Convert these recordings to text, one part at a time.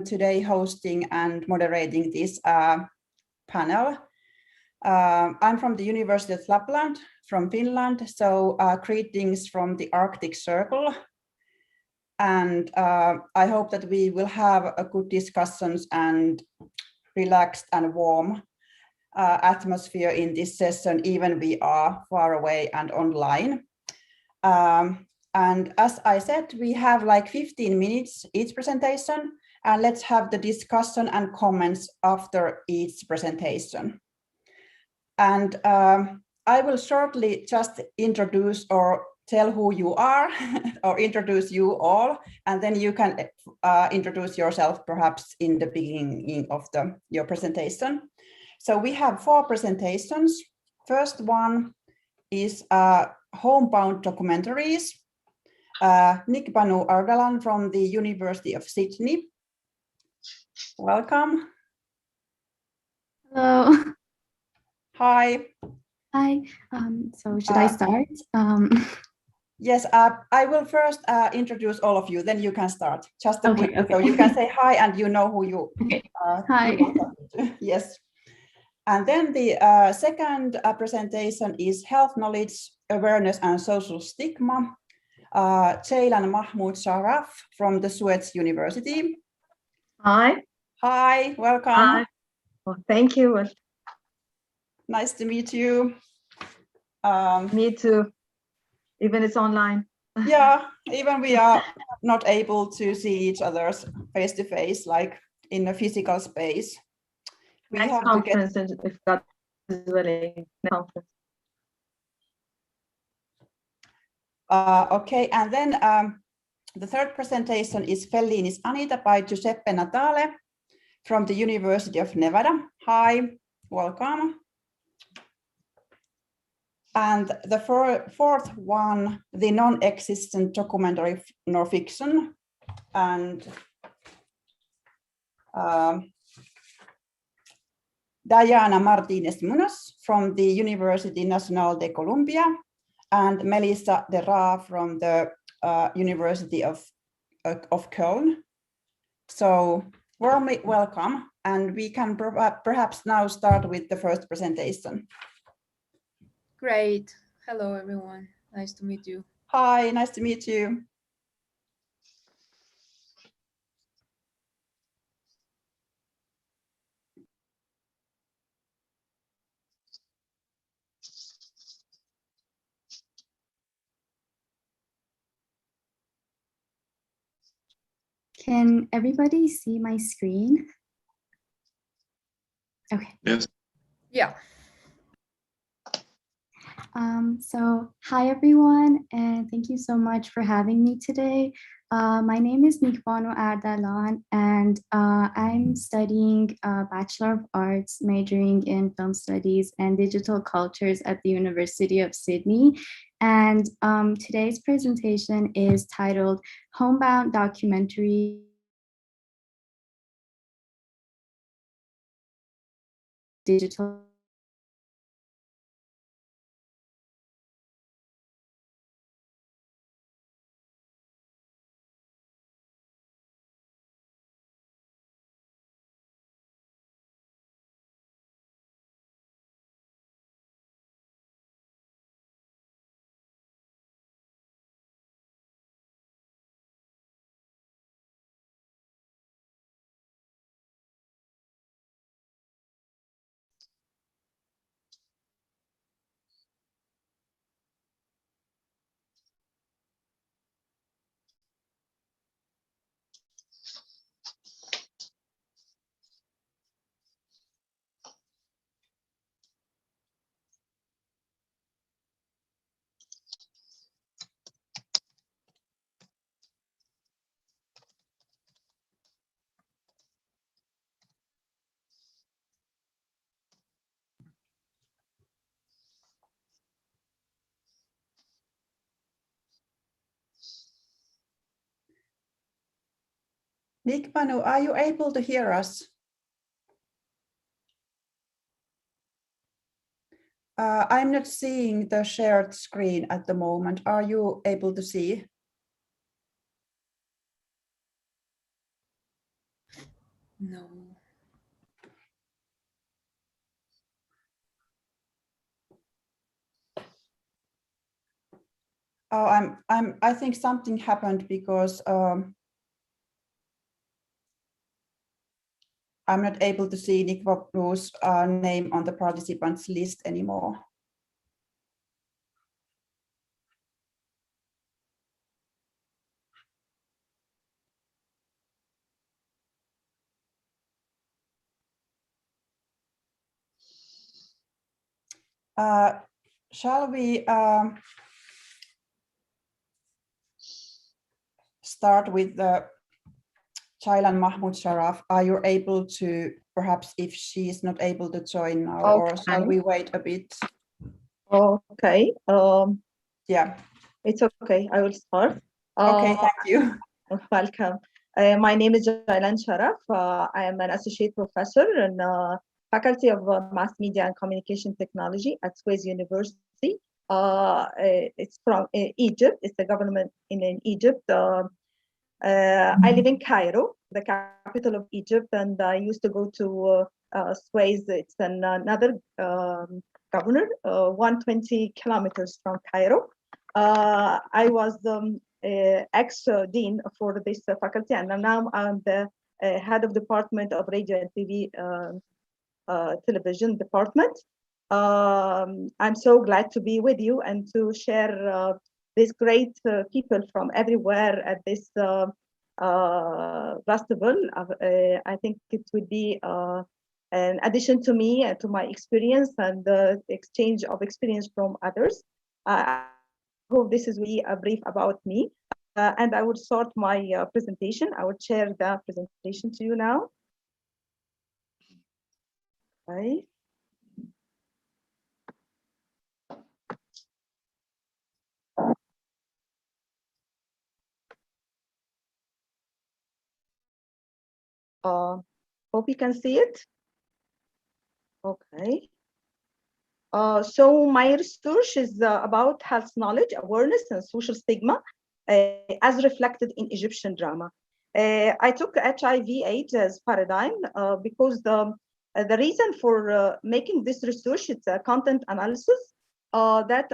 today hosting and moderating this panel. I'm from the University of Lapland, from Finland, so greetings from the Arctic Circle. And I hope that we will have a good discussions and relaxed and warm atmosphere in this session, even we are far away and online. And as I said, we have like 15 minutes each presentation, and let's have the discussion and comments after each presentation. And I will shortly just introduce or tell who you are or introduce you all, and then you can introduce yourself perhaps in the beginning of your presentation. So we have 4 presentations. First one is homebound documentaries. Nikbanu Ardalan from the University of Sydney. Welcome. Hello. Hi. Hi. So should I start? Yes, I will first introduce all of you, then you can start. Just a quick, okay. So you can say hi and you know who you Hi. Yes. And then the second presentation is Health Knowledge, Awareness and Social Stigma. Ceylan Mahmoud Sharaf from the Suez University. Hi. Hi, welcome. Hi. Well, thank you. Nice to meet you. Me too, even it's online. Yeah, even we are not able to see each other's face to face, like in a physical space. We next have conference, to get... if God is willing, conference. Okay, and then the third presentation is Fellini's Anita by Giuseppe Natale from the University of Nevada. Hi, welcome. And the fourth one, the non-existent documentary nor fiction, and Diana Martinez Munoz from the University Nacional de Colombia, and Melissa de Ra from the University of Köln. So warmly welcome, and we can perhaps now start with the first presentation. Great. Hello, everyone. Nice to meet you. Hi, nice to meet you. Can everybody see my screen? Okay. Yes. Yeah. So hi everyone, and thank you so much for having me today. My name is Nikbanu Ardalan, and I'm studying Bachelor of Arts, majoring in Film Studies and Digital Cultures at the University of Sydney. And today's presentation is titled Homebound Documentary Digital Nikbanu, are you able to hear us? I'm not seeing the shared screen at the moment. Are you able to see? No. Oh, I think something happened because I'm not able to see Nikvaplu's name on the participants list anymore. Shall we start with the Chailan Mahmoud Sharaf? Are you able to, perhaps if she is not able to join now, or shall we wait a bit? Okay. Yeah. It's okay. I will start. Okay, thank you. Welcome. My name is Jailan Sharaf. I am an associate professor in Faculty of Mass Media and Communication Technology at Suez University. It's from Egypt. It's the government in Egypt. I live in Cairo, the capital of Egypt, and I used to go to Suez. It's another governor, 120 kilometers from Cairo. I was ex-dean for this faculty, and now I'm the head of department of radio and TV television department. I'm so glad to be with you and to share these great people from everywhere at this festival. I think it would be an addition to me and to my experience and the exchange of experience from others. I hope this is really a brief about me. And I will start my presentation. I will share the presentation to you now. Okay. Hope you can see it. Okay. So my research is about health knowledge, awareness, and social stigma as reflected in Egyptian drama. I took HIV/AIDS as paradigm because the reason for making this research, it's a content analysis that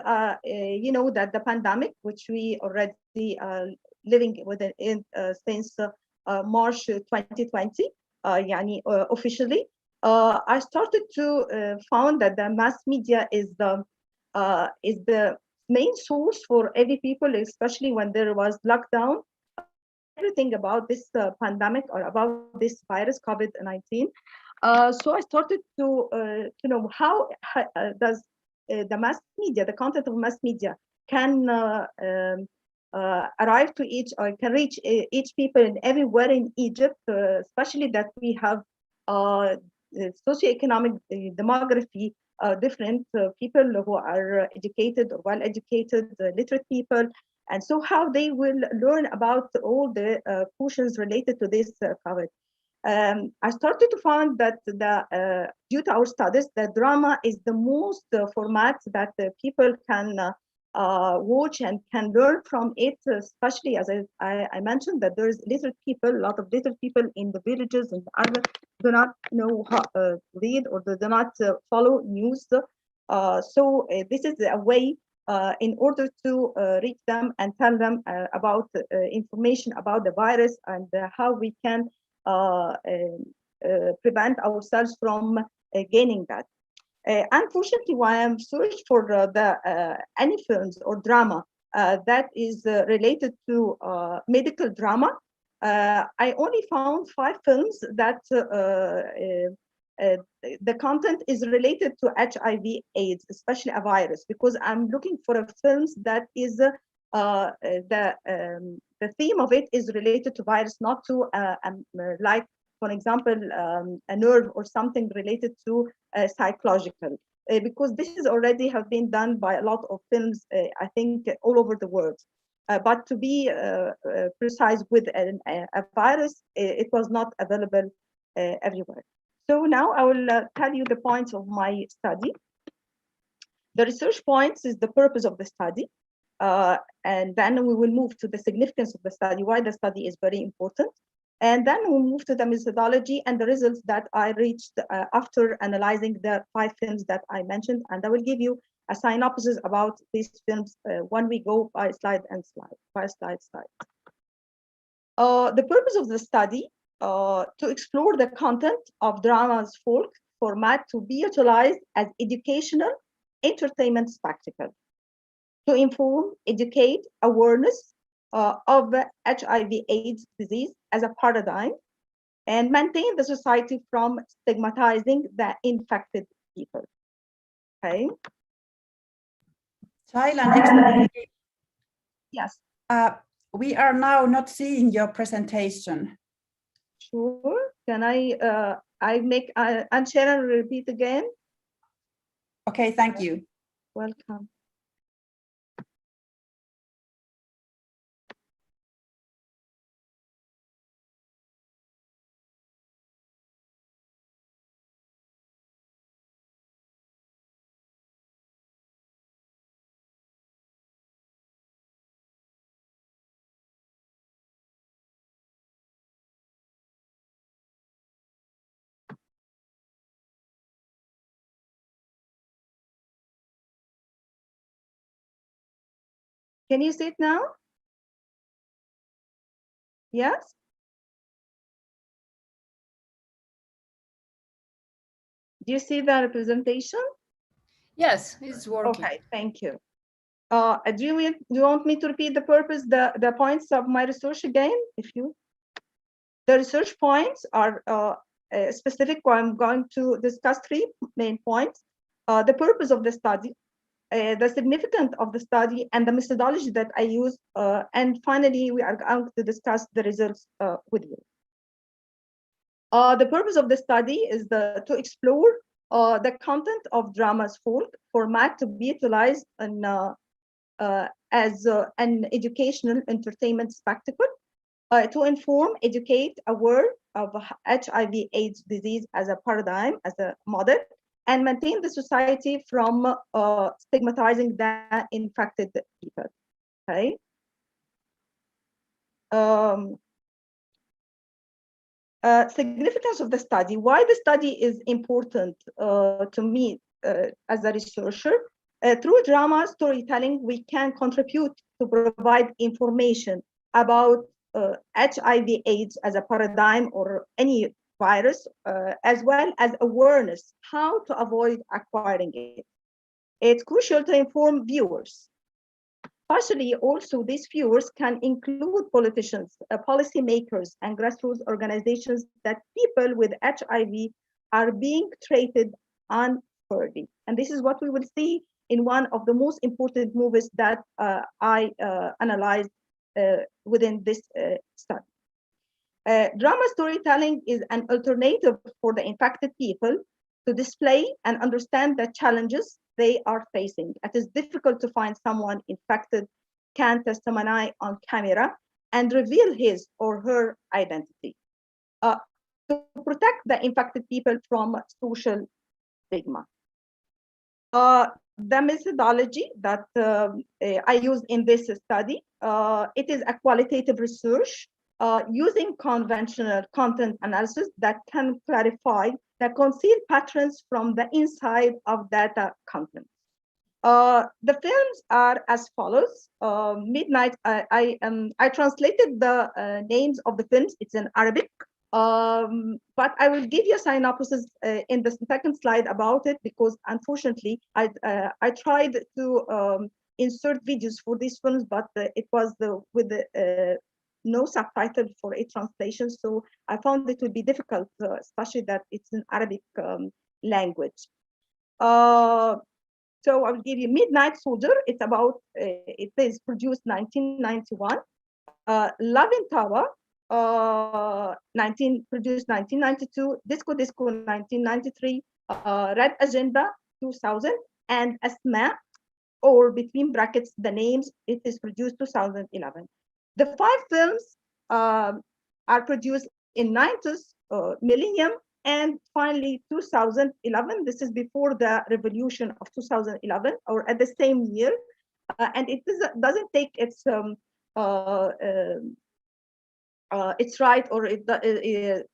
you know that the pandemic, which we already living with it since March 2020, officially. I started to found that the mass media is the main source for every people, especially when there was lockdown. Everything about this pandemic or about this virus COVID-19. So I started to know how does the mass media, the content of mass media, can arrive to each or can reach each people in everywhere in Egypt, especially that we have socioeconomic demography, different people who are educated or well-educated, literate people, and so how they will learn about all the questions related to this COVID. I started to find that due to our studies, the drama is the most format that people can watch and can learn from it, especially as I mentioned that there's literate people, a lot of literate people in the villages and urban do not know how read or do not follow news. So this is a way in order to reach them and tell them about information about the virus and how we can prevent ourselves from gaining that. Unfortunately, when I'm searching for any films or drama that is related to medical drama, I only found 5 films that the content is related to HIV/AIDS, especially a virus, because I'm looking for a films that is the theme of it is related to virus, not to like, for example, a nerve or something related to psychological, because this is already have been done by a lot of films, I think, all over the world. But to be precise with a virus, it was not available everywhere. So now I will tell you the points of my study. The research points is the purpose of the study. And then we will move to the significance of the study, why the study is very important. And then we move to the methodology and the results that I reached after analyzing the 5 films that I mentioned. And I will give you a synopsis about these films when we go by slide. The purpose of the study to explore the content of drama's folk format to be utilized as educational entertainment spectacle, to inform, educate, awareness of HIV/AIDS disease as a paradigm, and maintain the society from stigmatizing the infected people. Okay. Thailand, Yes. We are now not seeing your presentation. Sure. Can I make and Sharon repeat again? Okay, thank you. Welcome. Can you see it now? Yes? Do you see the representation? Yes, it's working. Okay, thank you. Do you want me to repeat the purpose, the points of my research again? The research points are specific. I'm going to discuss 3 main points. The purpose of the study, the significance of the study, and the methodology that I use. And finally, we are going to discuss the results with you. The purpose of the study is to explore the content of drama's folk format to be utilized in, as an educational entertainment spectacle, to inform, educate, aware of HIV/AIDS disease as a paradigm, as a model, and maintain the society from stigmatizing the infected people. Okay. Significance of the study. Why the study is important to me as a researcher. Through drama storytelling, we can contribute to provide information about HIV/AIDS as a paradigm or any virus, as well as awareness how to avoid acquiring it. It's crucial to inform viewers. Partially, also, these viewers can include politicians, policymakers, and grassroots organizations that people with HIV are being treated unfairly. And this is what we will see in one of the most important movies that I analyzed within this study. Drama storytelling is an alternative for the infected people to display and understand the challenges they are facing. It is difficult to find someone infected can testify on camera and reveal his or her identity. To protect the infected people from social stigma. The methodology that I used in this study, it is a qualitative research using conventional content analysis that can clarify the concealed patterns from the inside of data content. The films are as follows. Midnight, I translated the names of the films. It's in Arabic, but I will give you a synopsis in the second slide about it, because unfortunately, I tried to insert videos for these films, but it was with no subtitle for a translation. So I found it would be difficult, especially that it's in Arabic language. So I'll give you Midnight Soldier. It's about, it is produced 1991. Love in Tower, produced 1992. Disco Disco 1993. Red Agenda 2000. And Asma, or between brackets, the names, it is produced 2011. The 5 films are produced in 90s millennium, and finally 2011. This is before the revolution of 2011, or at the same year, and it doesn't take its it's right, or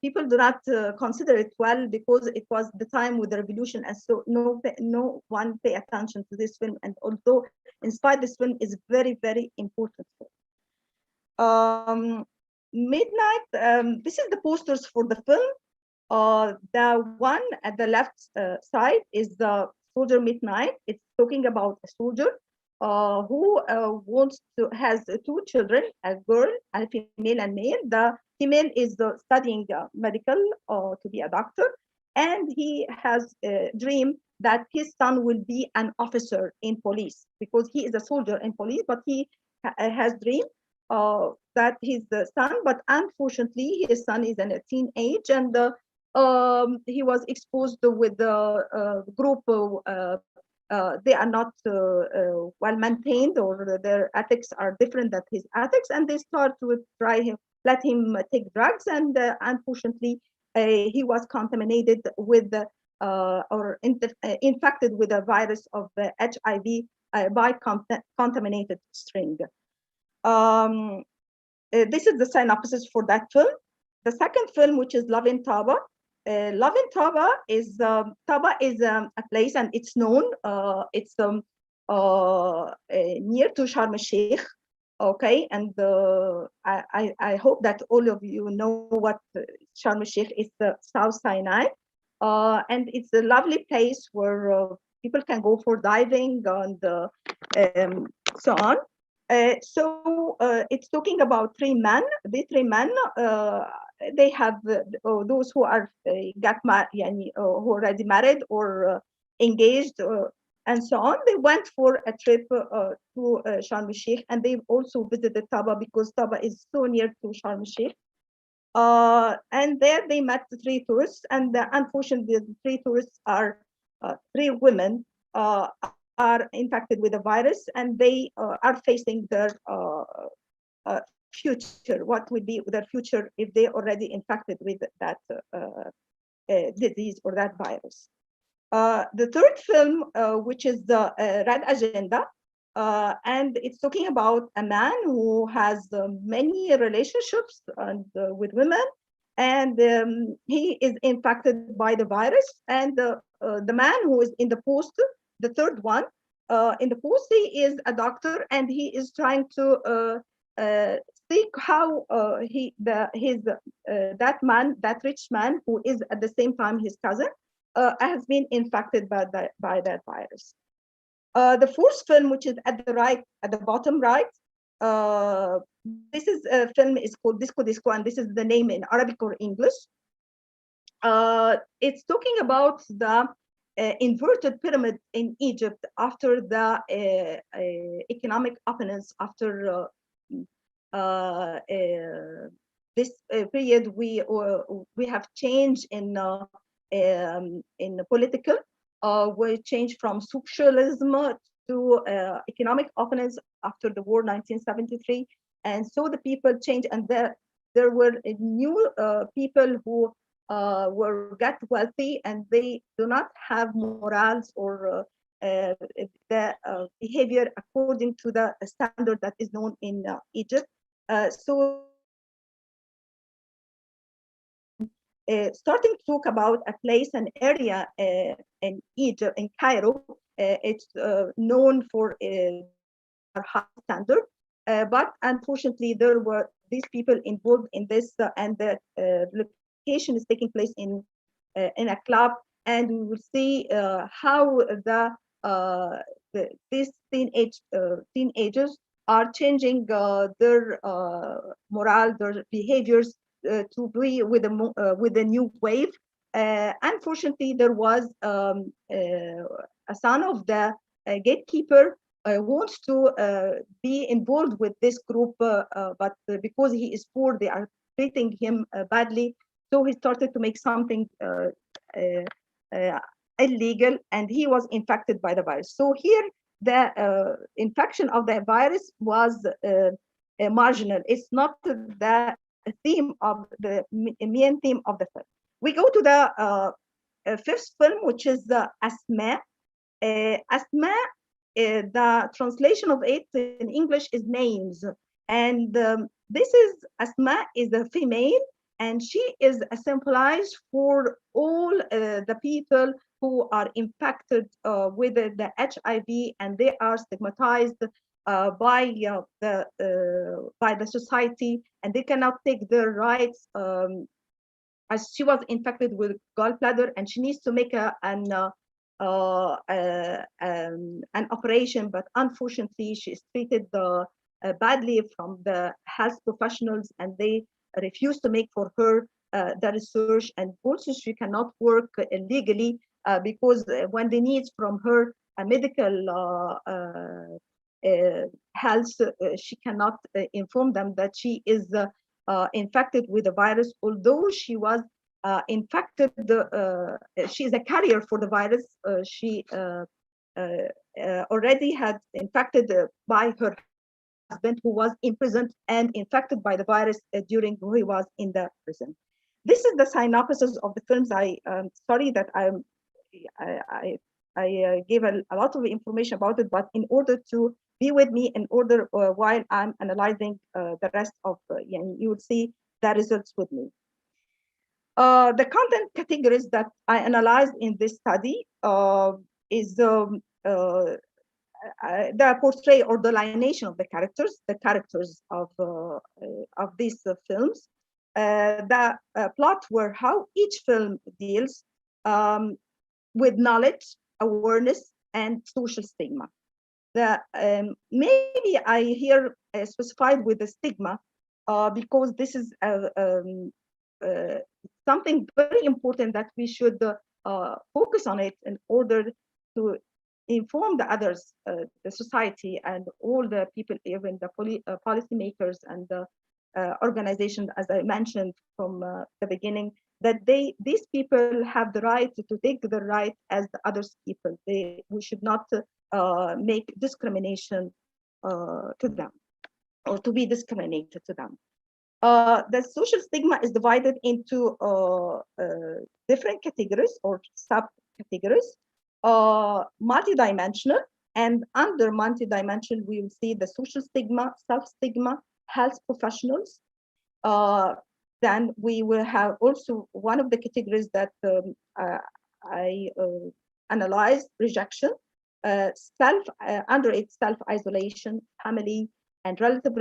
people do not consider it well, because it was the time with the revolution, and so no one pay attention to this film. And although, in spite, this film is very, very important. Midnight. This is the posters for the film. The one at the left side is the Soldier Midnight. It's talking about a soldier who has two children, a girl, a female and male. The female is studying medical to be a doctor, and he has a dream that his son will be an officer in police, because he is a soldier in police, but he has dream that he's the son, but unfortunately his son is in a teenage, and he was exposed with the group. They are not well maintained, or their ethics are different than his ethics, and they start to let him take drugs, and unfortunately he was contaminated with or infected with a virus of HIV by contaminated string. This is the synopsis for that film. The second film, which is Love in Taba. Love in Taba is a place, and it's known. It's near to Sharm el-Sheikh. Okay, and I hope that all of you know what Sharm el-Sheikh is, the South Sinai, and it's a lovely place where people can go for diving and so on. So it's talking about three men. The three men, they have those who are who already married or engaged and so on. They went for a trip to Sharm el-Sheikh, and they also visited Taba, because Taba is so near to Sharm el-Sheikh. And there they met the three tourists, and unfortunately the three tourists are three women are infected with the virus, and they are facing their future. What would be their future if they already infected with that disease or that virus? The third film, which is the Red Agenda, and it's talking about a man who has many relationships and with women, and he is infected by the virus. And the man who is in the post, the third one, in the post, he is a doctor, and he is trying to think how that rich man, who is at the same time his cousin, has been infected by that virus. The fourth film, which is at the bottom right, this is a film is called Disco Disco, and this is the name in Arabic or English. It's talking about the inverted pyramid in Egypt after the economic opulence. After this period, we have changed in the political. We changed from socialism to economic opulence after the war 1973, and so the people changed, and there were new people who get wealthy, and they do not have morals or the behavior according to the standard that is known in Egypt. So starting to talk about a place, an area in Egypt, in Cairo. It's known for high standard, but unfortunately there were these people involved in this, and the location is taking place in a club, and we will see how these teenagers are changing their moral, their behaviors to be with the new wave. Unfortunately, there was a son of the gatekeeper wants to be involved with this group, but because he is poor, they are treating him badly. So he started to make something illegal, and he was infected by the virus. So here, the infection of the virus was marginal. It's not the theme of the main theme of the film. We go to the fifth film, which is the Asma. Asma, the translation of it in English is names, and this is Asma is a female, and she is a symbolized for all the people who are impacted with the HIV, and they are stigmatized by the society, and they cannot take their rights. As she was infected with gallbladder, and she needs to make an operation, but unfortunately, she is treated badly from the health professionals, and they refuse to make for her the research, and also she cannot work legally because when they need from her a medical health, she cannot inform them that she is infected with the virus, although she was infected. She is a carrier for the virus. She already had infected by her husband, who was imprisoned and infected by the virus during when he was in the prison. This is the synopsis of the films. Sorry that I gave a lot of information about it, but in order to be with me, in order while I'm analyzing the rest of, you will see the results with me. The content categories that I analyzed in this study is the portray or the lineation of the characters of these films, the plot where how each film deals with knowledge, awareness, and social stigma. Maybe I here specified with the stigma because this is something very important that we should focus on it in order to inform the others, the society, and all the people, even the policymakers and the organizations, as I mentioned from the beginning, that these people have the right to take the right as the other people. We should not make discrimination to them, or to be discriminated to them. The social stigma is divided into different categories or subcategories, multidimensional, and under multidimensional, we will see the social stigma, self-stigma, health professionals. Then we will have also one of the categories that I analyzed, rejection, under it, self-isolation, family and relative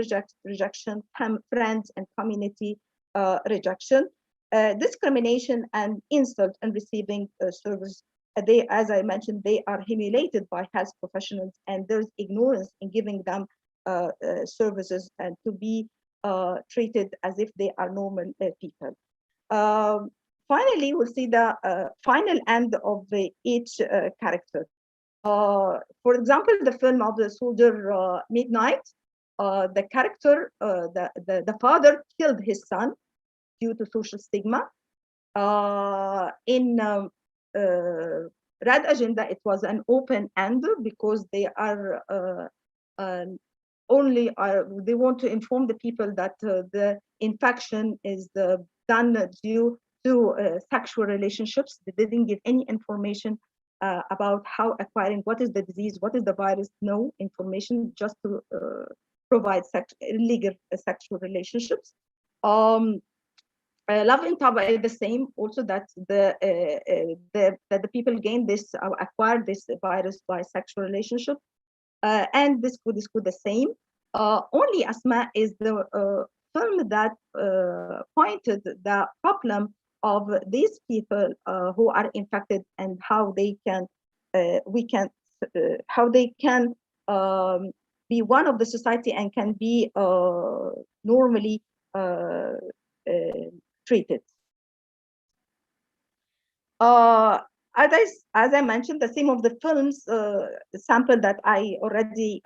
rejection, friends and community rejection, discrimination and insult in receiving service. They, as I mentioned, they are humiliated by health professionals, and there's ignorance in giving them services, and to be treated as if they are normal people. Finally, we'll see the final end of each character. For example, the film of the soldier Midnight, the character, the father killed his son due to social stigma. In Red Agenda, it was an open end because they are they want to inform the people that the infection is done due to sexual relationships. They didn't give any information about how acquiring, what is the disease, what is the virus, no information, just to provide illegal sexual relationships. Love in Taba is the same, also that the people gain this, acquire this virus by sexual relationship, and this could the same. Only Asma is the film that pointed the problem of these people who are infected, and how they can be one of the society and can be normally treated. As I mentioned, the theme of the films sample that I already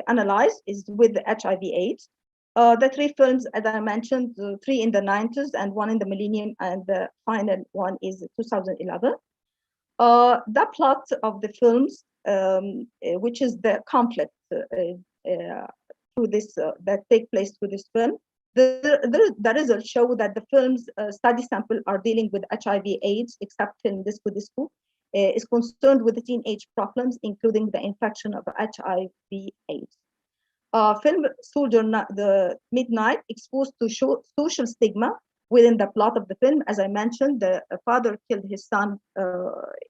analyzed is with the HIV/AIDS. The three films, as I mentioned, three in the 90s and one in the millennium, and the final one is 2011. The plot of the films, which is the conflict through this that take place through this film. The results show that the film's study sample are dealing with HIV/AIDS, except in Disco Disco is concerned with the teenage problems, including the infection of HIV/AIDS. Film Soldier the Midnight exposed to social stigma within the plot of the film. As I mentioned, the father killed his son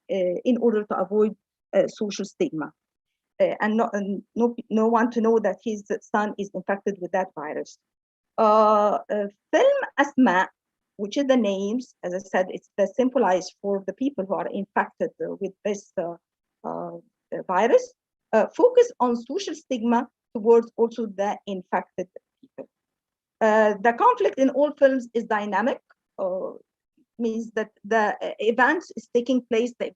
in order to avoid social stigma. And no one to know that his son is infected with that virus. Film Asma, which is the names, as I said, it's the symbolized for the people who are infected with this virus, focus on social stigma towards also the infected people. The conflict in all films is dynamic, means that the event is taking place, the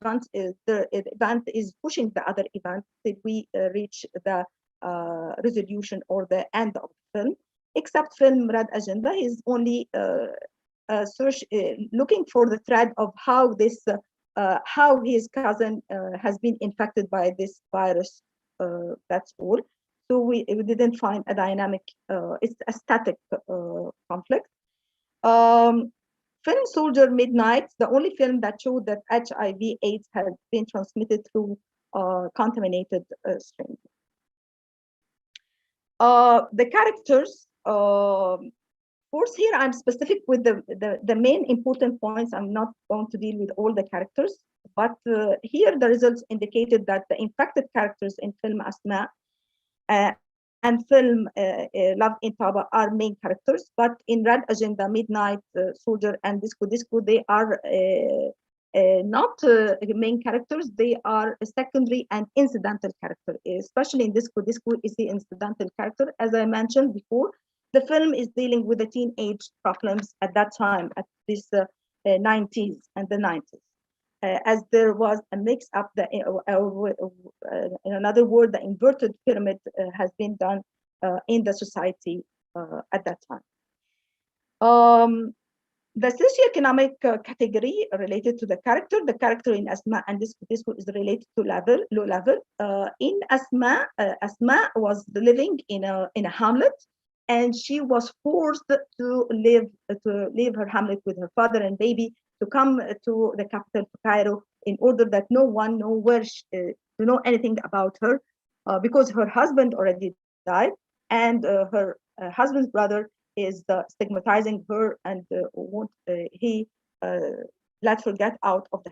event is pushing the other event till we reach the resolution or the end of the film. Except film Red Agenda is only looking for the thread of how this, how his cousin has been infected by this virus. That's all. So we didn't find a dynamic. It's a static conflict. Film Soldier Midnight, the only film that showed that HIV/AIDS had been transmitted through contaminated strains. The characters, course, here I'm specific with the main important points. I'm not going to deal with all the characters, but here the results indicated that the infected characters in film Asma and film Love in Taba are main characters, but in Red Agenda, Midnight Soldier, and Disco Disco, they are not main characters. They are a secondary and incidental character, especially in Disco Disco is the incidental character. As I mentioned before, the film is dealing with the teenage problems at that time, at this 90s and the 90s. As there was a mix up, in another word, the inverted pyramid has been done in the society at that time. The socioeconomic category related to the character in Asma and Disco Disco is related to low level. In Asma, Asma was living in a hamlet, and she was forced to leave her hamlet with her father and baby to come to the capital, Cairo, in order that no one know where to know anything about her, because her husband already died, and her husband's brother is stigmatizing her and he let her get out of the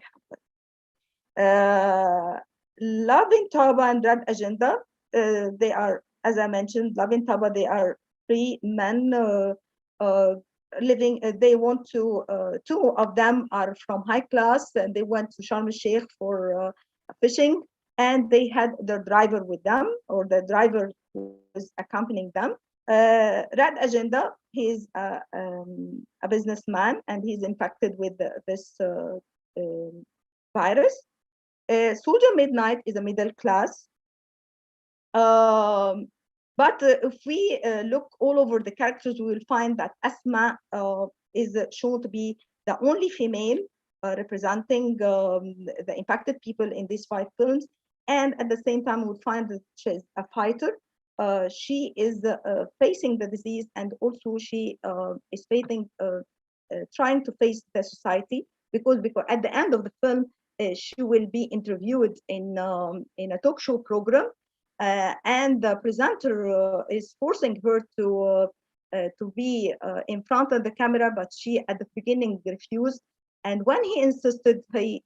hamlet. Love in Taba and Red Agenda, they are, as I mentioned, Love in Taba, they are three men living, they want to, two of them are from high class and they went to Sharm el-Sheikh for fishing, and they had their driver with them, or the driver who was accompanying them. Red Agenda, he's a businessman and he's infected with this virus. Soldier Midnight is a middle class. But if we look all over the characters, we will find that Asma is shown to be the only female representing the infected people in these 5 films. And at the same time, we'll find that she's a fighter. She is facing the disease, and also she is facing, trying to face the society, because at the end of the film, she will be interviewed in a talk show program. And the presenter is forcing her to be in front of the camera, but she at the beginning refused. And when he insisted, he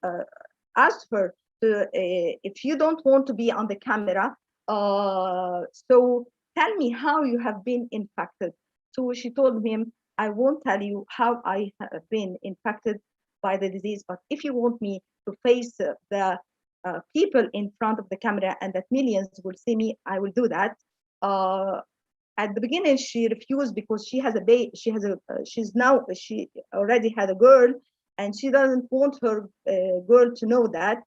asked her to, if you don't want to be on the camera, so tell me how you have been infected. So she told him, I won't tell you how I have been infected by the disease, but if you want me to face the people in front of the camera and that millions will see me, I will do that. At the beginning, she refused because she has a baby. She already had a girl, and she doesn't want her girl to know that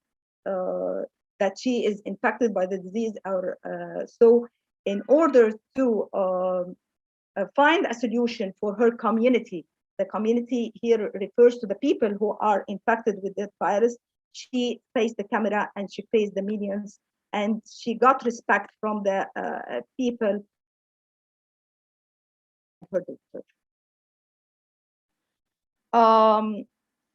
she is infected by the disease. Or so, in order to find a solution for her community, the community here refers to the people who are infected with that virus. She faced the camera and she faced the millions, and she got respect from the people.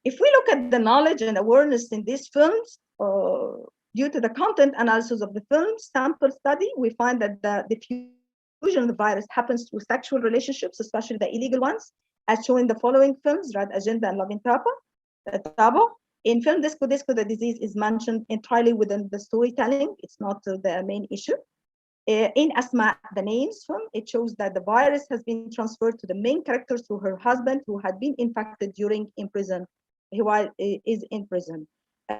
If we look at the knowledge and awareness in these films, due to the content analysis of the film sample study, we find that the diffusion of the virus happens through sexual relationships, especially the illegal ones, as shown in the following films, Red Agenda and Loving Tabo. In film Disco Disco, the disease is mentioned entirely within the storytelling. It's not the main issue. In Asma, the names film, it shows that the virus has been transferred to the main character through her husband, who had been infected during in prison. Is in prison.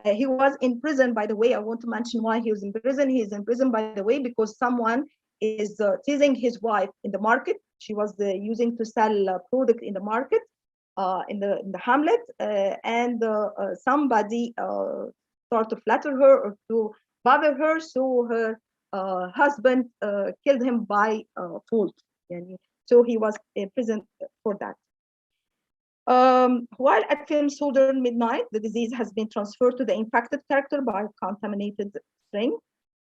He was in prison, by the way. I want to mention why he was in prison. He is in prison, by the way, because someone is teasing his wife in the market. She was using to sell a product in the market, in the hamlet, and somebody started to flatter her or to bother her, so her husband killed him by fault. So he was in prison for that. While at film Soldier Midnight, the disease has been transferred to the infected character by contaminated string.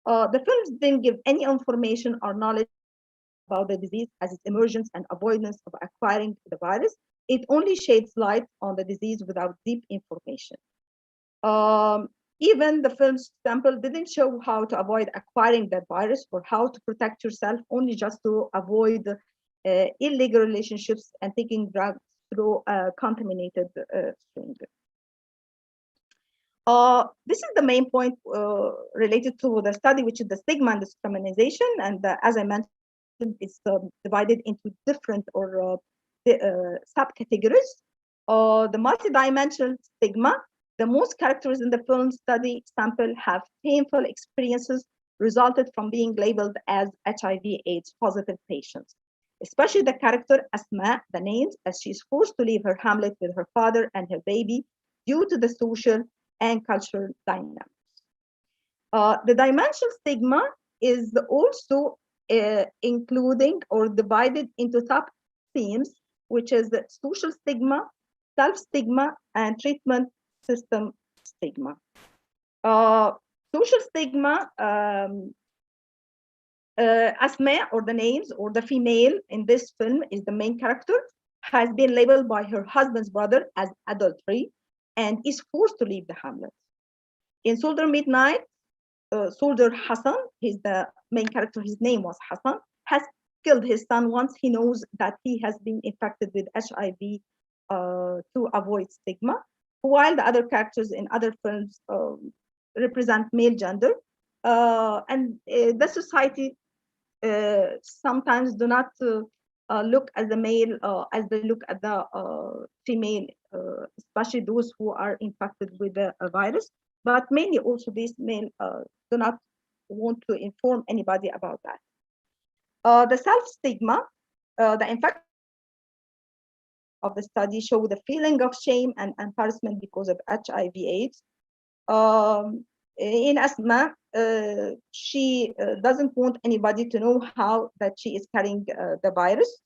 The films didn't give any information or knowledge about the disease as its emergence and avoidance of acquiring the virus. It only sheds light on the disease without deep information. Even the film's sample didn't show how to avoid acquiring that virus or how to protect yourself, only just to avoid illegal relationships and taking drugs through contaminated string. This is the main point related to the study, which is the stigma and discrimination. And as I mentioned, it's divided into different or subcategories. The multidimensional stigma. The most characters in the film study sample have painful experiences resulted from being labeled as HIV/AIDS positive patients, especially the character Asma, the names, as she is forced to leave her hamlet with her father and her baby due to the social and cultural dynamics. The dimensional stigma is also including or divided into sub-themes, which is the social stigma, self-stigma, and treatment system stigma. Social stigma, Asma, or the names, or the female in this film is the main character, has been labeled by her husband's brother as adultery and is forced to leave the hamlet. In Soldier Midnight, Soldier Hassan, he's the main character, his name was Hassan, has killed his son once he knows that he has been infected with HIV to avoid stigma, while the other characters in other films represent male gender. And the society sometimes do not look at the male as they look at the female, especially those who are infected with the virus. But mainly also these male do not want to inform anybody about that. The self-stigma, the infection of the study show the feeling of shame and embarrassment because of HIV/AIDS. In Asma, she doesn't want anybody to know how that she is carrying the virus.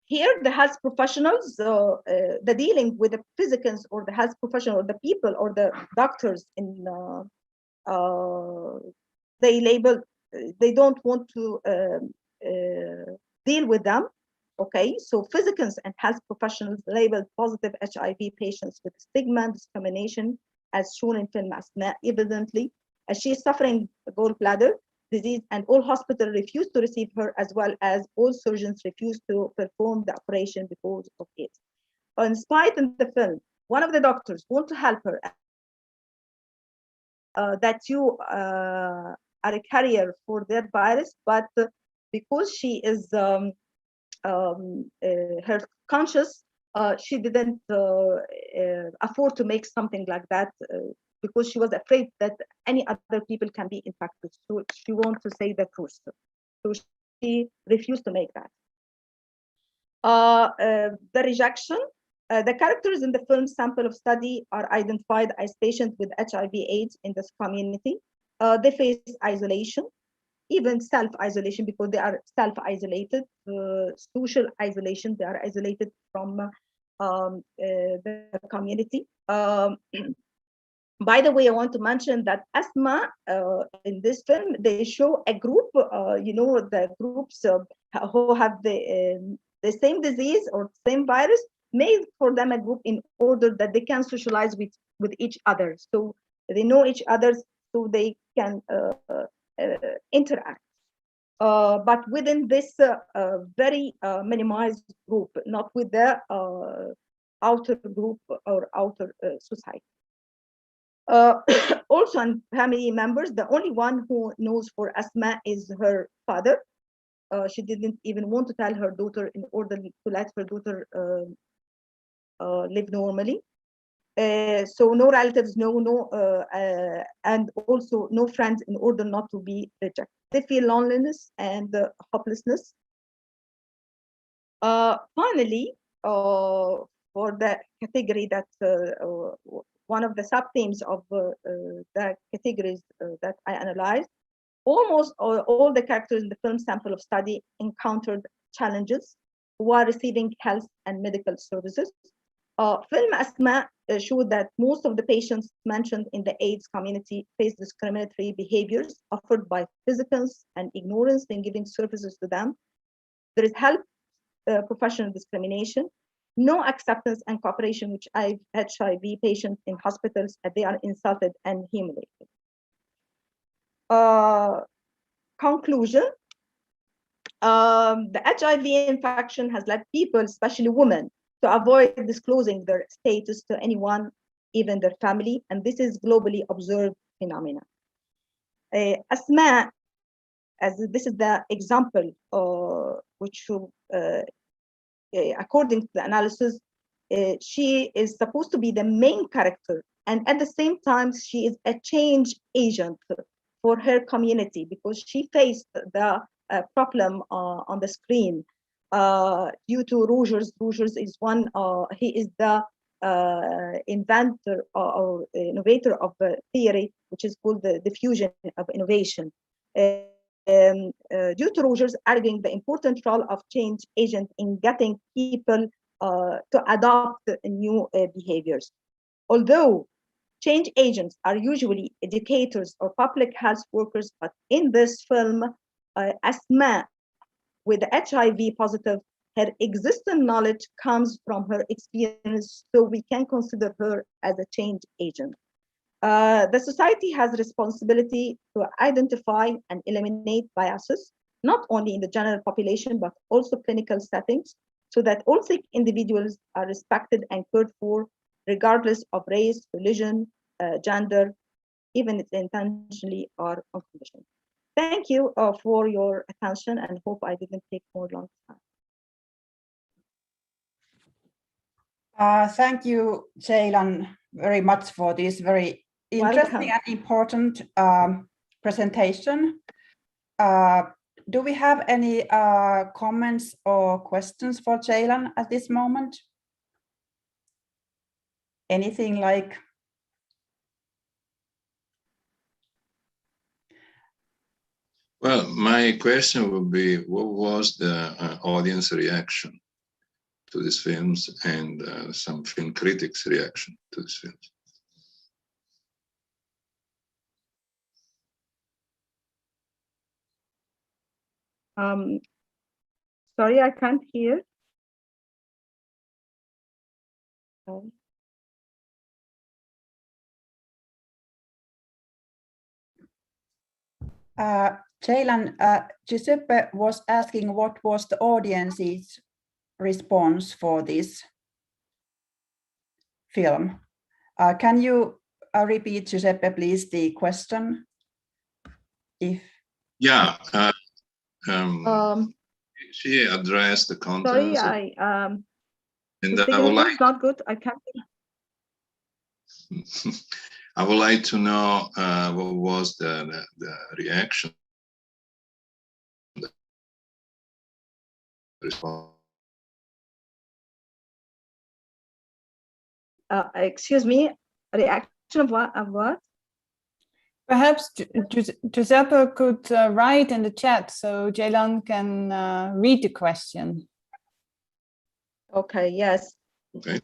Here, the health professionals, the dealing with the physicians or the health professional or the people or the doctors in they don't want to deal with them. Okay, so physicians and health professionals labeled positive HIV patients with stigma and discrimination, as shown in film Asma, evidently, as she is suffering gallbladder disease, and all hospitals refused to receive her, as well as all surgeons refused to perform the operation because of it. In spite of the film, one of the doctors want to help her, that you are a carrier for that virus, but because she is her conscious, she didn't afford to make something like that because she was afraid that any other people can be infected. So she wanted to say the truth. So she refused to make that. The rejection. The characters in the film sample of study are identified as patients with HIV/AIDS in this community. They face isolation, even self-isolation, because they are self-isolated, social isolation, they are isolated from the community. By the way, I want to mention that Asma, in this film, they show a group, the groups who have the same disease or same virus, made for them a group in order that they can socialize with each other. So they know each other, so they can interact. But within this very minimized group, not with the outer group or outer society. Also, and family members, the only one who knows for Asma is her father. She didn't even want to tell her daughter in order to let her daughter live normally. So no relatives, and also no friends in order not to be rejected. They feel loneliness and hopelessness. Finally, for the category that one of the sub-themes of the categories that I analyzed, almost all the characters in the film sample of study encountered challenges while receiving health and medical services. Film Asma showed that most of the patients mentioned in the AIDS community face discriminatory behaviors offered by physicians and ignorance in giving services to them. There is health professional discrimination, no acceptance and cooperation with HIV patients in hospitals as they are insulted and humiliated. Conclusion, the HIV infection has led people, especially women, to avoid disclosing their status to anyone, even their family, and this is globally observed phenomena. Asma, as this is the example which according to the analysis, she is supposed to be the main character, and at the same time, she is a change agent for her community because she faced the problem on the screen due to Rogers. Rogers is one, he is the inventor or innovator of a theory, which is called the diffusion of innovation. Due to Rogers arguing the important role of change agent in getting people to adopt new behaviors. Although change agents are usually educators or public health workers, but in this film, Asma, with the HIV positive, her existing knowledge comes from her experience, so we can consider her as a change agent. The society has responsibility to identify and eliminate biases, not only in the general population, but also clinical settings, so that all sick individuals are respected and cared for, regardless of race, religion, gender, even if intentionally or unconditionally. Thank you for your attention, and hope I didn't take more long time. Thank you, Ceylan, very much for this very interesting Welcome. and important presentation. Do we have any comments or questions for Ceylan at this moment? Anything like? Well, my question would be, what was the audience reaction to these films and some film critics' reaction to these films? Sorry, I can't hear. Ceylan, Giuseppe was asking what was the audience's response for this film. Can you repeat, Giuseppe, please, the question? Yeah, she addressed the content. Sorry, and the signal is not good. I can't. I would like to know what was the reaction. Excuse me, reaction of what? Of what? Perhaps Giuseppe could write in the chat so Ceylan can read the question. Okay, yes. Okay.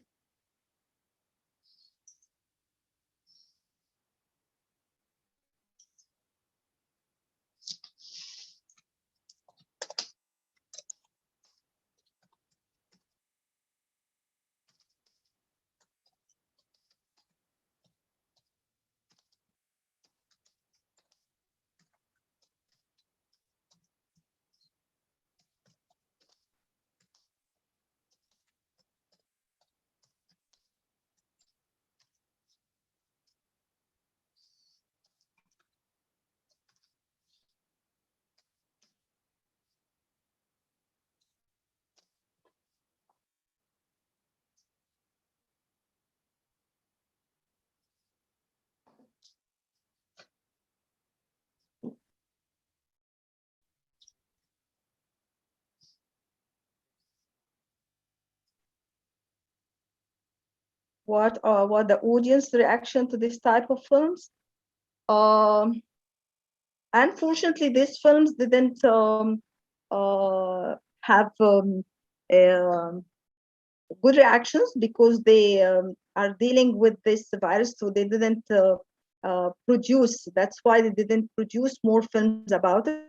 what the audience reaction to this type of films. Unfortunately, these films didn't have good reactions because they are dealing with this virus, so they didn't produce. That's why they didn't produce more films about it.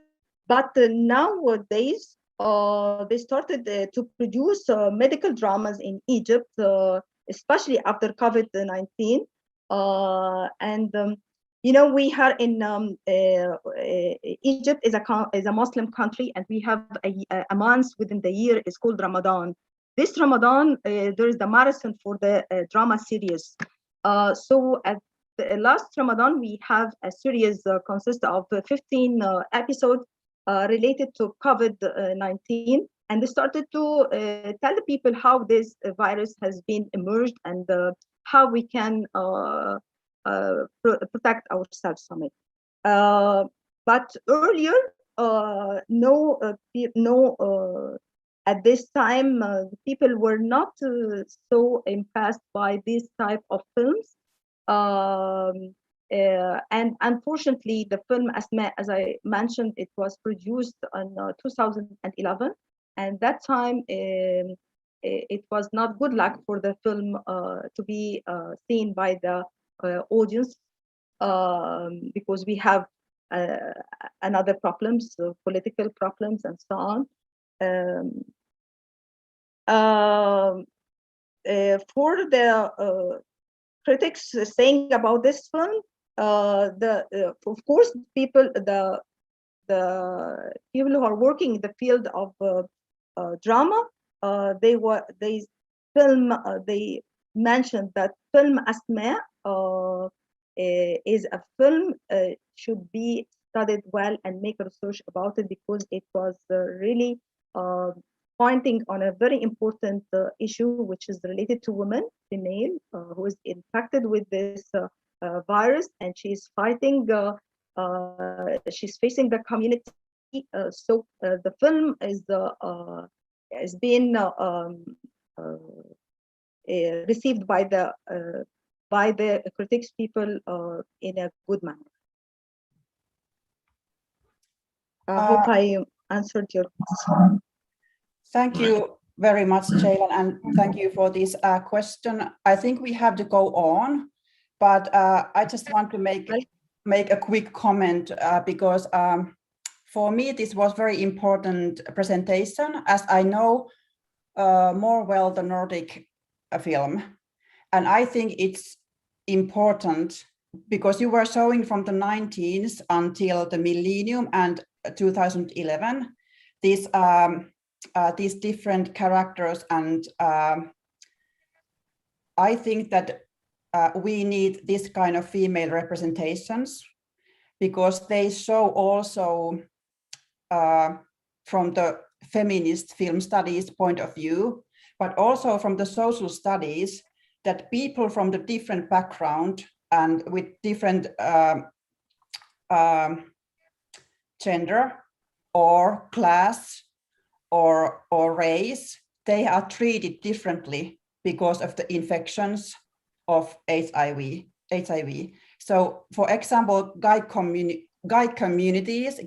But nowadays, they started to produce medical dramas in Egypt, especially after COVID-19. And you know, we are in Egypt is a Muslim country, and we have a month within the year is called Ramadan. This Ramadan, there is the marathon for the drama series. So at the last Ramadan, we have a series consists of 15 episodes related to COVID-19, and they started to tell the people how this virus has been emerged and how we can protect ourselves from it. But earlier, at this time, people were not so impressed by this type of films. And unfortunately, the film Asma, as I mentioned, it was produced in 2011. And that time, it was not good luck for the film to be seen by the audience because we have another problems, political problems, and so on. For the critics saying about this film, of course, the people who are working in the field of drama, they mentioned that film Asma is a film should be studied well and make research about it because it was really pointing on a very important issue, which is related to women, female, who is infected with this virus, and she's fighting, she's facing the community. So the film is being received by the critics people in a good manner. I hope I answered your question. Thank you very much, Jaylan, and thank you for this question. I think we have to go on, but I just want to make a quick comment because for me this was very important presentation, as I know more well the Nordic film, and I think it's important because you were showing from the 19th until the millennium and 2011 these different characters, and I think that we need this kind of female representations because they show also from the feminist film studies point of view, but also from the social studies, that people from the different background and with different gender or class or race, they are treated differently because of the infections of HIV. So, for example, gay communities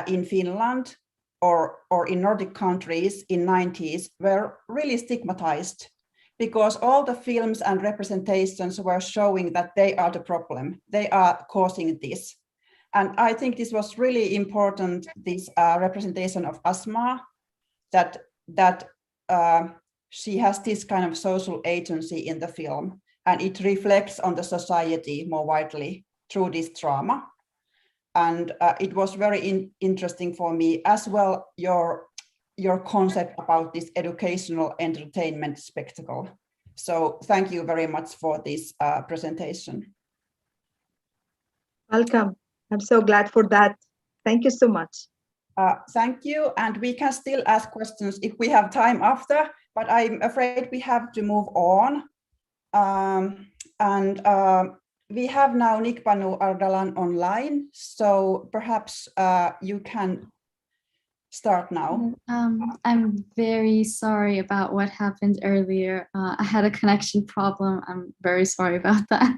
in Finland or in Nordic countries in 90s were really stigmatized because all the films and representations were showing that they are the problem, they are causing this. And I think this was really important, this representation of Asma, that she has this kind of social agency in the film, and it reflects on the society more widely through this drama. And it was very interesting for me as well, your concept about this educational entertainment spectacle. So thank you very much for this presentation. Welcome. I'm so glad for that. Thank you so much. Thank you. And we can still ask questions if we have time after, but I'm afraid we have to move on. We have now Nikbanu Ardalan online, so perhaps you can start now. I'm very sorry about what happened earlier. I had a connection problem. I'm very sorry about that.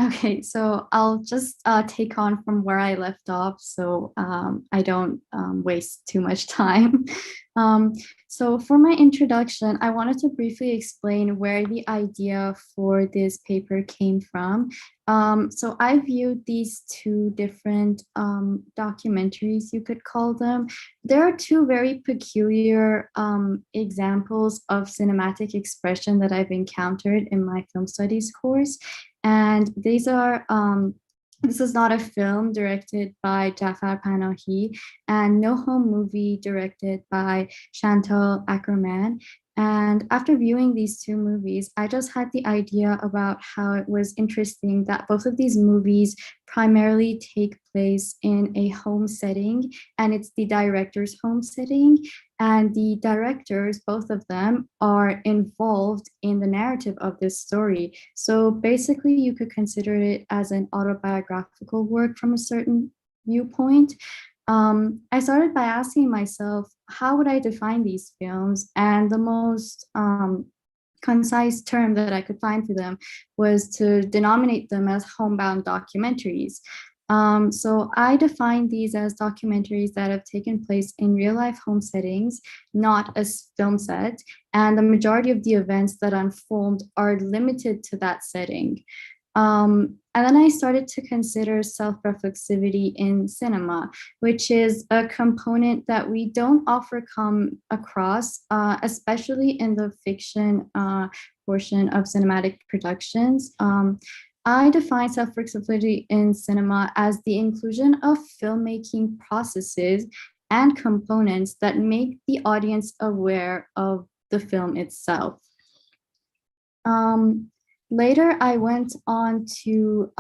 Okay, so I'll just take on from where I left off, so I don't waste too much time. So for my introduction, I wanted to briefly explain where the idea for this paper came from. So I viewed these two different documentaries, you could call them. There are two very peculiar examples of cinematic expression that I've encountered in my film studies course. And these are, this is not a film directed by Jafar Panahi and no home movie directed by Chantal Akerman. And after viewing these two movies, I just had the idea about how it was interesting that both of these movies primarily take place in a home setting, and it's the director's home setting. And the directors, both of them, are involved in the narrative of this story. So basically, you could consider it as an autobiographical work from a certain viewpoint. I started by asking myself, how would I define these films? And the most concise term that I could find for them was to denominate them as homebound documentaries. So I define these as documentaries that have taken place in real life home settings, not as film set, and the majority of the events that unfold are limited to that setting. And then I started to consider self-reflexivity in cinema, which is a component that we don't often come across, especially in the fiction portion of cinematic productions. I define self-reflexivity in cinema as the inclusion of filmmaking processes and components that make the audience aware of the film itself. Later, I went on to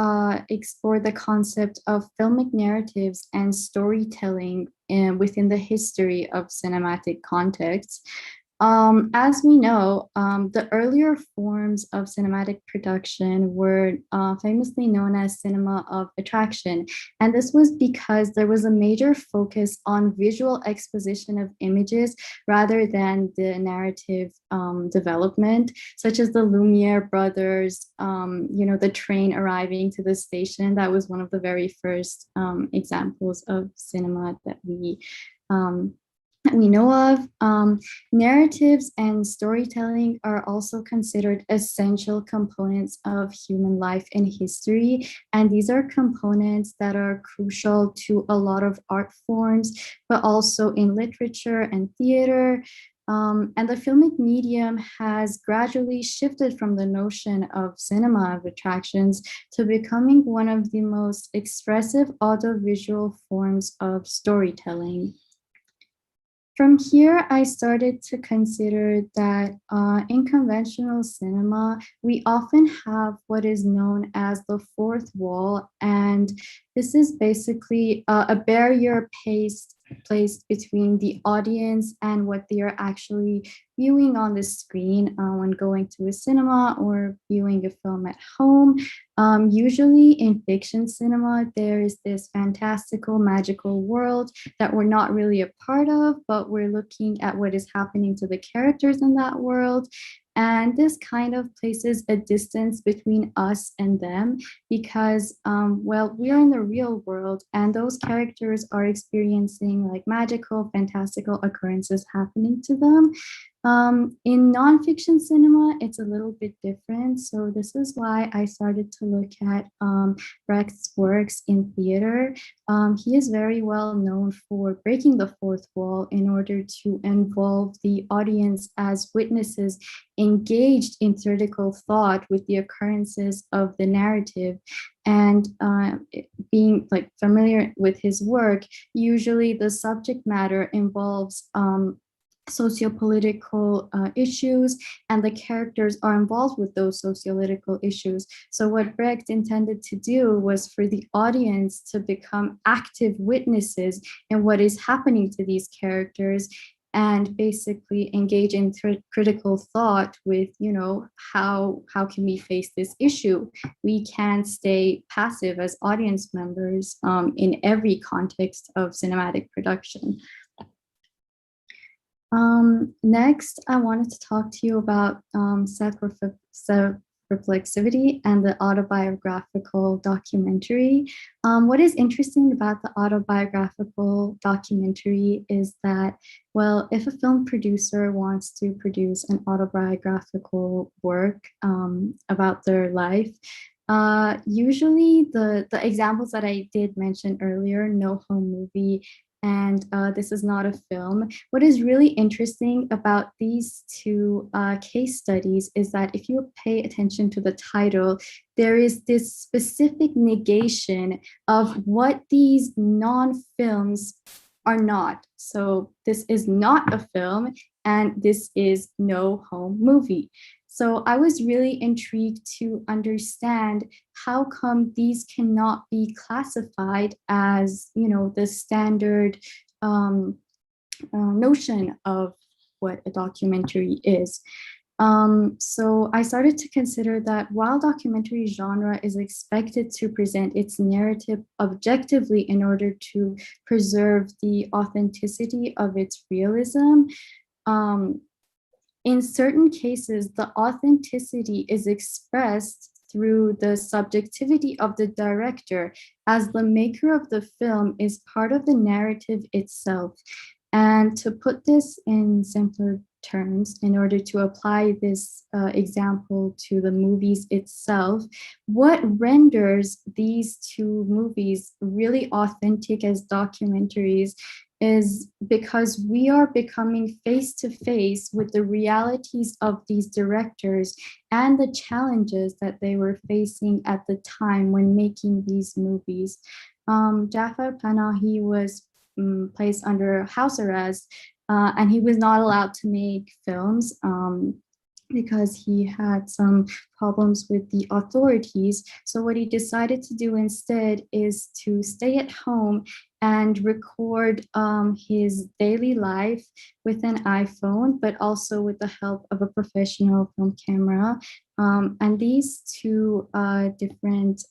explore the concept of filmic narratives and storytelling within the history of cinematic contexts. As we know, the earlier forms of cinematic production were famously known as cinema of attraction. And this was because there was a major focus on visual exposition of images rather than the narrative development, such as the Lumiere brothers, the train arriving to the station. That was one of the very first examples of cinema that we know of. Narratives and storytelling are also considered essential components of human life and history. And these are components that are crucial to a lot of art forms, but also in literature and theater. And the filmic medium has gradually shifted from the notion of cinema of attractions to becoming one of the most expressive audiovisual forms of storytelling. From here, I started to consider that in conventional cinema, we often have what is known as the fourth wall. And this is basically a barrier placed between the audience and what they are actually viewing on the screen when going to a cinema or viewing a film at home. Usually in fiction cinema, there is this fantastical, magical world that we're not really a part of, but we're looking at what is happening to the characters in that world. And this kind of places a distance between us and them because, well, we are in the real world and those characters are experiencing like magical, fantastical occurrences happening to them. In nonfiction cinema, it's a little bit different. So this is why I started to look at Brecht's works in theater. He is very well known for breaking the fourth wall in order to involve the audience as witnesses engaged in theoretical thought with the occurrences of the narrative. And being like familiar with his work, usually the subject matter involves sociopolitical issues, and the characters are involved with those sociopolitical issues. So what Brecht intended to do was for the audience to become active witnesses in what is happening to these characters. and basically engage in critical thought with, how can we face this issue? We can't stay passive as audience members in every context of cinematic production. Next, I wanted to talk to you about self-reflexivity and the autobiographical documentary. What is interesting about the autobiographical documentary is that, well, if a film producer wants to produce an autobiographical work about their life, usually the examples that I did mention earlier, No Home Movie, and This Is Not a Film. What is really interesting about these two case studies is that if you pay attention to the title, there is this specific negation of what these non-films are not. So this is not a film, and this is No Home Movie. So I was really intrigued to understand how come these cannot be classified as, the standard notion of what a documentary is. So I started to consider that while documentary genre is expected to present its narrative objectively in order to preserve the authenticity of its realism, in certain cases, the authenticity is expressed through the subjectivity of the director, as the maker of the film is part of the narrative itself. And to put this in simpler terms, in order to apply this example to the movies itself, what renders these two movies really authentic as documentaries is because we are becoming face to face with the realities of these directors and the challenges that they were facing at the time when making these movies. Jafar Panahi was placed under house arrest, and he was not allowed to make films because he had some problems with the authorities. So what he decided to do instead is to stay at home and record his daily life with an iPhone, but also with the help of a professional film camera. And these two different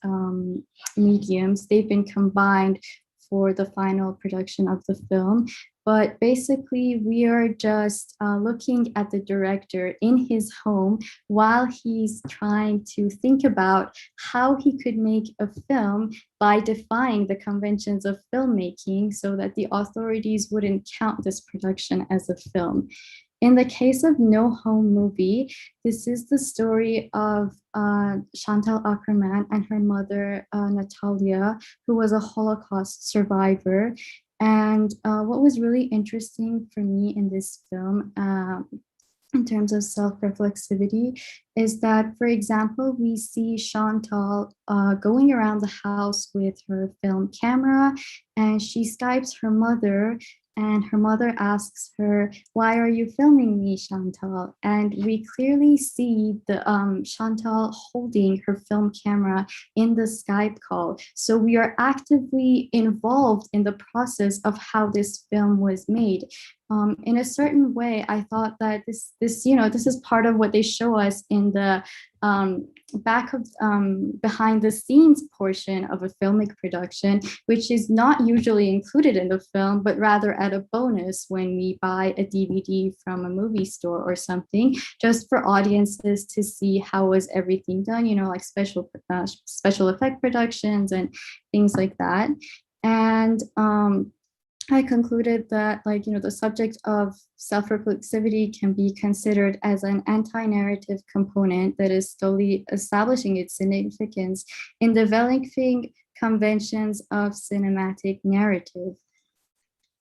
mediums, they've been combined for the final production of the film. But basically, we are just looking at the director in his home while he's trying to think about how he could make a film by defying the conventions of filmmaking so that the authorities wouldn't count this production as a film. In the case of No Home Movie, this is the story of Chantal Ackerman and her mother, Natalia, who was a Holocaust survivor. And what was really interesting for me in this film, in terms of self-reflexivity, is that, for example, we see Chantal going around the house with her film camera, and she Skypes her mother, and her mother asks her, "Why are you filming me, Chantal?" And we clearly see the Chantal holding her film camera in the Skype call. So we are actively involved in the process of how this film was made. In a certain way, I thought that this is part of what they show us in the behind the scenes portion of a filmic production, which is not usually included in the film, but rather at a bonus when we buy a DVD from a movie store or something, just for audiences to see how was everything done, like special effect productions and things like that. And I concluded that, the subject of self-reflexivity can be considered as an anti-narrative component that is slowly establishing its significance in developing conventions of cinematic narrative.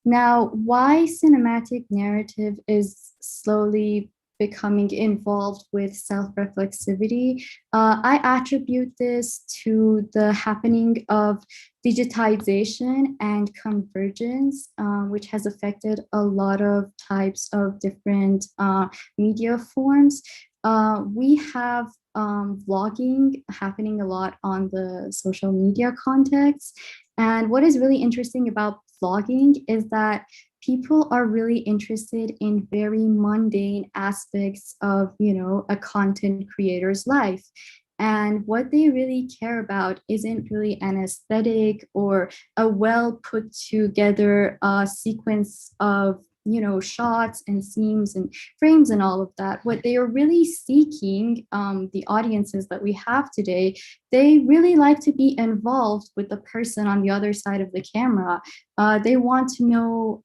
Now, why cinematic narrative is slowly becoming involved with self-reflexivity, I attribute this to the happening of digitization and convergence, which has affected a lot of types of different media forms. We have vlogging happening a lot on the social media context. And what is really interesting about vlogging is that people are really interested in very mundane aspects of, a content creator's life. And what they really care about isn't really an aesthetic or a well put together sequence of shots and scenes and frames and all of that. What they are really seeking, the audiences that we have today, they really like to be involved with the person on the other side of the camera. They want to know,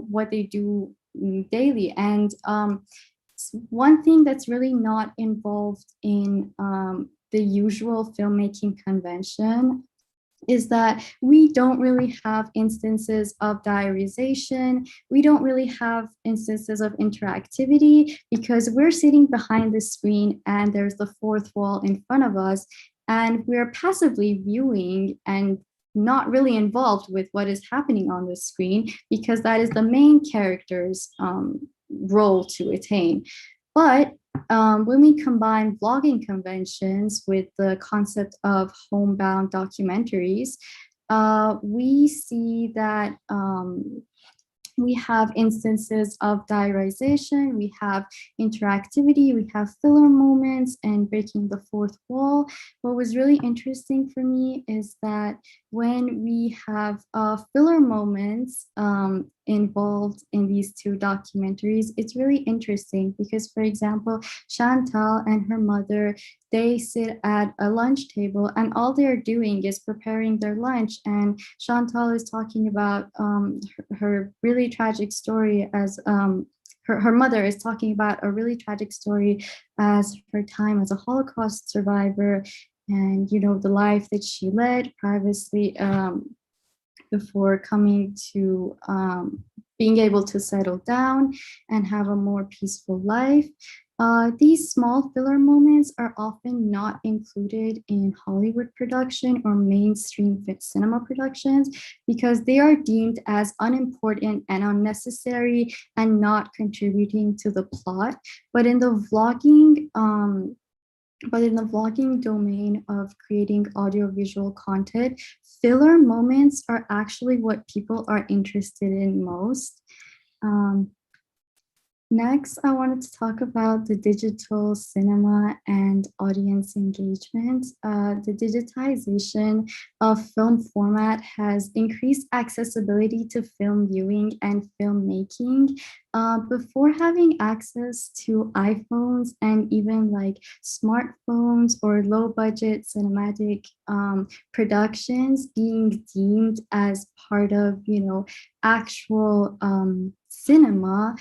what they do daily. And one thing that's really not involved in the usual filmmaking convention is that we don't really have instances of diarization. We don't really have instances of interactivity because we're sitting behind the screen and there's the fourth wall in front of us, and we're passively viewing and not really involved with what is happening on the screen because that is the main character's role to attain. But when we combine vlogging conventions with the concept of homebound documentaries, we see that we have instances of diarization, we have interactivity, we have filler moments and breaking the fourth wall. What was really interesting for me is that when we have filler moments involved in these two documentaries, it's really interesting because, for example, Chantal and her mother, they sit at a lunch table and all they're doing is preparing their lunch. And Chantal is talking about her really tragic story as her mother is talking about a really tragic story as her time as a Holocaust survivor and, the life that she led privately before coming to being able to settle down and have a more peaceful life. These small filler moments are often not included in Hollywood production or mainstream cinema productions because they are deemed as unimportant and unnecessary and not contributing to the plot. But in the vlogging domain of creating audiovisual content, filler moments are actually what people are interested in most. Next, I wanted to talk about the digital cinema and audience engagement. The digitization of film format has increased accessibility to film viewing and filmmaking. Before having access to iPhones and even like smartphones or low budget cinematic productions being deemed as part of, actual cinema,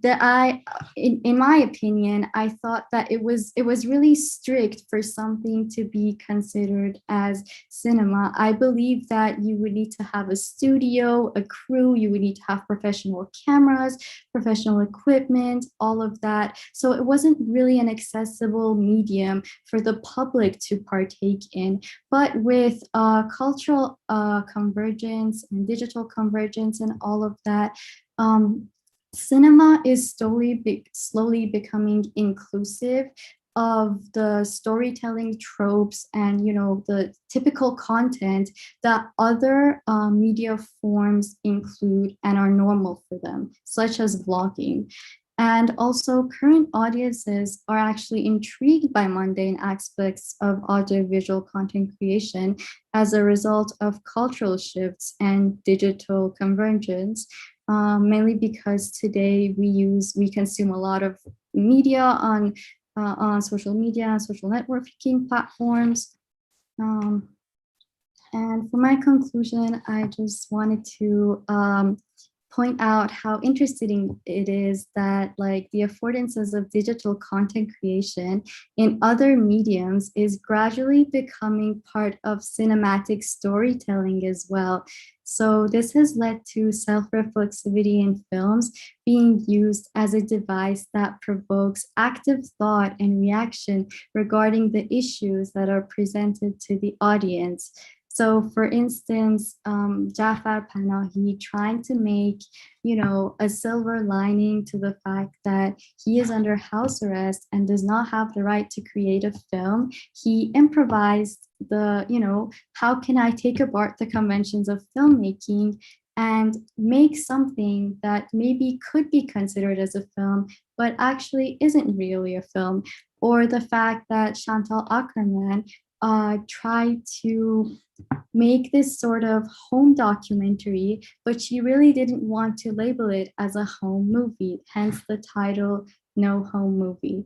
that in my opinion, I thought that it was really strict for something to be considered as cinema. I believe that you would need to have a studio, a crew, you would need to have professional cameras, professional equipment, all of that. So it wasn't really an accessible medium for the public to partake in. But with cultural convergence and digital convergence and all of that, cinema is slowly becoming inclusive of the storytelling tropes and the typical content that other media forms include and are normal for them, such as vlogging. And also current audiences are actually intrigued by mundane aspects of audiovisual content creation as a result of cultural shifts and digital convergence. Mainly because today we consume a lot of media on social media, social networking platforms. And for my conclusion, I just wanted to point out how interesting it is that like the affordances of digital content creation in other mediums is gradually becoming part of cinematic storytelling as well. So this has led to self-reflexivity in films being used as a device that provokes active thought and reaction regarding the issues that are presented to the audience. So for instance, Jafar Panahi trying to make, a silver lining to the fact that he is under house arrest and does not have the right to create a film. He improvised how can I take apart the conventions of filmmaking and make something that maybe could be considered as a film, but actually isn't really a film. Or the fact that Chantal Akerman tried to make this sort of home documentary, but she really didn't want to label it as a home movie, hence the title, No Home Movie.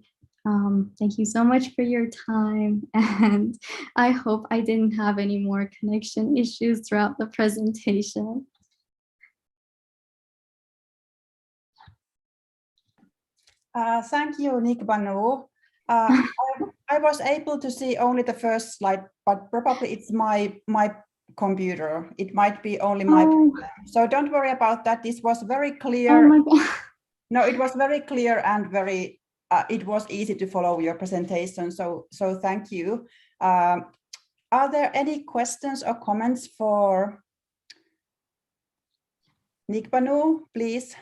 Thank you so much for your time, and I hope I didn't have any more connection issues throughout the presentation. Thank you, Nick Banu. I was able to see only the first slide, but probably it's my computer. It might be only my problem. So don't worry about that. This was very clear. Oh my God. No, it was very clear and very, it was easy to follow your presentation. So thank you. Are there any questions or comments for Nick Banu, please?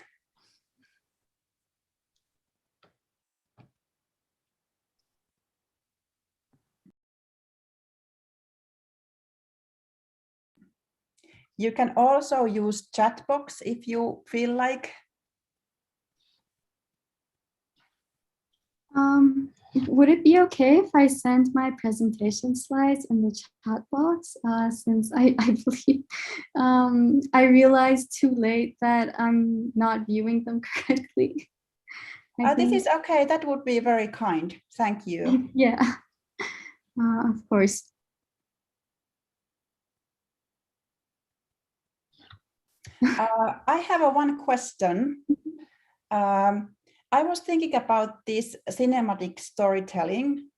You can also use chat box if you feel like. Would it be okay if I send my presentation slides in the chat box? Since I believe I realized too late that I'm not viewing them correctly. This is okay. That would be very kind. Thank you. Yeah, of course. I have one question. I was thinking about this cinematic storytelling,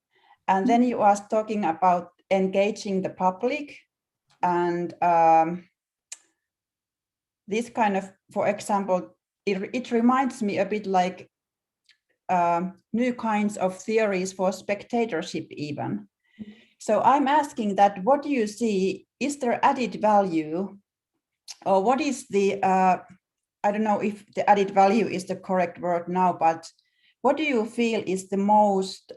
and then you are talking about engaging the public, and this kind of, for example, it reminds me a bit like new kinds of theories for spectatorship even. So I'm asking that, what do you see, is there added value, or what is the, I don't know if the added value is the correct word now, but what do you feel is the most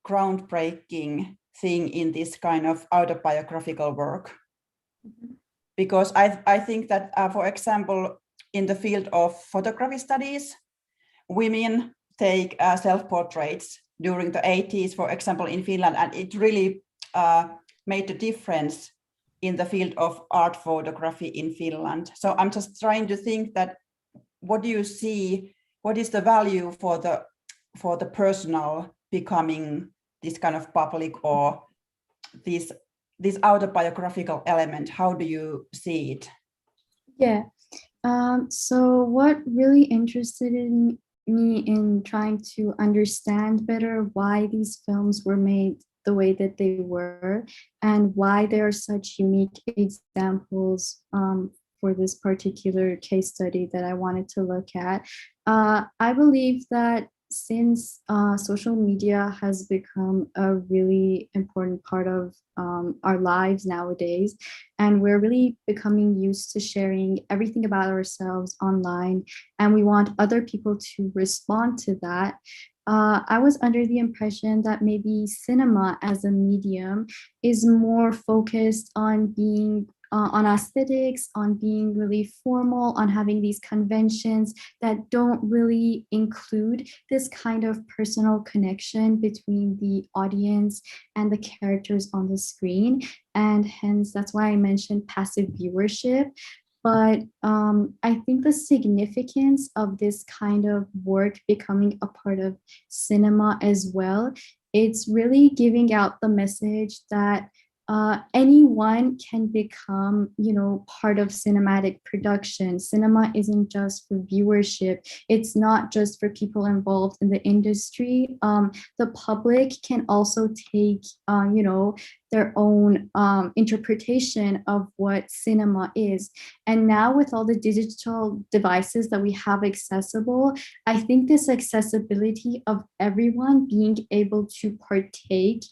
groundbreaking thing in this kind of autobiographical work? Because I think that, for example, in the field of photography studies, women take self-portraits during the 80s, for example, in Finland, and it really made a difference in the field of art photography in Finland. So I'm just trying to think that, what do you see, what is the value for the personal becoming this kind of public, or this autobiographical element? How do you see it? Yeah. So what really interested in me in trying to understand better why these films were made the way that they were, and why they are such unique examples for this particular case study that I wanted to look at. I believe that since social media has become a really important part of our lives nowadays, and we're really becoming used to sharing everything about ourselves online, and we want other people to respond to that, I was under the impression that maybe cinema as a medium is more focused on being on aesthetics, on being really formal, on having these conventions that don't really include this kind of personal connection between the audience and the characters on the screen. And hence, that's why I mentioned passive viewership. But I think the significance of this kind of work becoming a part of cinema as well, it's really giving out the message that anyone can become, part of cinematic production. Cinema isn't just for viewership. It's not just for people involved in the industry. The public can also take, their own interpretation of what cinema is. And now with all the digital devices that we have accessible, I think this accessibility of everyone being able to partake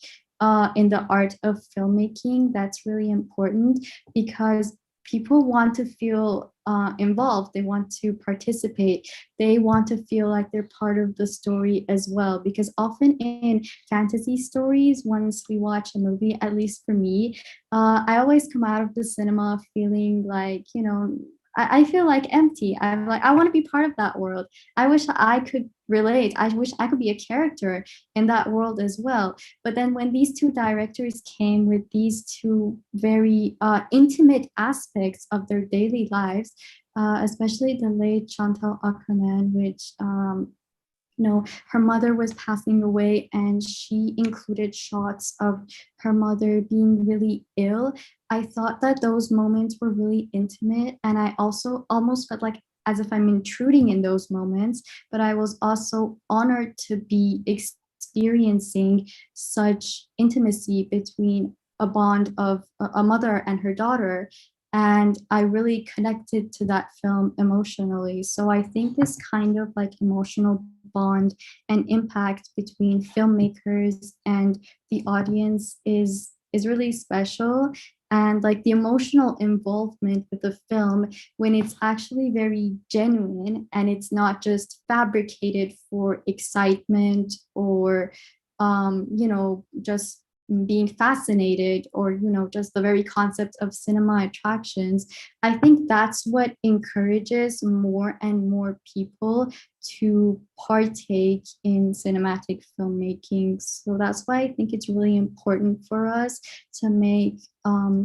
in the art of filmmaking, that's really important, because people want to feel involved. They want to participate. They want to feel like they're part of the story as well. Because often in fantasy stories, once we watch a movie, at least for me, I always come out of the cinema feeling like, you know, I feel like empty. I'm like, I want to be part of that world. I wish I could relate. I wish I could be a character in that world as well. But then when these two directors came with these two very intimate aspects of their daily lives, especially the late Chantal Akerman, which you know, her mother was passing away and she included shots of her mother being really ill. I thought that those moments were really intimate, and I also almost felt like as if I'm intruding in those moments, but I was also honored to be experiencing such intimacy between a bond of a mother and her daughter. And I really connected to that film emotionally. So I think this kind of like emotional bond and impact between filmmakers and the audience is really special. And like the emotional involvement with the film, when it's actually very genuine and it's not just fabricated for excitement or you know, just being fascinated, or you know, just the very concept of cinema attractions, I think that's what encourages more and more people to partake in cinematic filmmaking. So that's why I think it's really important for us to make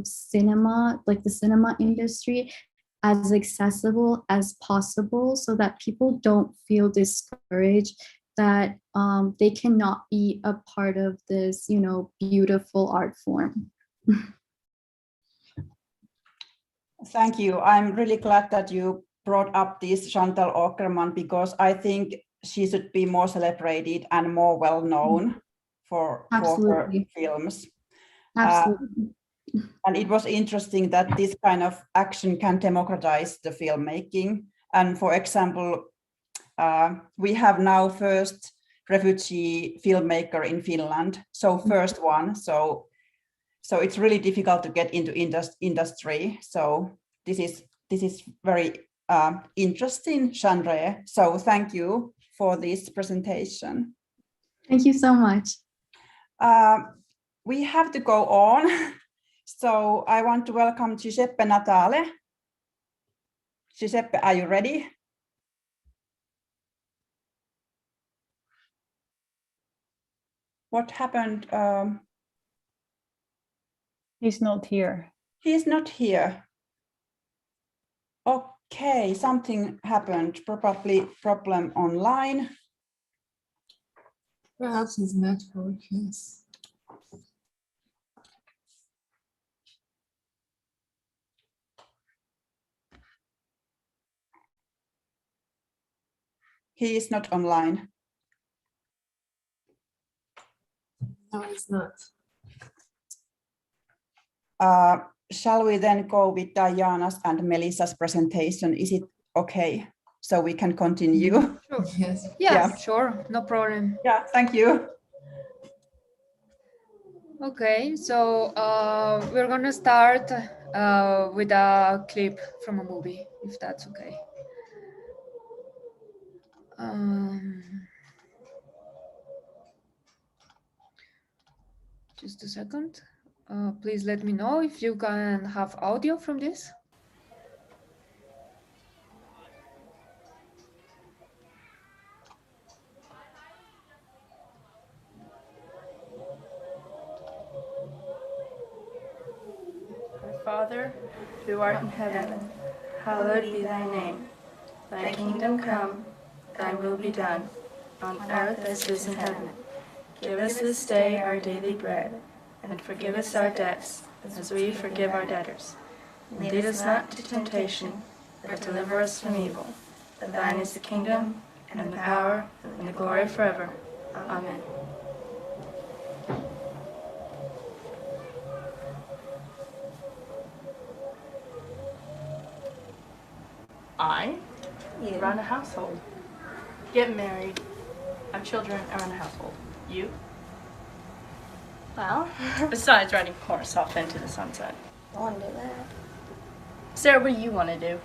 cinema, like the cinema industry, as accessible as possible, so that people don't feel discouraged that they cannot be a part of this, you know, beautiful art form. Thank you. I'm really glad that you brought up this Chantal Akerman, because I think she should be more celebrated and more well known for her films. Absolutely. And it was interesting that this kind of action can democratize the filmmaking. And for example, we have now first refugee filmmaker in Finland, so first one. So it's really difficult to get into industry. So this is very interesting genre. So thank you for this presentation. Thank you so much. We have to go on. So I want to welcome Giuseppe Natale. Giuseppe, are you ready? What happened? He's not here. He's not here. Okay, something happened, probably problem online. Perhaps his network, yes. He is not online. No, he's not. Shall we then go with Diana's and Melissa's presentation? Is it okay? So we can continue? Sure. Yes. Yeah, sure, no problem. Yeah, thank you. Okay, so we're gonna start with a clip from a movie, if that's okay. Just a second. Please let me know if you can have audio from this. Our Father, who art in heaven, hallowed be thy name. Thy kingdom come, thy will be done, on earth as it is in heaven. Give us this day our daily bread, and forgive us our debts, as we forgive our debtors. And lead us not into temptation, but deliver us from evil. For thine is the kingdom, and the power, and the glory forever. Amen. I run a household. Get married. Have children. I run a household. You? Well, Besides riding horse off into the sunset. I want to do that. Sarah, what do you want to do?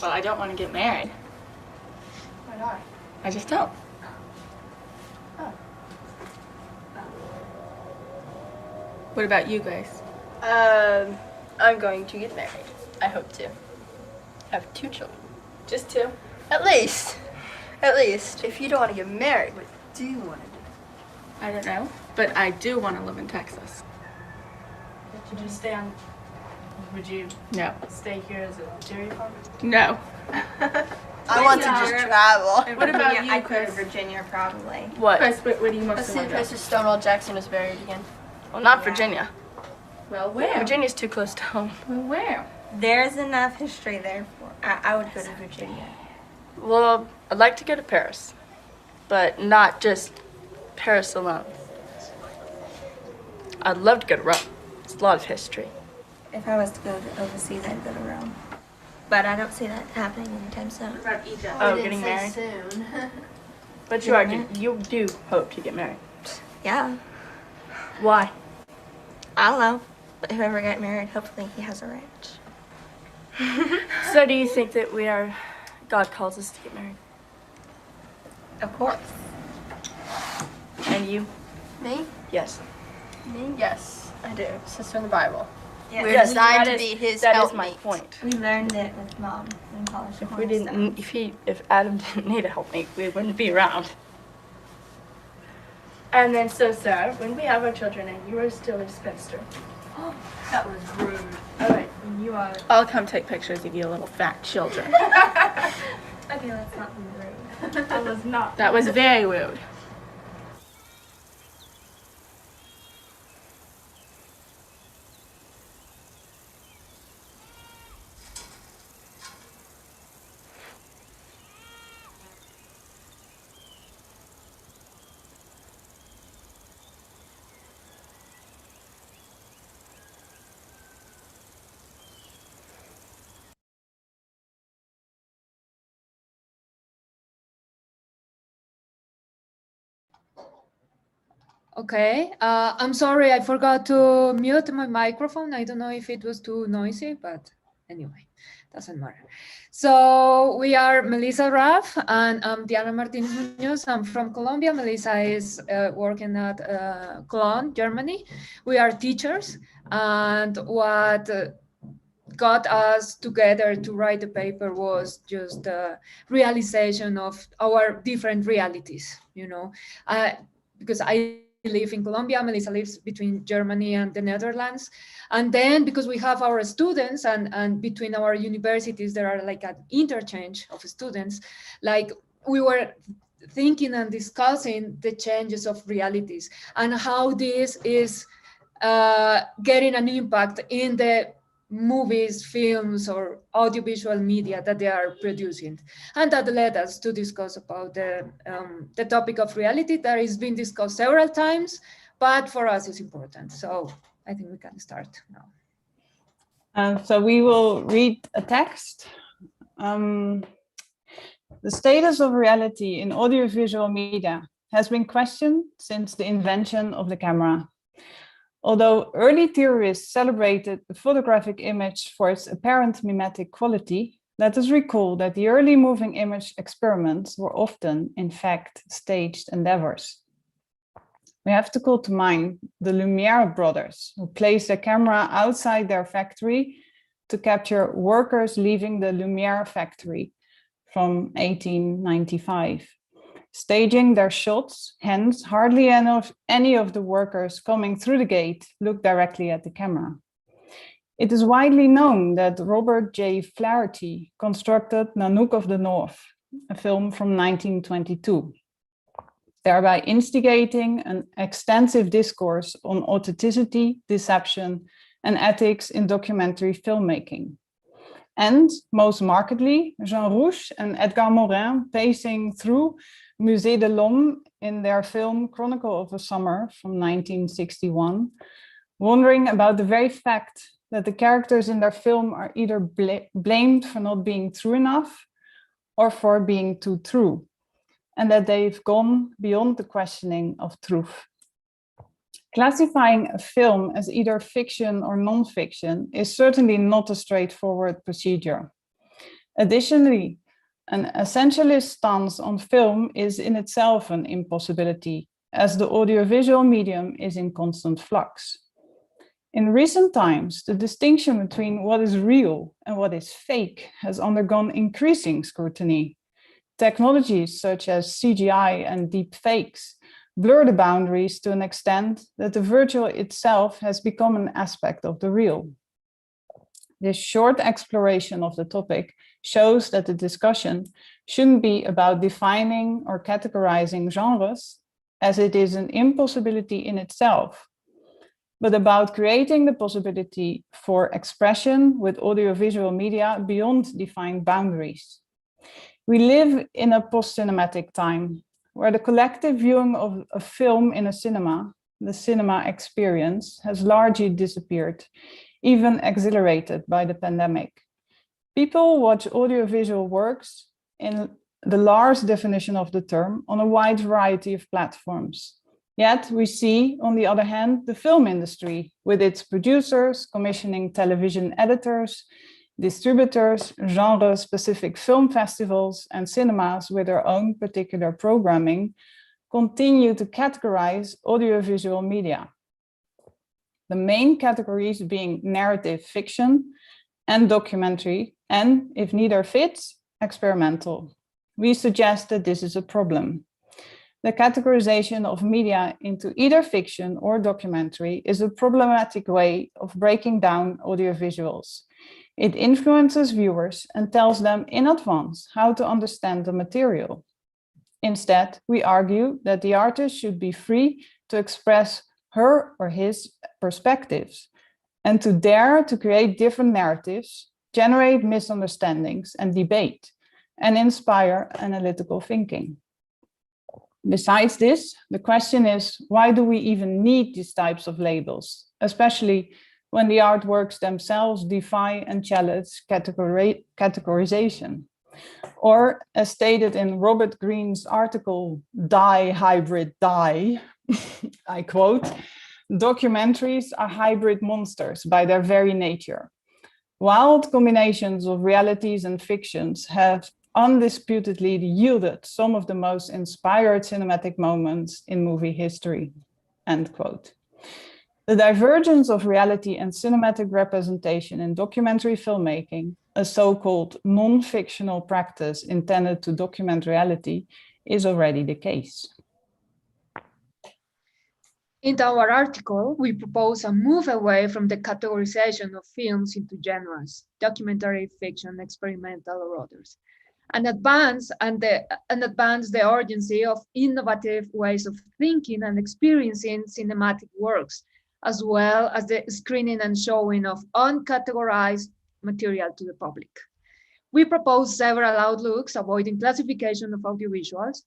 Well, I don't want to get married. Why not? I just don't. What about you guys? I'm going to get married. I hope to. Have 2 children. Just 2? At least. At least. If you don't want to get married, what do you want to do? I don't know, but I do want to live in Texas. Would you stay on? Would you No. stay here as a dairy farmer? No. I want to just travel. What about you, I'd go to Chris? Virginia probably. What? Chris, what do you Let's mostly see want if to go? Mr. Stonewall Jackson was buried again. Well, not Virginia. Well, where? Virginia's too close to home. Well, where? There's enough history there for. I would go to Virginia. Well, I'd like to go to Paris, but not just Paris alone. I'd love to go to Rome. It's a lot of history. If I was to go to overseas, I'd go to Rome. But I don't see that happening anytime soon. What about Egypt? Oh, getting married? Soon. But you do hope to get married. Yeah. Why? I don't know. But if I ever get married, hopefully he has a ranch. So do you think that God calls us to get married? Of course. And you? Me? Yes. Me? Yes, I do. Sister in the Bible. Yeah. We're Yes, designed that to is- be his That is my point. We learned it with Mom in college. If we didn't, if Adam didn't need a helpmate, we wouldn't be around. And then, so Sarah, when we have our children and you are still a spinster, That was rude. all right, And you are. I'll come take pictures of you little fat children. Okay, let's not be rude. That was not. That was very rude. Okay, I'm sorry, I forgot to mute my microphone. I don't know if it was too noisy, but anyway, doesn't matter. So we are Melissa Raff and I'm Diana Martinez Munoz. I'm from Colombia. Melissa is working at Cologne, Germany. We are teachers, and what got us together to write the paper was just the realization of our different realities, you know, because I live in Colombia, Melissa lives between Germany and the Netherlands. And then because we have our students and between our universities, there are like an interchange of students, like we were thinking and discussing the changes of realities and how this is getting an impact in the movies, films, or audiovisual media that they are producing. And that led us to discuss about the topic of reality that has been discussed several times, but for us it's important. So I think we can start now. So we will read a text. The status of reality in audiovisual media has been questioned since the invention of the camera. Although early theorists celebrated the photographic image for its apparent mimetic quality, let us recall that the early moving image experiments were often, in fact, staged endeavors. We have to call to mind the Lumière brothers, who placed their camera outside their factory to capture workers leaving the Lumière factory from 1895. Staging their shots, hence hardly any of the workers coming through the gate look directly at the camera. It is widely known that Robert J. Flaherty constructed Nanook of the North, a film from 1922, thereby instigating an extensive discourse on authenticity, deception, and ethics in documentary filmmaking. And most markedly, Jean Rouch and Edgar Morin pacing through Musée de l'Homme in their film Chronicle of a Summer from 1961, wondering about the very fact that the characters in their film are either blamed for not being true enough or for being too true, and that they've gone beyond the questioning of truth. Classifying a film as either fiction or non-fiction is certainly not a straightforward procedure. Additionally, an essentialist stance on film is in itself an impossibility, as the audiovisual medium is in constant flux. In recent times, the distinction between what is real and what is fake has undergone increasing scrutiny. Technologies such as CGI and deepfakes blur the boundaries to an extent that the virtual itself has become an aspect of the real. This short exploration of the topic shows that the discussion shouldn't be about defining or categorizing genres, as it is an impossibility in itself, but about creating the possibility for expression with audiovisual media beyond defined boundaries. We live in a post-cinematic time, where the collective viewing of a film in a cinema, the cinema experience, has largely disappeared, even accelerated by the pandemic. People watch audiovisual works, in the large definition of the term, on a wide variety of platforms. Yet we see, on the other hand, the film industry, with its producers commissioning television editors, distributors, genre-specific film festivals, and cinemas with their own particular programming, continue to categorize audiovisual media. The main categories being narrative fiction and documentary, and, if neither fits, experimental. We suggest that this is a problem. The categorization of media into either fiction or documentary is a problematic way of breaking down audiovisuals. It influences viewers and tells them in advance how to understand the material. Instead, we argue that the artist should be free to express her or his perspectives and to dare to create different narratives, generate misunderstandings and debate, and inspire analytical thinking. Besides this, the question is, why do we even need these types of labels, especially when the artworks themselves defy and challenge categorization? Or, as stated in Robert Greene's article, Die, Hybrid, Die, I quote, documentaries are hybrid monsters by their very nature. Wild combinations of realities and fictions have undisputedly yielded some of the most inspired cinematic moments in movie history, end quote. The divergence of reality and cinematic representation in documentary filmmaking, a so-called non-fictional practice intended to document reality, is already the case. In our article, we propose a move away from the categorization of films into genres, documentary, fiction, experimental, or others, and advance the urgency of innovative ways of thinking and experiencing cinematic works, as well as the screening and showing of uncategorized material to the public. We propose several outlooks avoiding classification of audiovisuals,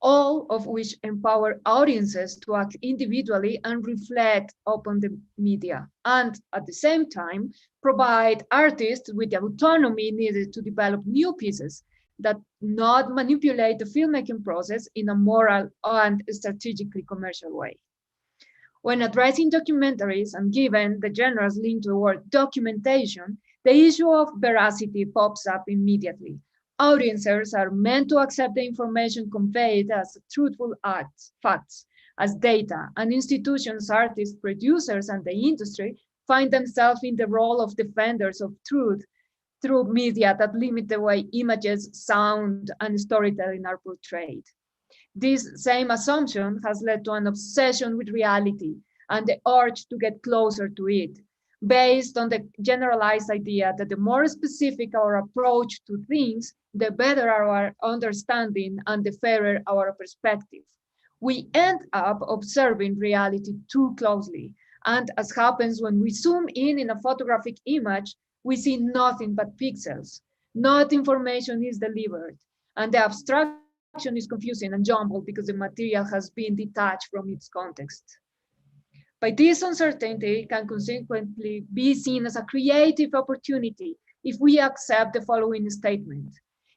all of which empower audiences to act individually and reflect upon the media, and at the same time, provide artists with the autonomy needed to develop new pieces that not manipulate the filmmaking process in a moral and strategically commercial way. When addressing documentaries and given the genres linked to the word documentation, the issue of veracity pops up immediately. Audiences are meant to accept the information conveyed as truthful facts, as data, and institutions, artists, producers, and the industry find themselves in the role of defenders of truth through media that limit the way images, sound, and storytelling are portrayed. This same assumption has led to an obsession with reality and the urge to get closer to it, based on the generalized idea that the more specific our approach to things, the better our understanding and the fairer our perspective. We end up observing reality too closely, and as happens when we zoom in a photographic image, we see nothing but pixels. Not information is delivered, and the abstraction is confusing and jumbled because the material has been detached from its context. But this uncertainty can consequently be seen as a creative opportunity if we accept the following statement.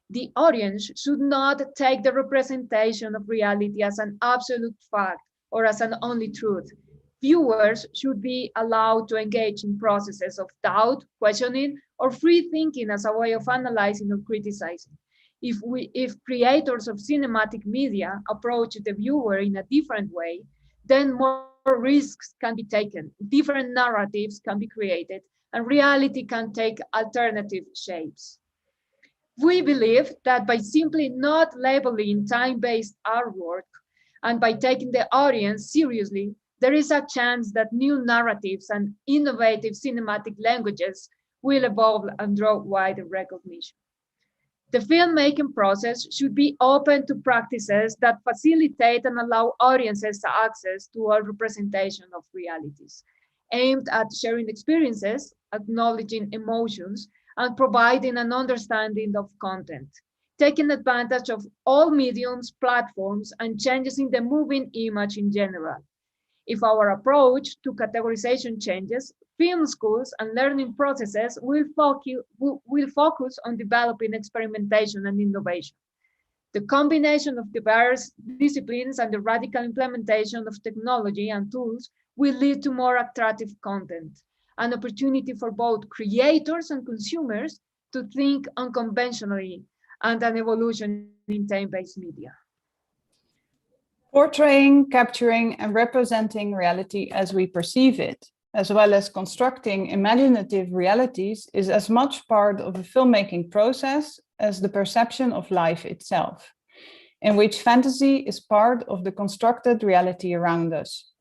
The audience should not take the representation of reality as an absolute fact or as an only truth. Viewers should be allowed to engage in processes of doubt, questioning, or free thinking as a way of analyzing or criticizing. If creators of cinematic media approach the viewer in a different way, then more risks can be taken, different narratives can be created, and reality can take alternative shapes. We believe that by simply not labeling time-based artwork and by taking the audience seriously, there is a chance that new narratives and innovative cinematic languages will evolve and draw wider recognition. The filmmaking process should be open to practices that facilitate and allow audiences access to a representation of realities, aimed at sharing experiences, acknowledging emotions, and providing an understanding of content, taking advantage of all mediums, platforms, and changes in the moving image in general. If our approach to categorization changes, film schools and learning processes will focus on developing experimentation and innovation. The combination of diverse disciplines and the radical implementation of technology and tools will lead to more attractive content, an opportunity for both creators and consumers to think unconventionally, and an evolution in time-based media. Portraying, capturing, and representing reality as we perceive it, as well as constructing imaginative realities, is as much part of a filmmaking process as the perception of life itself, in which fantasy is part of the constructed reality around us.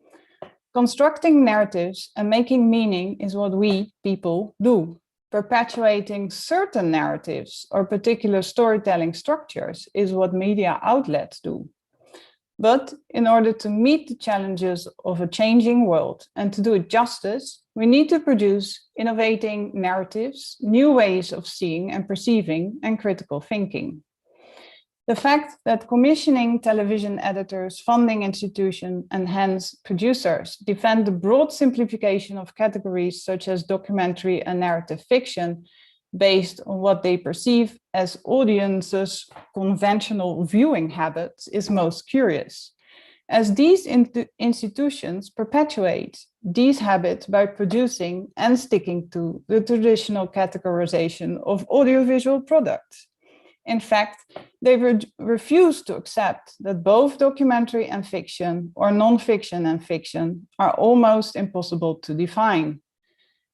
Constructing narratives and making meaning is what we, people, do. Perpetuating certain narratives or particular storytelling structures is what media outlets do. But in order to meet the challenges of a changing world and to do it justice, we need to produce innovating narratives, new ways of seeing and perceiving, and critical thinking. The fact that commissioning television editors, funding institutions, and hence producers defend the broad simplification of categories such as documentary and narrative fiction based on what they perceive as audiences' conventional viewing habits is most curious, as these institutions perpetuate these habits by producing and sticking to the traditional categorization of audiovisual products. In fact, they refuse to accept that both documentary and fiction, or non-fiction and fiction, are almost impossible to define.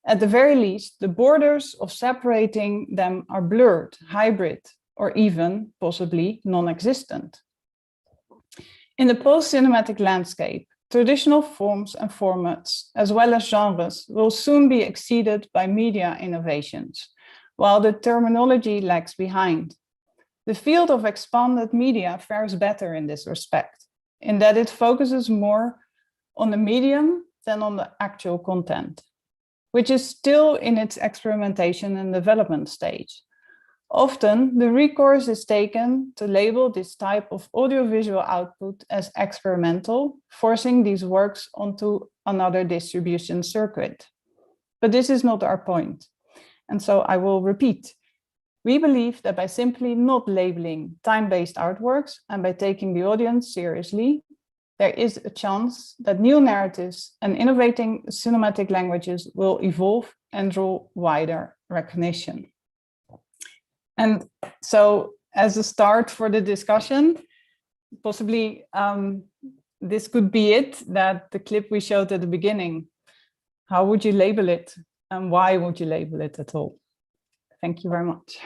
At the very least, the borders of separating them are blurred, hybrid, or even possibly non-existent. In the post-cinematic landscape, traditional forms and formats, as well as genres, will soon be exceeded by media innovations, while the terminology lags behind. The field of expanded media fares better in this respect, in that it focuses more on the medium than on the actual content, which is still in its experimentation and development stage. Often, the recourse is taken to label this type of audiovisual output as experimental, forcing these works onto another distribution circuit. But this is not our point. And so I will repeat. We believe that by simply not labeling time-based artworks and by taking the audience seriously, there is a chance that new narratives and innovating cinematic languages will evolve and draw wider recognition. And so as a start for the discussion, possibly this could be it, that the clip we showed at the beginning. How would you label it and why would you label it at all? Thank you very much.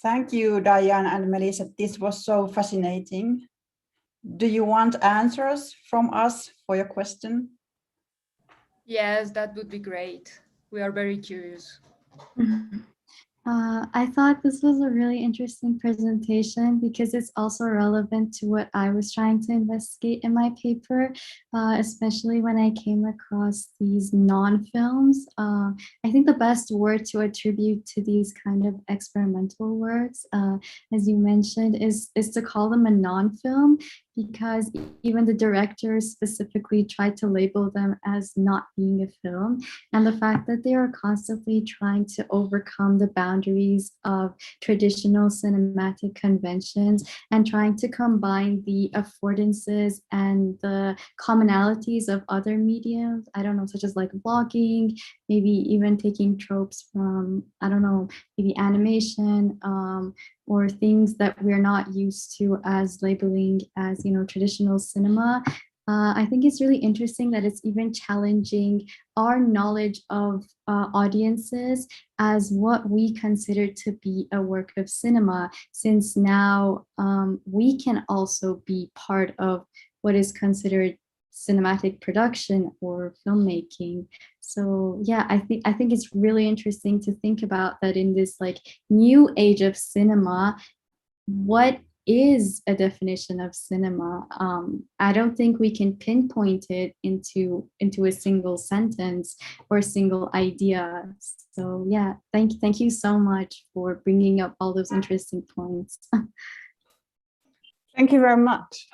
Thank you, Diane and Melissa. This was so fascinating. Do you want answers from us for your question? Yes, that would be great. We are very curious. I thought this was a really interesting presentation because it's also relevant to what I was trying to investigate in my paper, especially when I came across these non-films. I think the best word to attribute to these kind of experimental works, as you mentioned, is to call them a non-film, because even the directors specifically tried to label them as not being a film. And the fact that they are constantly trying to overcome the boundaries of traditional cinematic conventions and trying to combine the affordances and the commonalities of other mediums, I don't know, such as like vlogging, maybe even taking tropes from, I don't know, maybe animation, or things that we're not used to as labeling as, you know, traditional cinema. I think it's really interesting that it's even challenging our knowledge of audiences as what we consider to be a work of cinema, since now we can also be part of what is considered cinematic production or filmmaking. So yeah, I think it's really interesting to think about that in this like new age of cinema. What is a definition of cinema? I don't think we can pinpoint it into a single sentence or a single idea. So yeah, thank you so much for bringing up all those interesting points. Thank you very much.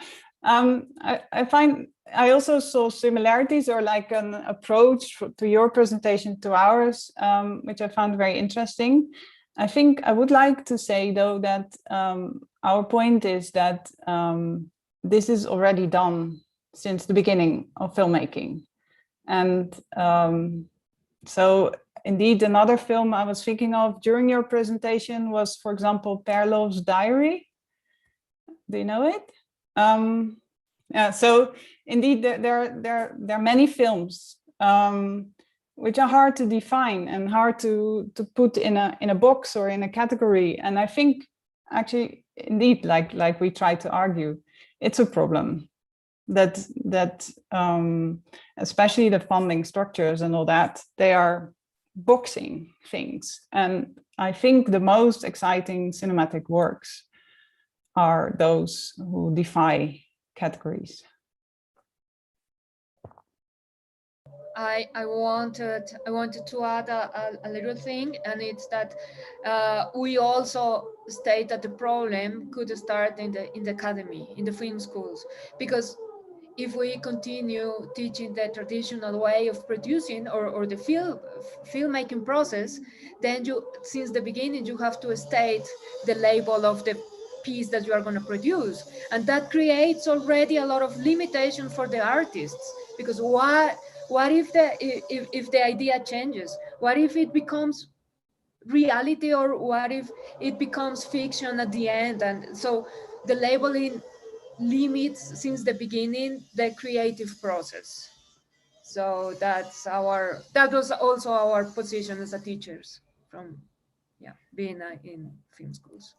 I also saw similarities or like an approach to your presentation to ours, which I found very interesting. I think I would like to say, though, that our point is that this is already done since the beginning of filmmaking. And so indeed, another film I was thinking of during your presentation was, for example, Perlov's Diary. Do you know it? Yeah, so indeed, there are many films which are hard to define and hard to put in a box or in a category. And I think actually, indeed, like we try to argue, it's a problem that especially the funding structures and all that, they are boxing things. And I think the most exciting cinematic works are those who defy categories. I wanted to add a little thing, and it's that we also state that the problem could start in the academy, in the film schools, because if we continue teaching the traditional way of producing or the filmmaking process, then you, since the beginning, you have to state the label of the piece that you are going to produce, and that creates already a lot of limitation for the artists. Because what if the idea changes? What if it becomes reality, or what if it becomes fiction at the end? And so the labeling limits since the beginning the creative process. So that was also our position as a teachers from being in film schools.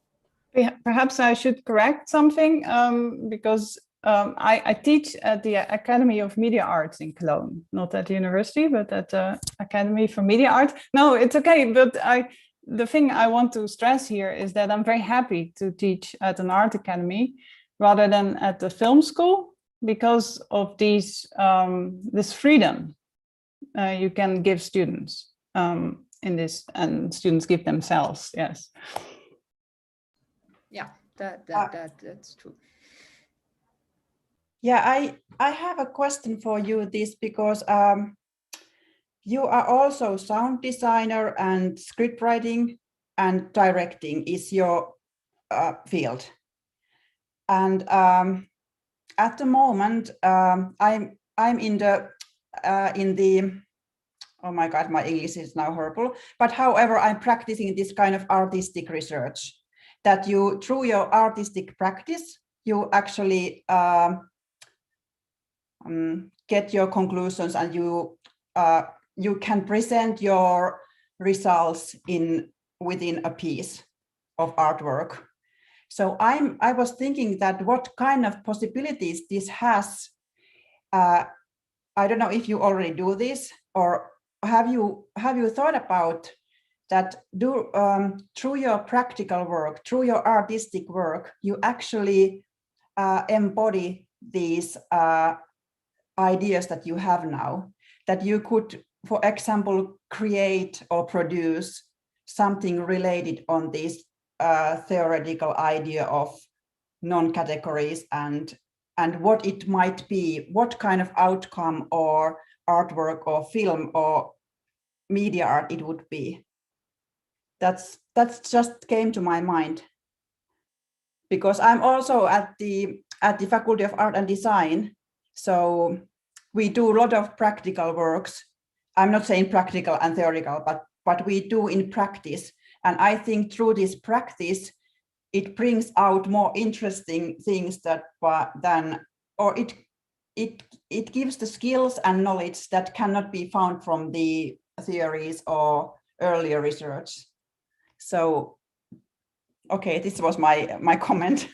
Perhaps I should correct something, because I teach at the Academy of Media Arts in Cologne, not at the university, but at the Academy for Media Art. No, it's okay, but the thing I want to stress here is that I'm very happy to teach at an art academy rather than at the film school, because of this freedom you can give students in this, and students give themselves. Yes. Yeah, that's true. Yeah, I have a question for you, this, because you are also sound designer, and script writing and directing is your field. And at the moment, I'm in the oh my God, my English is now horrible. But however, I'm practicing this kind of artistic research, that you, through your artistic practice, you actually get your conclusions, and you can present your results within a piece of artwork. So I was thinking that what kind of possibilities this has. I don't know if you already do this, or have you thought about that? Through your practical work, through your artistic work, you actually embody these ideas that you have now, that you could, for example, create or produce something related on this theoretical idea of non-categories and and what it might be, what kind of outcome or artwork or film or media art it would be. That's just came to my mind, because I'm also at the Faculty of Art and Design, so we do a lot of practical works. I'm not saying practical and theoretical, but we do in practice, and I think through this practice it brings out more interesting things it gives the skills and knowledge that cannot be found from the theories or earlier research. So, okay, this was my comment.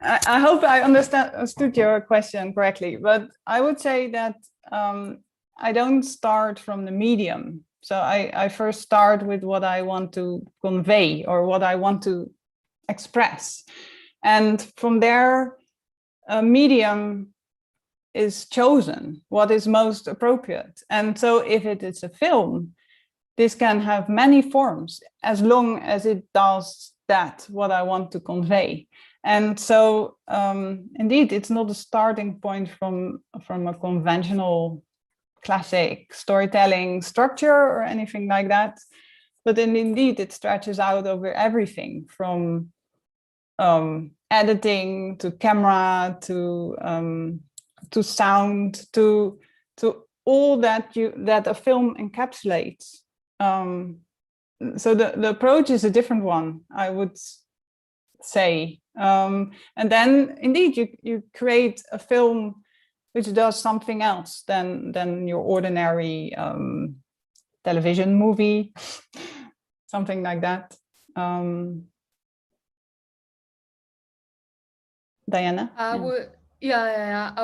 I hope I understood your question correctly, but I would say that I don't start from the medium. So I first start with what I want to convey or what I want to express. And from there, a medium is chosen, what is most appropriate. And so if it is a film, this can have many forms as long as it does that, what I want to convey. And so indeed, it's not a starting point from a conventional classic storytelling structure or anything like that. But then indeed, it stretches out over everything from editing to camera to sound to all that a film encapsulates. So the approach is a different one, I would say. And then indeed you create a film which does something else than your ordinary television movie, something like that. Diana? I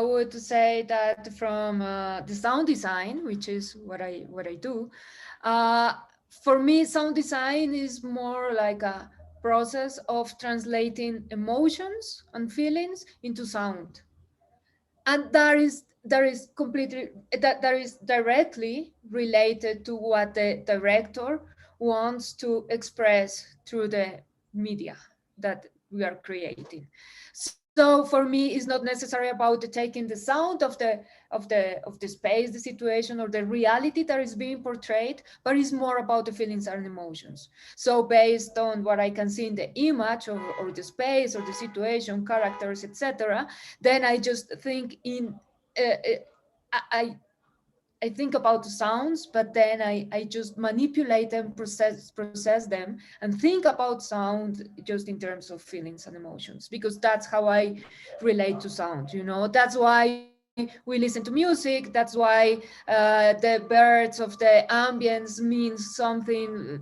would say that from the sound design, which is what I do, for me, sound design is more like a process of translating emotions and feelings into sound, and that is directly related to what the director wants to express through the media that we are creating. So for me, it's not necessarily about taking the sound of the space, the situation, or the reality that is being portrayed, but it's more about the feelings and emotions. So based on what I can see in the image or the space or the situation, characters, etc., then I just think I think about the sounds, but then I just manipulate them, process them, and think about sound just in terms of feelings and emotions, because that's how I relate to sound. That's why we listen to music. That's why the birds of the ambience means something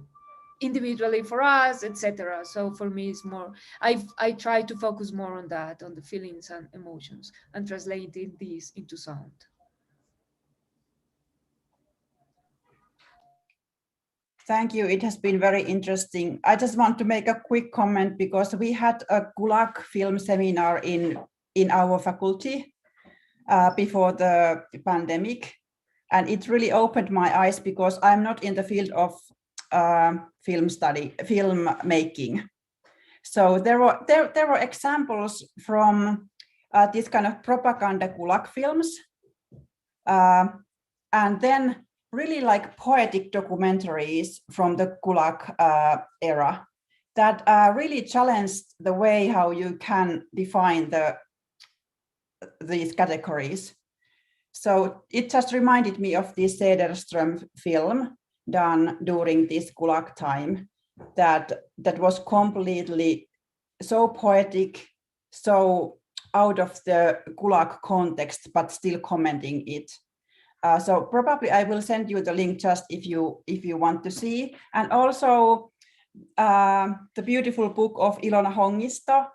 individually for us, etc. So for me, it's more, I try to focus more on that, on the feelings and emotions, and translating these into sound. Thank you. It has been very interesting. I just want to make a quick comment because we had a Gulag film seminar in our faculty before the pandemic, and it really opened my eyes because I'm not in the field of film making. So there were examples from this kind of propaganda Gulag films, and then really like poetic documentaries from the Gulag era that really challenged the way how you can define these categories. So it just reminded me of this Cederström film done during this Gulag time that was completely so poetic, so out of the Gulag context, but still commenting it. So probably I will send you the link just if you want to see. And also the beautiful book of Ilona Hongisto,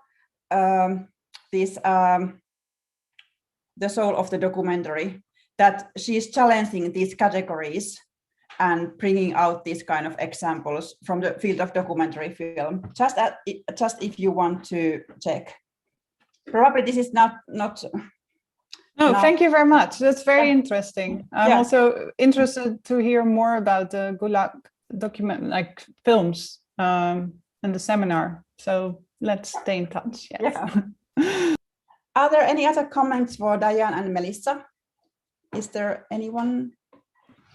The Soul of the Documentary, that she's challenging these categories and bringing out these kind of examples from the field of documentary film. Just if you want to check. Probably this is not. No, thank you very much. That's very interesting. I'm also interested to hear more about the Gulag films and the seminar. So let's stay in touch. Yes. Are there any other comments for Diane and Melissa? Is there anyone?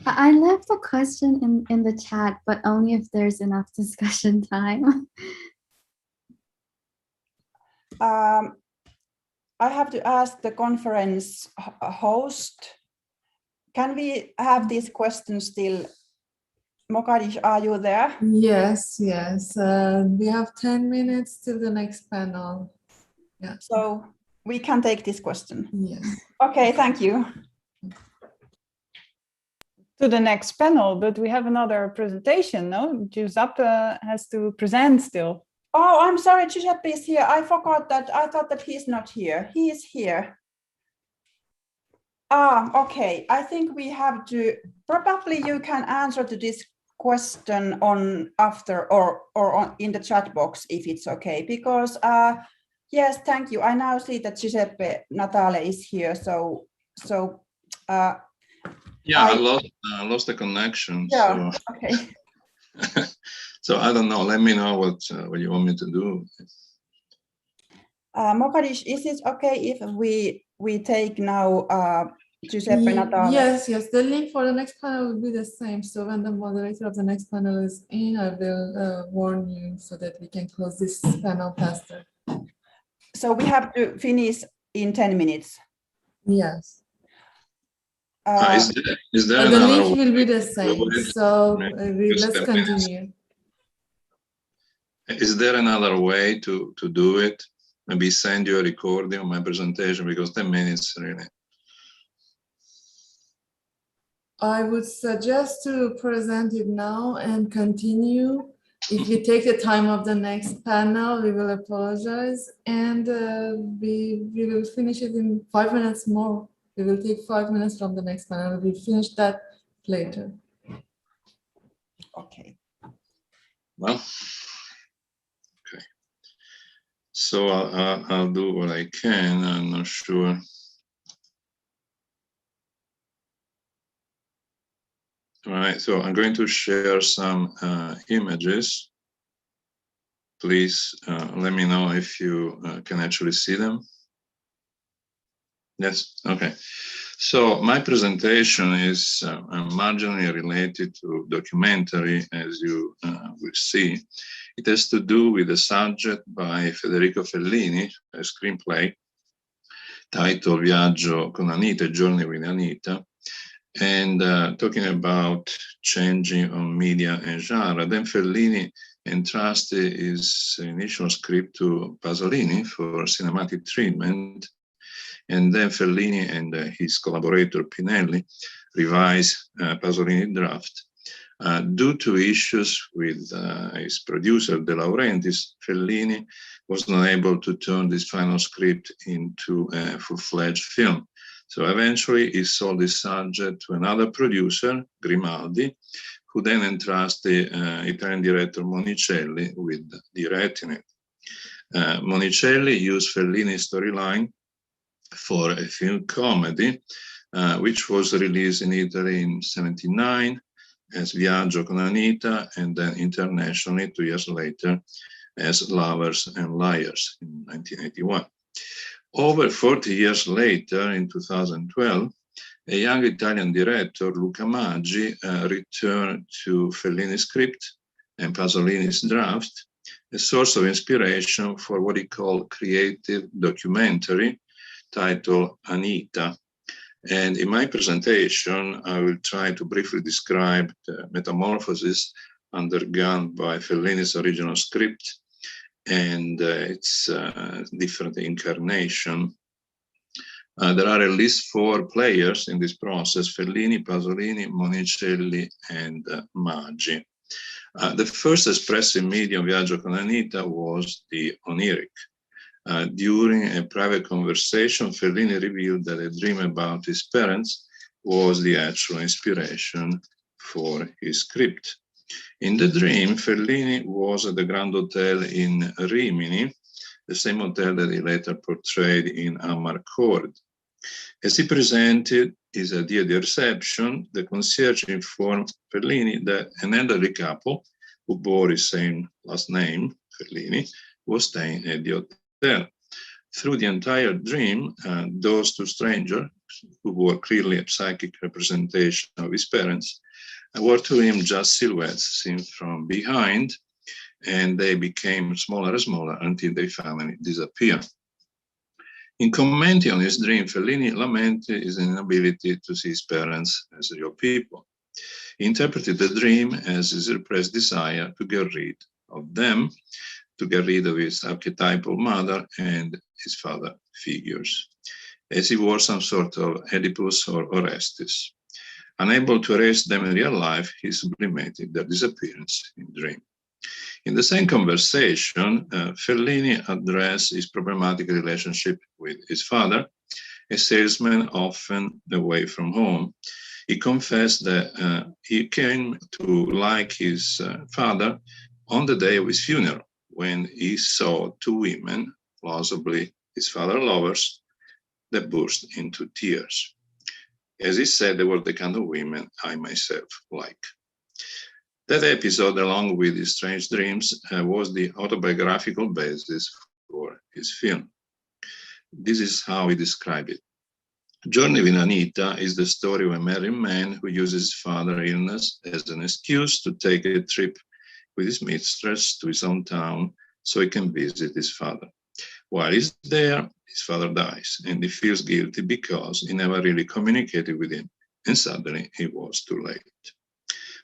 I left a question in the chat, but only if there's enough discussion time. I have to ask the conference host, can we have this question still? Mokadish, are you there? Yes, yes. We have 10 minutes till the next panel. Yeah. So we can take this question. Yes. Okay, thank you. To the next panel, but we have another presentation, no? Giuseppe has to present still. Oh, I'm sorry, Giuseppe is here. I forgot that. I thought that he's not here. He is here. Okay. I think we have to, probably you can answer to this question on after or on in the chat box if it's okay, because yes, thank you. I now see that Giuseppe Natale is here. So yeah, I lost the connection. Yeah, so. okay. So I don't know. Let me know what you want me to do. Mokadish, is it okay if we take now Giuseppe Natale? Yes, yes. The link for the next panel will be the same. So when the moderator of the next panel is in, I will warn you so that we can close this panel faster. So we have to finish in 10 minutes. Yes. Is there the another link will be the same. So let's continue. Is there another way to do it? Maybe send you a recording of my presentation, because 10 minutes really. I would suggest to present it now and continue. If we take the time of the next panel, we will apologize, and we will finish it in 5 minutes more. We will take 5 minutes from the next panel. We'll finish that later. Okay. Well, okay. So I'll do what I can. I'm not sure. All right, so I'm going to share some images. Please let me know if you can actually see them. Yes, okay. So my presentation is marginally related to documentary, as you will see. It has to do with a subject by Federico Fellini, a screenplay titled Viaggio con Anita, Journey with Anita, and talking about changing on media and genre. Then Fellini entrusted his initial script to Pasolini for cinematic treatment, and then Fellini and his collaborator Pinelli revised Pasolini draft. Due to issues with his producer De Laurentiis, Fellini was not able to turn this final script into a full-fledged film. So eventually he sold this subject to another producer, Grimaldi, who then entrusted Italian director Monicelli with directing it. Monicelli used Fellini's storyline for a film comedy, which was released in Italy in '79 as Viaggio con Anita, and then internationally 2 years later as Lovers and Liars in 1981. Over 40 years later, in 2012, a young Italian director, Luca Maggi, returned to Fellini's script and Pasolini's draft, a source of inspiration for what he called creative documentary titled Anita. And in my presentation, I will try to briefly describe the metamorphosis undergone by Fellini's original script and its different incarnation. There are at least 4 players in this process: Fellini, Pasolini, Monicelli, and Maggi. The first expressive medium, Viaggio con Anita, was the oniric. During a private conversation, Fellini revealed that a dream about his parents was the actual inspiration for his script. In the dream, Fellini was at the Grand Hotel in Rimini, the same hotel that he later portrayed in Amarcord. As he presented his idea at the reception, the concierge informed Fellini that an elderly couple who bore his same last name, Fellini, was staying at the hotel. Through the entire dream, those two strangers, who were clearly a psychic representation of his parents, were to him just silhouettes seen from behind, and they became smaller and smaller until they finally disappeared. In commenting on his dream, Fellini lamented his inability to see his parents as real people. He interpreted the dream as his repressed desire to get rid of them, to get rid of his archetypal mother and his father figures, as he were some sort of Oedipus or Orestes. Unable to erase them in real life, he sublimated their disappearance in dream. In the same conversation, Fellini addressed his problematic relationship with his father, a salesman often away from home. He confessed that he came to like his father on the day of his funeral, when he saw two women, plausibly his father's lovers, that burst into tears. As he said, they were the kind of women I myself like. That episode, along with his strange dreams, was the autobiographical basis for his film. This is how he described it. Journey with Anita is the story of a married man who uses his father's illness as an excuse to take a trip with his mistress to his hometown so he can visit his father. While he's there, his father dies, and he feels guilty because he never really communicated with him, and suddenly it was too late.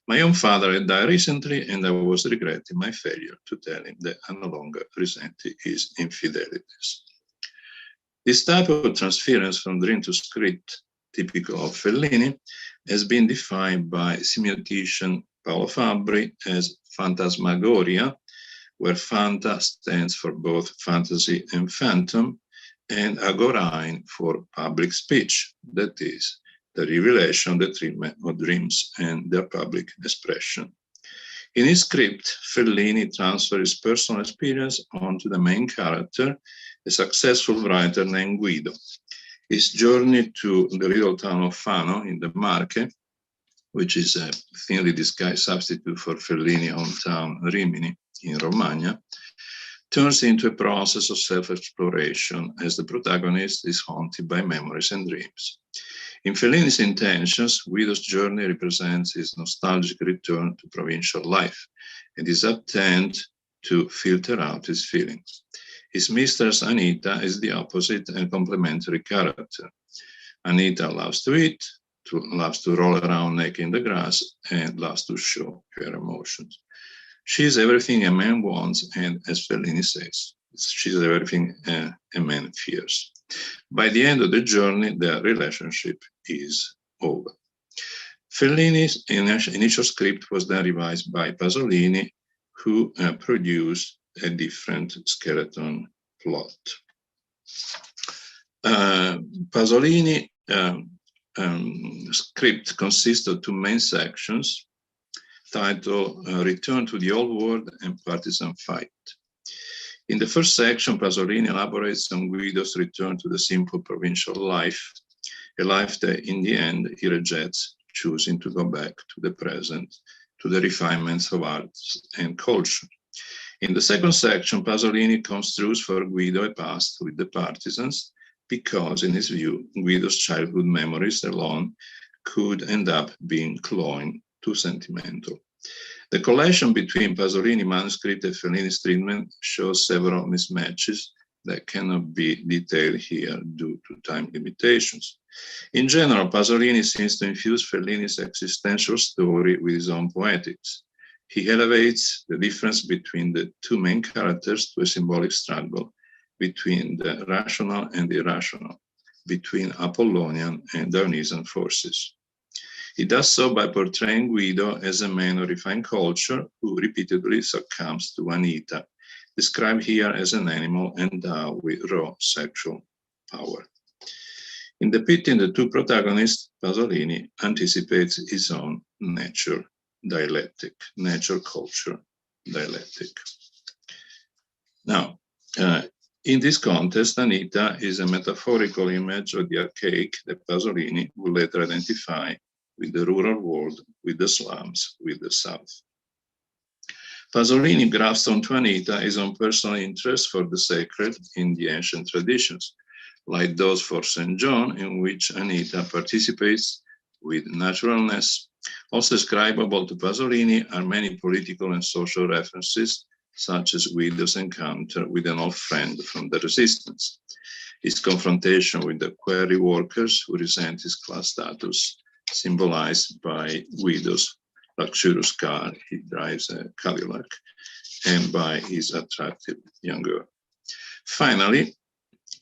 My own father had died recently, and I was regretting my failure to tell him that I no longer resented his infidelities. This type of transference from dream to script, typical of Fellini, has been defined by semiotician Paolo Fabbri as phantasmagoria, where phanta stands for both fantasy and phantom, and agorain for public speech, that is, the revelation, the treatment of dreams and their public expression. In his script, Fellini transfers his personal experience onto the main character, a successful writer named Guido. His journey to the little town of Fano in the Marche, which is a thinly disguised substitute for Fellini's hometown Rimini in Romagna, turns into a process of self-exploration as the protagonist is haunted by memories and dreams. In Fellini's intentions, Guido's journey represents his nostalgic return to provincial life and his attempt to filter out his feelings. His mistress Anita is the opposite and complementary character. Anita loves to eat, loves to roll around naked in the grass, and loves to show her emotions. She is everything a man wants, and as Fellini says, she's everything a man fears. By the end of the journey, their relationship is over. Fellini's initial script was then revised by Pasolini, who produced a different skeleton plot. Pasolini script consists of two main sections titled Return to the Old World and Partisan Fight. In the first section, Pasolini elaborates on Guido's return to the simple provincial life, a life that in the end he rejects, choosing to go back to the present, to the refinements of arts and culture. In the second section, Pasolini construes for Guido a past with the partisans, because in his view, Guido's childhood memories alone could end up being cloying, too sentimental. The collation between Pasolini manuscript and Fellini's treatment shows several mismatches that cannot be detailed here due to time limitations. In general, Pasolini seems to infuse Fellini's existential story with his own poetics. He elevates the difference between the two main characters to a symbolic struggle between the rational and the irrational, between Apollonian and Dionysian forces. He does so by portraying Guido as a man of refined culture who repeatedly succumbs to Anita, described here as an animal endowed with raw sexual power. In depicting the two protagonists, Pasolini anticipates his own nature dialectic, nature-culture dialectic. Now, in this context, Anita is a metaphorical image of the archaic that Pasolini will later identify with the rural world, with the slums, with the South. Pasolini's gravestone to Anita is on personal interest for the sacred in the ancient traditions, like those for St. John, in which Anita participates with naturalness. Also ascribable to Pasolini are many political and social references, such as Guido's encounter with an old friend from the resistance, his confrontation with the quarry workers who resent his class status, symbolized by Guido's luxurious car, he drives a Cadillac, and by his attractive young girl. Finally,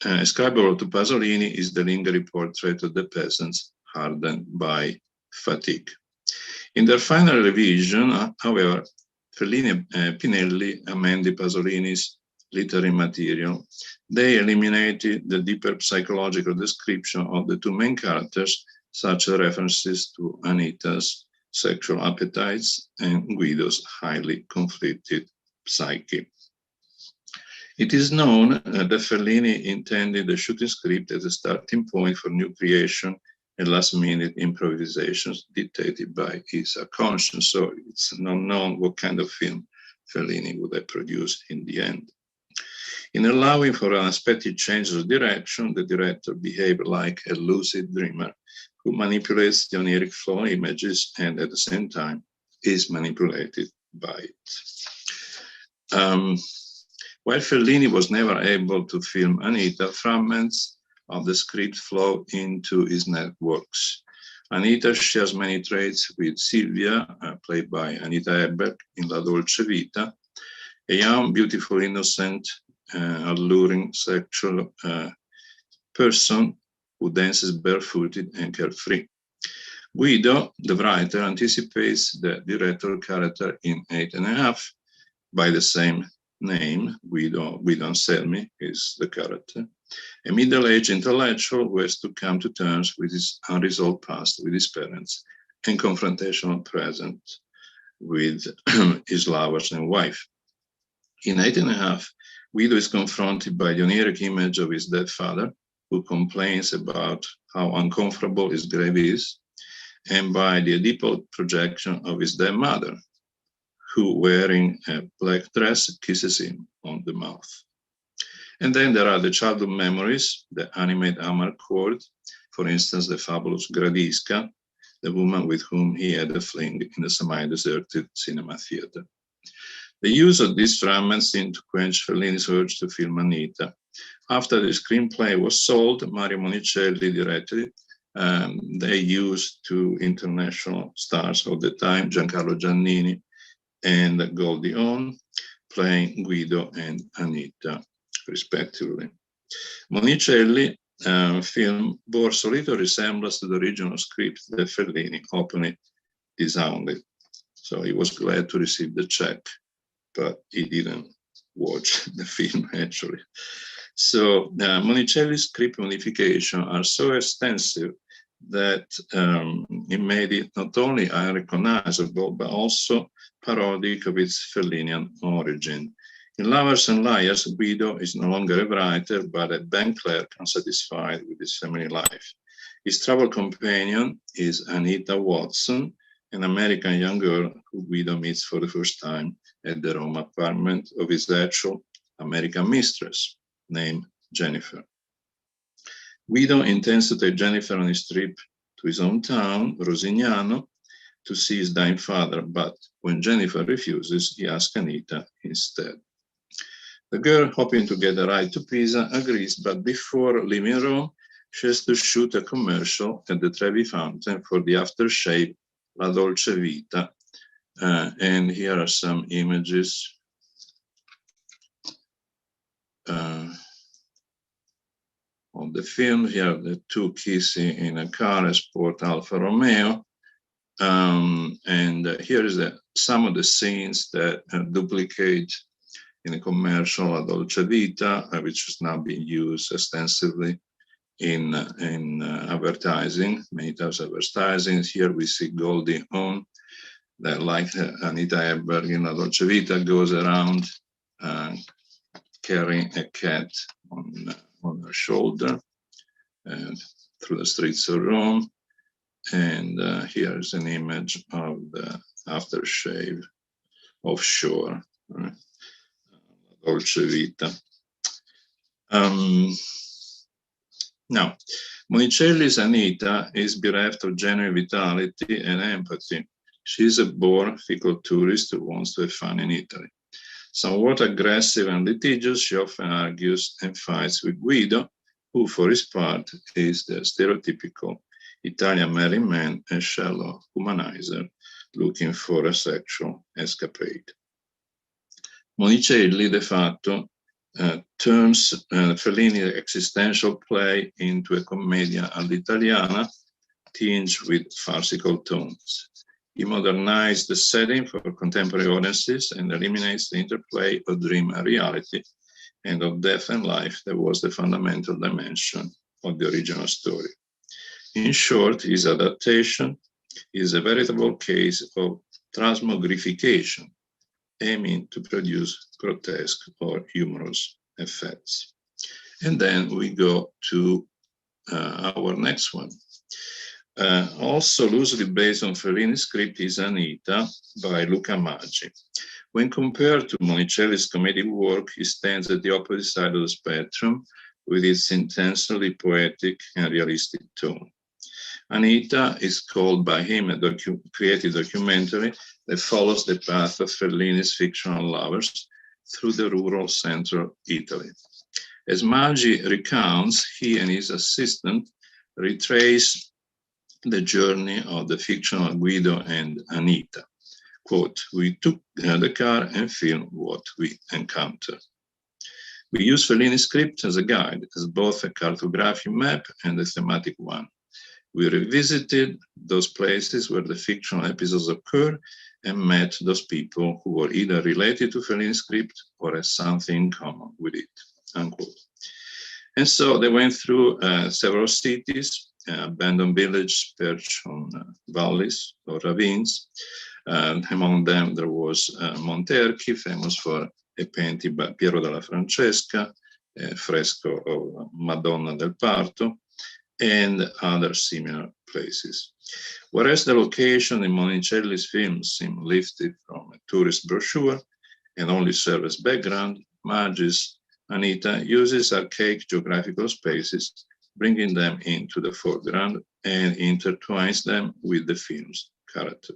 ascribable to Pasolini is the lingering portrait of the peasants hardened by fatigue. In their final revision, however, Fellini and Pinelli amended Pasolini's literary material. They eliminated the deeper psychological description of the two main characters, such as references to Anita's sexual appetites and Guido's highly conflicted psyche. It is known that Fellini intended the shooting script as a starting point for new creation and last-minute improvisations dictated by his conscience. So it's not known what kind of film Fellini would have produced in the end. In allowing for unexpected changes of direction, the director behaved like a lucid dreamer who manipulates the oniric flow images and at the same time is manipulated by it. While Fellini was never able to film Anita, fragments of the script flow into his networks. Anita shares many traits with Silvia, played by Anita Ebberg in La Dolce Vita, a young, beautiful, innocent, alluring sexual person who dances barefooted and carefree. Guido, the writer, anticipates the director character in 8½, by the same name. Guido Anselmi is the character, a middle-aged intellectual who has to come to terms with his unresolved past with his parents and confrontational present with his lovers and wife. In 8½, Guido is confronted by the oniric image of his dead father, who complains about how uncomfortable his grave is, and by the Oedipal projection of his dead mother, who, wearing a black dress, kisses him on the mouth. And then there are the childhood memories that animate Amarcord, for instance, the fabulous Gradiska, the woman with whom he had a fling in the semi-deserted cinema theater. The use of these fragments seemed to quench Fellini's urge to film Anita. After the screenplay was sold, Mario Monicelli directed it. They used two international stars of the time, Giancarlo Giannini and Goldie Hawn, playing Guido and Anita, respectively. Monicelli film bore so little resemblance to the original script that Fellini openly disowned it. So he was glad to receive the check, but he didn't watch the film, actually. So Monicelli's script modifications are so extensive that it made it not only unrecognizable, but also parodic of its Fellinian origin. In Lovers and Liars, Guido is no longer a writer, but a bank clerk unsatisfied with his family life. His travel companion is Anita Watson, an American young girl who Guido meets for the first time at the Rome apartment of his actual American mistress, named Jennifer. Guido intends to take Jennifer on his trip to his hometown, Rosignano, to see his dying father, but when Jennifer refuses, he asks Anita instead. The girl, hoping to get a ride to Pisa, agrees, but before leaving Rome, she has to shoot a commercial at the Trevi Fountain for the aftershave La Dolce Vita. And here are some images of the film. Here are the two kissing in a car, a sport Alfa Romeo. And here is some of the scenes that duplicate in a commercial La Dolce Vita, which has now been used extensively in advertising, many types of advertising. Here we see Goldie Hawn, that, like Anita Ebberg in La Dolce Vita, goes around carrying a cat on her shoulder through the streets of Rome. And here's an image of the aftershave offshore. Dolce vita. Now, Monicelli's Anita is bereft of genuine vitality and empathy. She's a bored, fickle tourist who wants to have fun in Italy. Somewhat aggressive and litigious, she often argues and fights with Guido, who for his part is the stereotypical Italian married man and shallow humanizer looking for a sexual escapade. Monicelli, de facto, turns Fellini's existential play into a commedia all'italiana tinged with farcical tones. He modernized the setting for contemporary audiences and eliminates the interplay of dream and reality and of death and life that was the fundamental dimension of the original story. In short, his adaptation is a veritable case of transmogrification, aiming to produce grotesque or humorous effects. And then we go to our next one. Also loosely based on Fellini's script is Anita by Luca Maggi. When compared to Monicelli's comedic work, he stands at the opposite side of the spectrum with its intensely poetic and realistic tone. Anita is called by him a creative documentary that follows the path of Fellini's fictional lovers through the rural central Italy. As Maggi recounts, he and his assistant retrace the journey of the fictional Guido and Anita. Quote, "We took the car and filmed what we encountered." We use Fellini's script as a guide, as both a cartographic map and a thematic one. We revisited those places where the fictional episodes occur and met those people who were either related to Fellini's script or had something in common with it, unquote. And so they went through several cities, abandoned villages perched on valleys or ravines. Among them, there was Monterchi, famous for a painting by Piero della Francesca, a fresco of Madonna del Parto, and other similar places. Whereas the location in Monicelli's films seem lifted from a tourist brochure and only serve as background, Maggi's Anita uses archaic geographical spaces, bringing them into the foreground and intertwines them with the film's character.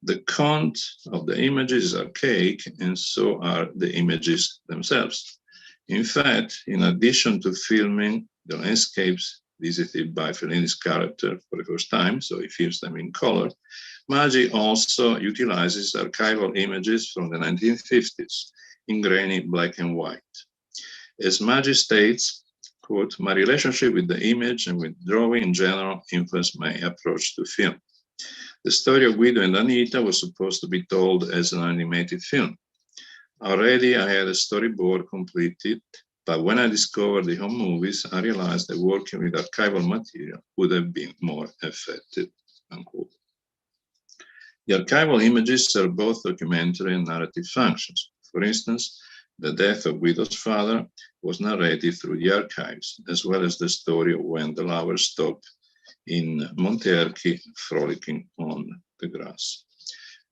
The content of the images is archaic, and so are the images themselves. In fact, in addition to filming the landscapes visited by Fellini's character for the first time, so he films them in color, Maggi also utilizes archival images from the 1950s in grainy black and white. As Maggi states, quote, "My relationship with the image and with drawing in general influenced my approach to film. The story of Guido and Anita was supposed to be told as an animated film. Already I had a storyboard completed, but when I discovered the home movies, I realized that working with archival material would have been more effective," unquote. The archival images serve both documentary and narrative functions. For instance, the death of Guido's father was narrated through the archives, as well as the story of when the lovers stopped in Monterchi frolicking on the grass.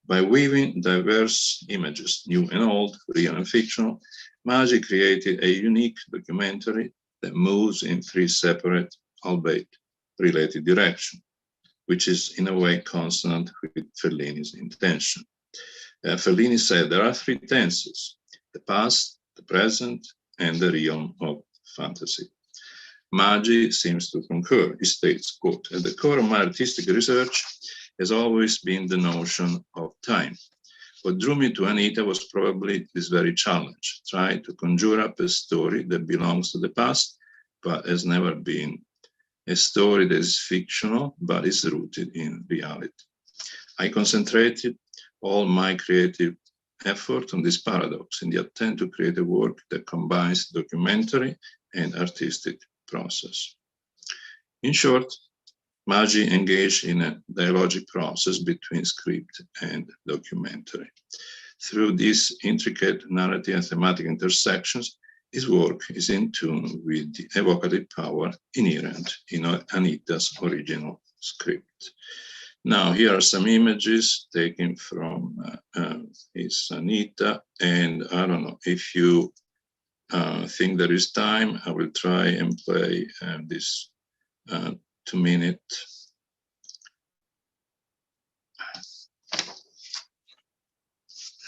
By weaving diverse images, new and old, real and fictional, Maggi created a unique documentary that moves in three separate, albeit related directions, which is in a way consonant with Fellini's intention. Fellini said there are three tenses: the past, the present, and the realm of fantasy. Maggi seems to concur. He states, quote, "At the core of my artistic research has always been the notion of time. What drew me to Anita was probably this very challenge, try to conjure up a story that belongs to the past, but has never been a story that is fictional, but is rooted in reality. I concentrated all my creative effort on this paradox in the attempt to create a work that combines documentary and artistic process." In short, Maggi engaged in a dialogic process between script and documentary. Through these intricate narrative and thematic intersections, his work is in tune with the evocative power inherent in Anita's original script. Now, here are some images taken from his Anita, and I don't know if you think there is time, I will try and play this 2-minute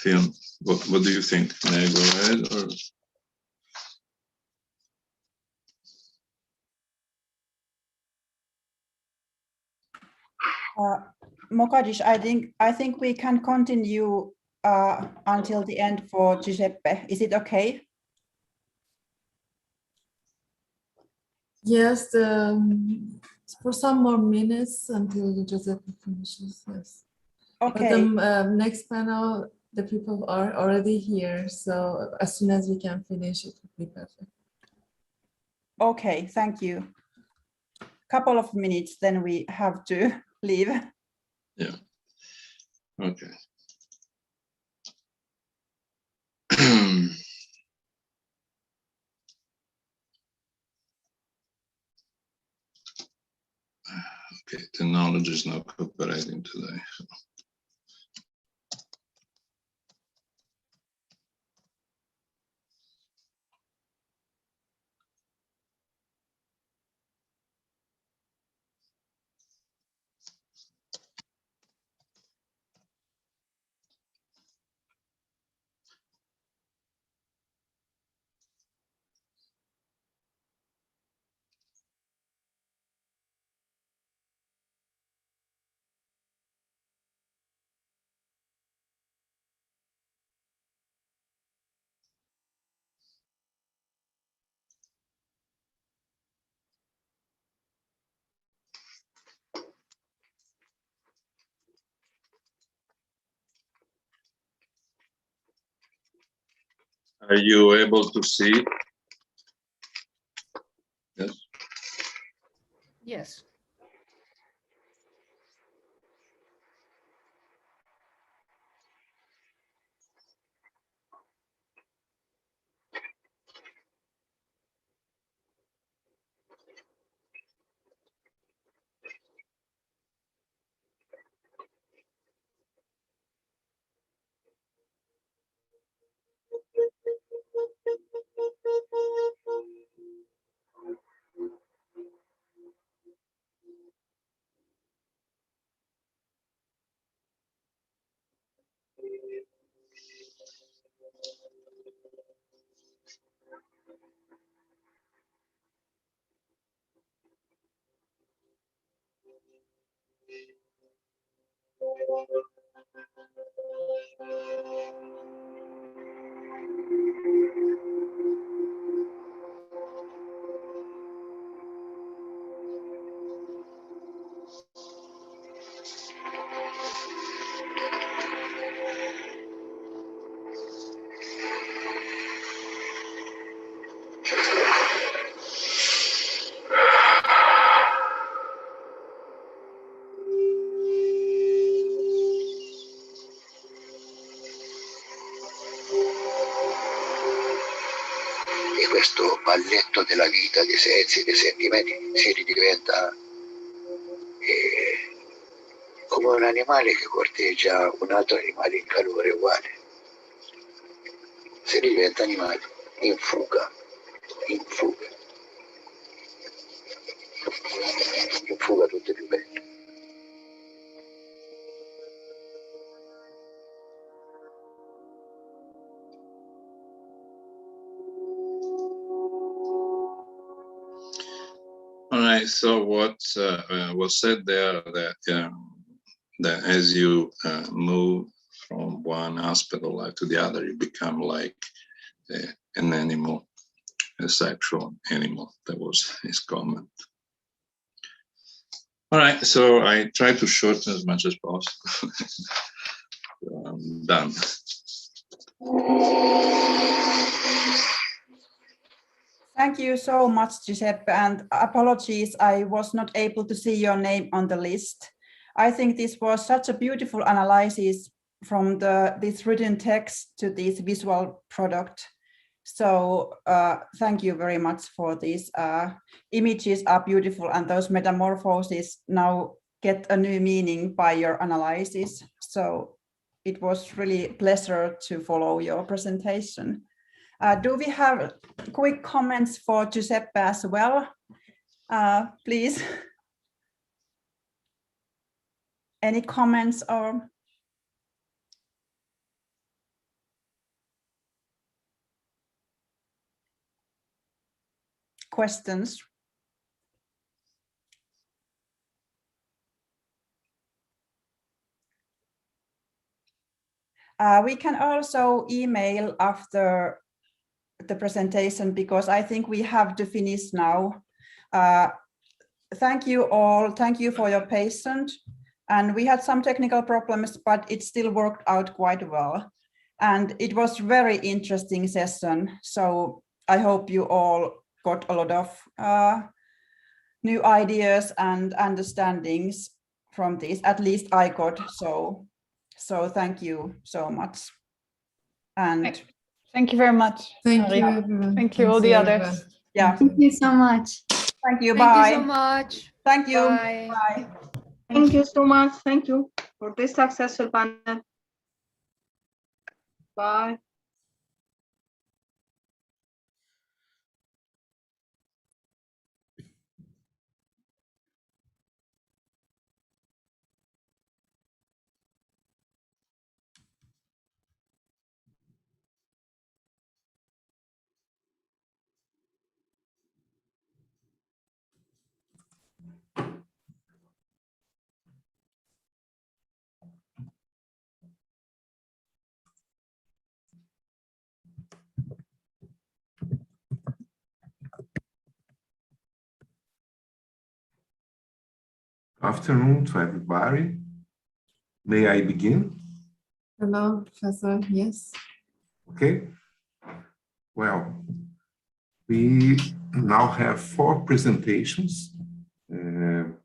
film. What do you think? May I go ahead or? Mokadish, I think we can continue until the end for Giuseppe. Is it okay? Yes, for some more minutes until Giuseppe finishes. Yes. Okay. But the next panel, the people are already here, so as soon as we can finish, it would be perfect. Okay, thank you. Couple of minutes, then we have to leave. Yeah. Okay. Okay, technology is not cooperating today. So. Are you able to see? Yes. Yes. Di questo balletto della vita, dei sensi, dei sentimenti, si ridiventa come un animale che corteggia un altro animale in calore uguale. Si diventa animale in fuga, in fuga. In fuga tutte più belle. All right. So what was said there that as you move from one aspect of life to the other, you become like an animal, a sexual animal. That was his comment. All right. So I try to shorten as much as possible. I'm done. Thank you so much, Giuseppe, and apologies, I was not able to see your name on the list. I think this was such a beautiful analysis from this written text to this visual product. So thank you very much for these images are beautiful, and those metamorphoses now get a new meaning by your analysis. So it was really a pleasure to follow your presentation. Do we have quick comments for Giuseppe as well? Please. Any comments or questions? We can also email after the presentation because I think we have to finish now. Thank you all. Thank you for your patience. And we had some technical problems, but it still worked out quite well. And it was very interesting session. So I hope you all got a lot of new ideas and understandings from this. At least I got. So thank you so much. And thank you very much. Thank Marie. you, everyone. Thank you, all the others. Yeah. Thank you so much. Thank you. Thank Bye. you so much. Thank you. Bye. Bye. Thank you so much. Thank you for this successful panel. Bye. Afternoon to everybody. May I begin? Hello, Professor. Yes. Okay. Well, we now have 4 presentations, and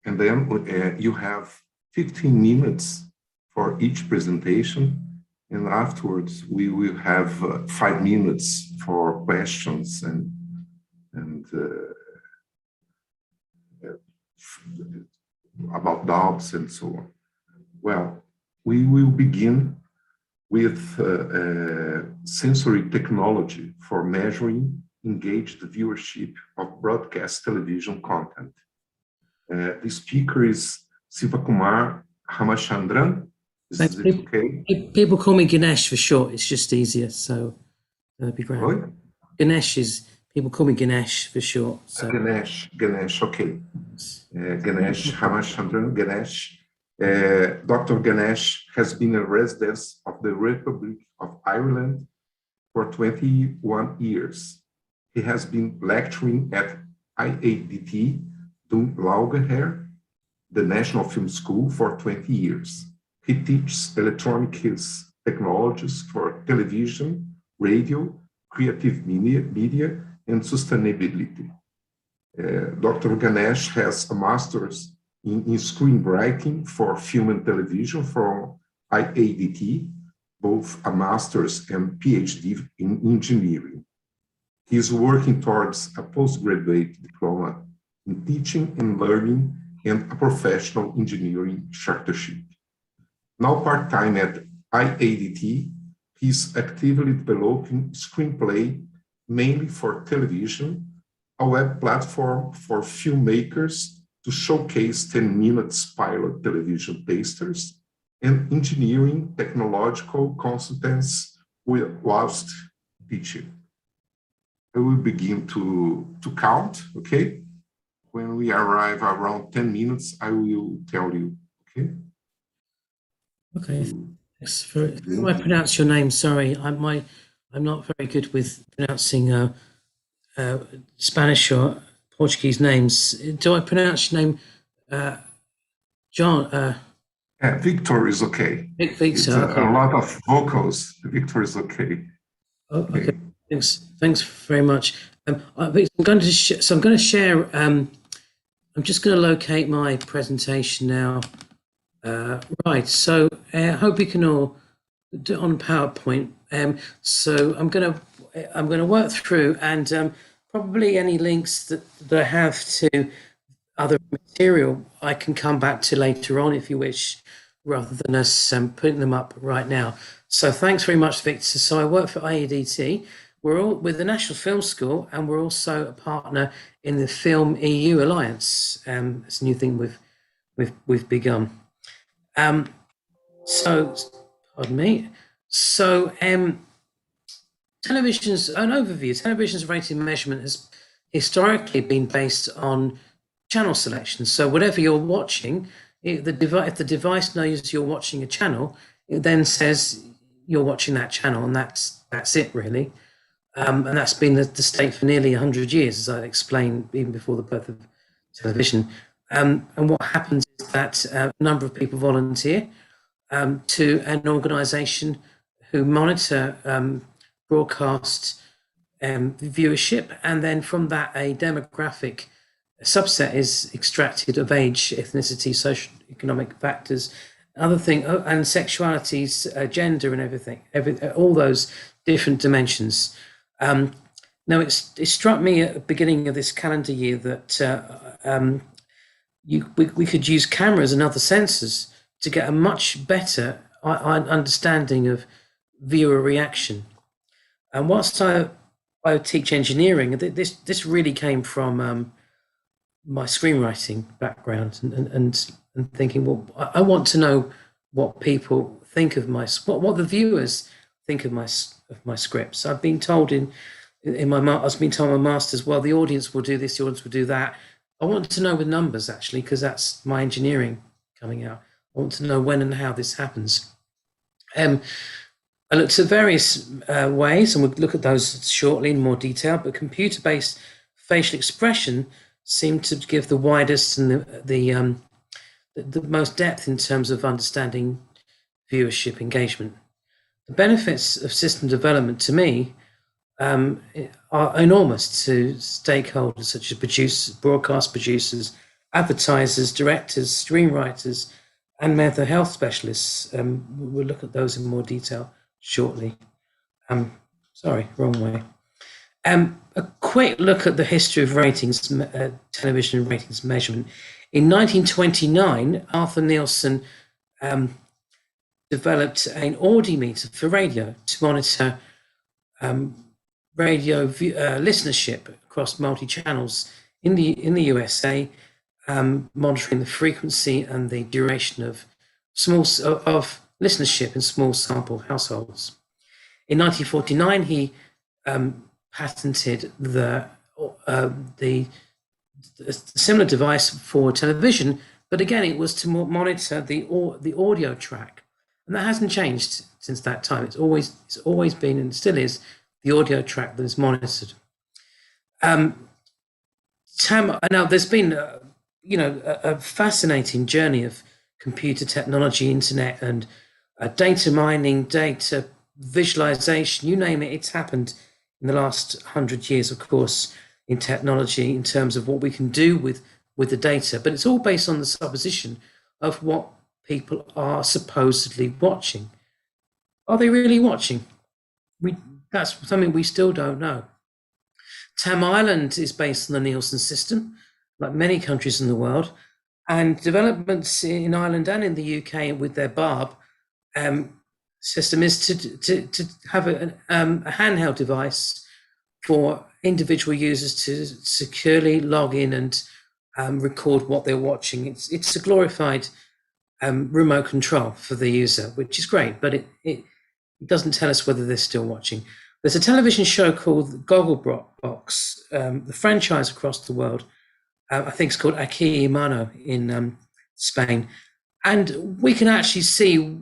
then you have 15 minutes for each presentation, and afterwards we will have 5 minutes for questions and about doubts and so on. Well, we will begin with sensory technology for measuring engaged viewership of broadcast television content. The speaker is Sivakumar Ramachandran. Is it okay? People call me Ganesh for short. It's just easier, so that'd be great. What? Ganesh is, people call me Ganesh for short. So. Ganesh, okay. Ganesh Ramachandran, Ganesh. Dr. Ganesh has been a resident of the Republic of Ireland for 21 years. He has been lecturing at IADT, Dún Laogair, the National Film School, for 20 years. He teaches electronic technologies for television, radio, creative media, and sustainability. Dr. Ganesh has a master's in screenwriting for film and television from IADT, both a master's and PhD in engineering. He is working towards a postgraduate diploma in teaching and learning and a professional engineering chartership. Now part-time at IADT, he is actively developing screenplay mainly for television, a web platform for filmmakers to showcase 10 minutes pilot television tasters, and engineering technological consultants whilst teaching. I will begin to count, okay? When we arrive around 10 minutes, I will tell you, okay? Okay, thanks for, how do I pronounce your name? Sorry, I'm not very good with pronouncing Spanish or Portuguese names. Do I pronounce your name John? Victor is okay. Victor, it's okay. A lot of vocals. Victor is okay. Oh, okay. Thanks very much. I'm going to share. I'm just going to locate my presentation now. Right. So I hope you can all do it on PowerPoint. So I'm going to work through and probably any links that I have to other material I can come back to later on if you wish, rather than us putting them up right now. So thanks very much, Victor. So I work for IEDT. We're all with the National Film School, and we're also a partner in the Film EU Alliance. It's a new thing we've begun. So, pardon me. So, television's an overview. Television's rating measurement has historically been based on channel selection. So, whatever you're watching, if the device knows you're watching a channel, it then says you're watching that channel, and that's it really. And that's been the state for nearly 100 years, as I explained, even before the birth of television. And what happens is that a number of people volunteer to an organisation who monitor broadcast viewership, and then from that a demographic subset is extracted of age, ethnicity, socio-economic factors, other thing, and sexualities, gender, and everything, all those different dimensions. Now, it struck me at the beginning of this calendar year that we could use cameras and other sensors to get a much better understanding of viewer reaction. And whilst I teach engineering, this really came from my screenwriting background and thinking, well, I want to know what people think of what the viewers think of my scripts. I've been told I was being told in my masters, well, the audience will do this, the audience will do that. I want to know with numbers, actually, because that's my engineering coming out. I want to know when and how this happens. I looked at various ways, and we'll look at those shortly in more detail, but computer-based facial expression seemed to give the widest and the most depth in terms of understanding viewership engagement. The benefits of system development, to me, are enormous to stakeholders such as broadcast producers, advertisers, directors, screenwriters, and mental health specialists. We'll look at those in more detail shortly. Sorry, wrong way. A quick look at the history of ratings, television ratings measurement. In 1929, Arthur Nielsen developed an audimeter for radio to monitor radio listenership across multi-channels in the USA, monitoring the frequency and the duration of listenership in small sample households. In 1949, he patented the similar device for television, but again, it was to monitor the audio track, and that hasn't changed since that time. It's always been, and still is, the audio track that is monitored. Now, there's been a fascinating journey of computer technology, internet, and data mining, data visualization, you name it, it's happened in the last 100 years, of course, in technology in terms of what we can do with the data, but it's all based on the supposition of what people are supposedly watching. Are they really watching? That's something we still don't know. Tam Island is based on the Nielsen system, like many countries in the world, and developments in Ireland and in the UK with their BARB system is to have a handheld device for individual users to securely log in and record what they're watching. It's a glorified remote control for the user, which is great, but it doesn't tell us whether they're still watching. There's a television show called Gogglebox, the franchise across the world. I think it's called Aquí y Mano in Spain. And we can actually see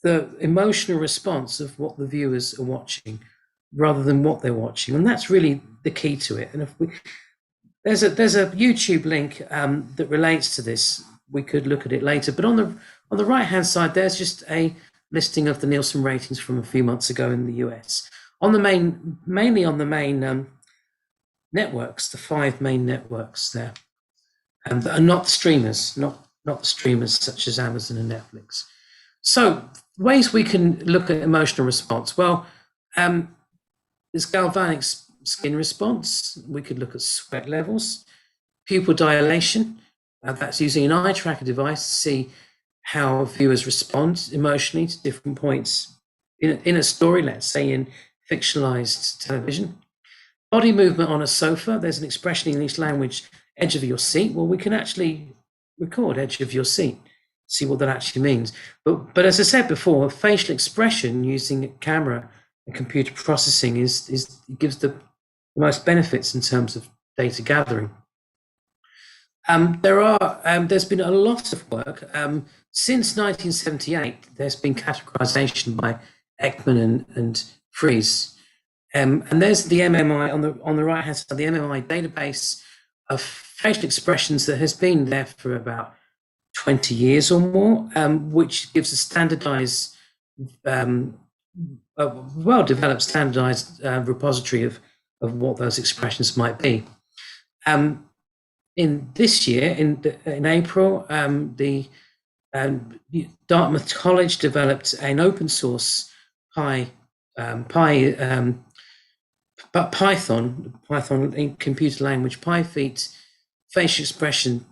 the emotional response of what the viewers are watching rather than what they're watching. And that's really the key to it. And there's a YouTube link that relates to this. We could look at it later. But on the right-hand side, there's just a listing of the Nielsen ratings from a few months ago in the US. Mainly on the main networks, the 5 main networks there, and are not the streamers, not the streamers such as Amazon and Netflix. So ways we can look at emotional response. Well, there's galvanic skin response. We could look at sweat levels, pupil dilation, That's using an eye tracker device to see how viewers respond emotionally to different points in a story, let's say in fictionalized television. Body movement on a sofa, there's an expression in English language, edge of your seat. Well, we can actually record edge of your seat, see what that actually means. But as I said before, facial expression using a camera and computer processing gives the most benefits in terms of data gathering. There's been a lot of work. Since 1978, there's been categorization by Ekman and Fries. And there's the MMI on the right hand side, the MMI database of facial expressions that has been there for about 20 years or more, which gives a standardized, well-developed standardized repository of what those expressions might be. In this year, in April, the Dartmouth College developed an open source Python in computer language, PyFeet facial expression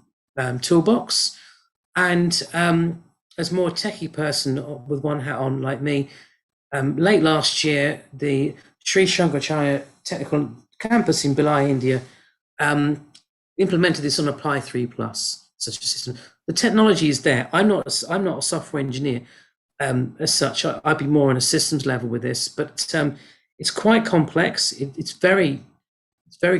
toolbox. And as more techie person with one hat on like me, late last year, the Sri Shankaracharya Technical Campus in Bhilai, India, implemented this on a Pi 3 Plus such a system. The technology is there. I'm not a software engineer as such. I'd be more on a systems level with this, but it's quite complex. It's very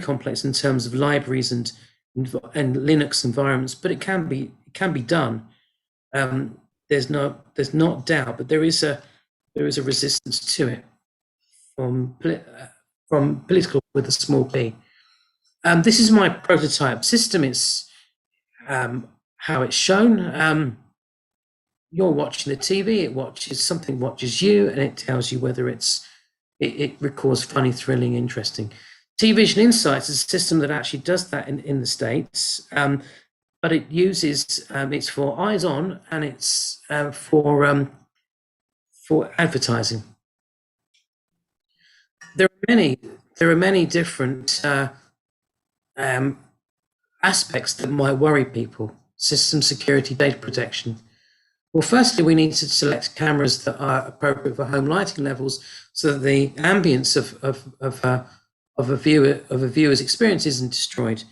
complex in terms of libraries and Linux environments, but it can be done. There's not doubt, but there is a resistance to it from political with a small p. This is my prototype system. It's how it's shown. You're watching the TV. Something watches you, and it tells you whether it records funny, thrilling, interesting. T-Vision Insights is a system that actually does that in the States, but it uses it's for eyes on, and it's for advertising. There are many different aspects that might worry people. System security, data protection. Well, firstly, we need to select cameras that are appropriate for home lighting levels, so that the ambience of a viewer's experience isn't destroyed.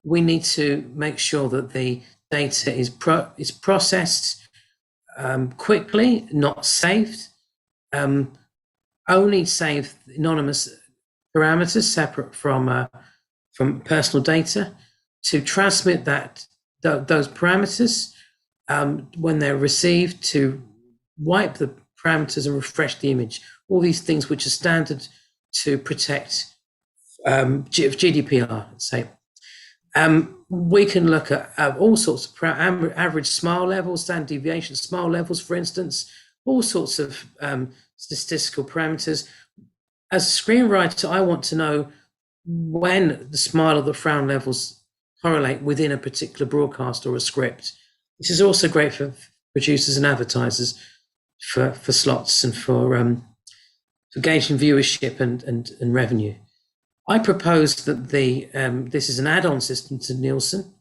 We need to make sure that the data is processed quickly, not saved. Only save anonymous parameters separate from personal data, to transmit those parameters when they're received, to wipe the parameters and refresh the image. All these things which are standard to protect GDPR, let's say. We can look at all sorts of average smile levels, standard deviation smile levels, for instance, all sorts of statistical parameters. As a screenwriter, I want to know when the smile or the frown levels correlate within a particular broadcast or a script. This is also great for producers and advertisers for slots and for gauging viewership and revenue. I propose that this is an add-on system to Nielsen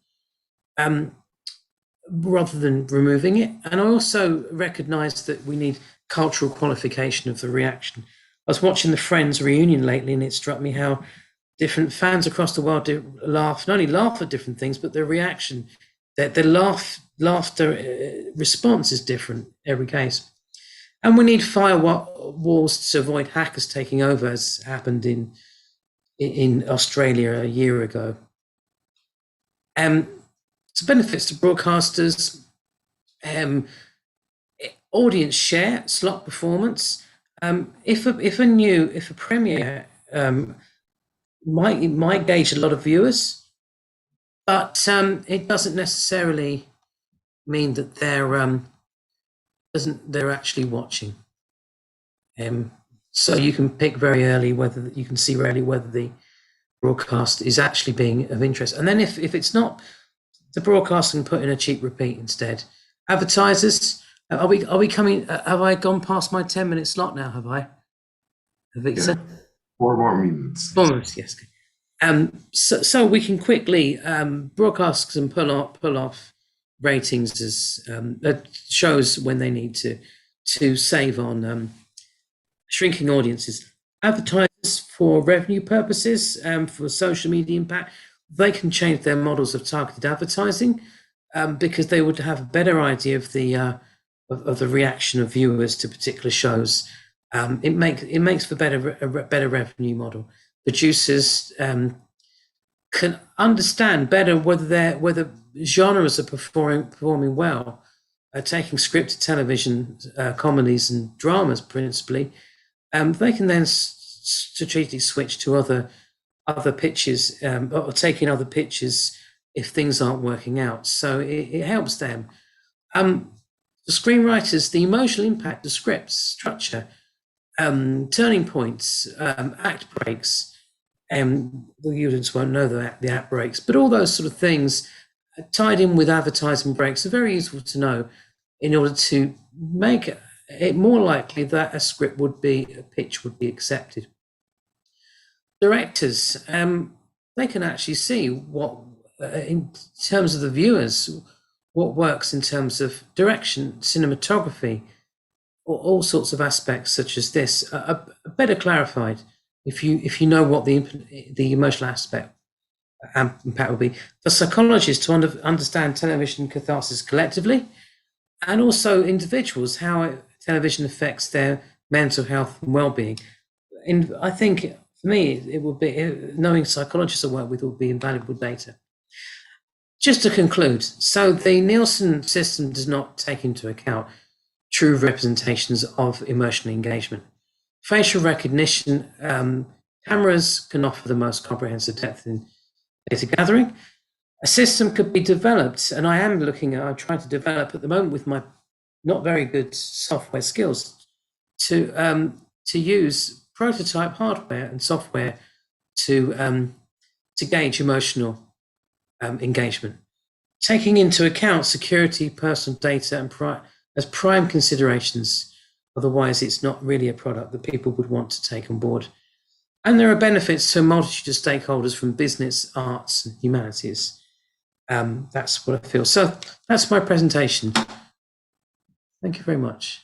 rather than removing it. And I also recognize that we need cultural qualification of the reaction. I was watching the Friends reunion lately, and it struck me how different fans across the world not only laugh at different things, but their reaction, their laughter response is different every case. And we need firewalls to avoid hackers taking over, as happened in Australia a year ago. So benefits to broadcasters, audience share, slot performance. If a premiere might gauge a lot of viewers, but it doesn't necessarily mean that they're actually watching. So you can pick very early whether you can see really whether the broadcast is actually being of interest. And then if it's not, the broadcaster can put in a cheap repeat instead. Advertisers, are we coming? Have I gone past my 10-minute slot now? Have I? Yeah. 4 more minutes. 4 minutes, yes. So we can quickly broadcast and pull off ratings as shows when they need to save on shrinking audiences. Advertisers for revenue purposes, for social media impact, they can change their models of targeted advertising because they would have a better idea of the reaction of viewers to particular shows. It makes for a better revenue model. Producers can understand better whether genres are performing well. Taking scripted television, comedies and dramas principally, they can then strategically switch to other pitches or taking other pitches if things aren't working out. So it helps them. The screenwriters, the emotional impact, the scripts, structure, turning points, act breaks. The audience won't know the act breaks, but all those sort of things tied in with advertising breaks are very useful to know in order to make it more likely that a pitch would be accepted. Directors, they can actually see what, in terms of the viewers, what works in terms of direction, cinematography, or all sorts of aspects such as this are better clarified if you know what the emotional aspect impact will be. For psychologists to understand television catharsis collectively, and also individuals, how television affects their mental health and well-being. And I think for me, it would be, knowing psychologists I work with would be invaluable data. Just to conclude, so the Nielsen system does not take into account true representations of emotional engagement. Facial recognition, cameras can offer the most comprehensive depth in data gathering. A system could be developed, and I'm trying to develop at the moment with my not very good software skills to use prototype hardware and software to gauge emotional engagement, taking into account security, personal data, and as prime considerations. Otherwise, it's not really a product that people would want to take on board. And there are benefits to a multitude of stakeholders from business, arts, and humanities. That's what I feel. So that's my presentation. Thank you very much.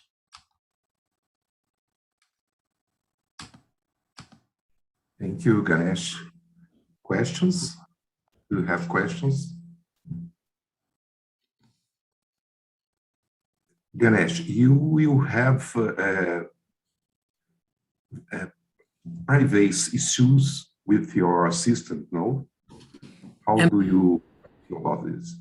Thank you, Ganesh. Questions? Do you have questions? Ganesh, you will have privacy issues with your assistant, no? How do you feel about this?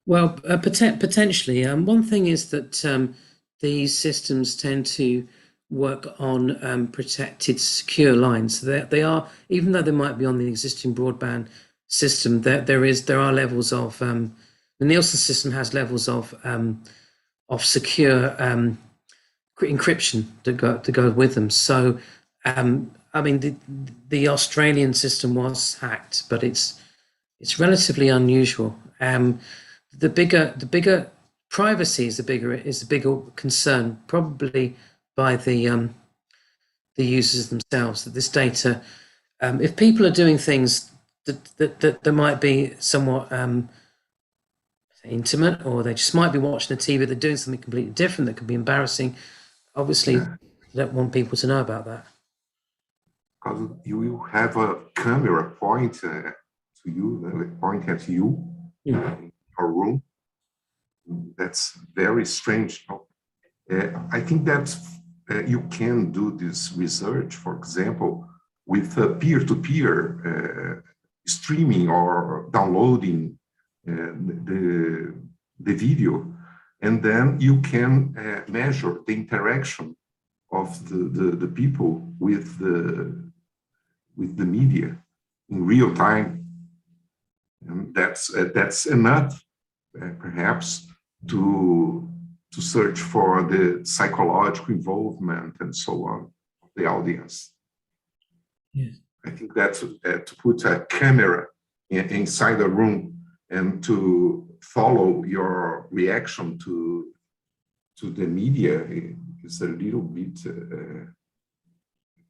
Well, potentially. One thing is that these systems tend to work on protected, secure lines. So they are, even though they might be on the existing broadband system, there are levels of the Nielsen system has levels of secure encryption to go with them. So, I mean, the Australian system was hacked, but it's relatively unusual. The bigger privacy is the bigger concern, probably by the users themselves. That this data, if people are doing things that might be somewhat intimate, or they just might be watching a TV, they're doing something completely different that could be embarrassing. Obviously, you don't want people to know about that. Because you will have a camera point to you, point at you in your room. That's very strange. I think that you can do this research, for example, with peer-to-peer streaming or downloading the video, and then you can measure the interaction of the people with the media in real time, and that's enough, perhaps, to search for the psychological involvement and so on of the audience. Yes. I think that's to put a camera inside a room and to follow your reaction to the media is a little bit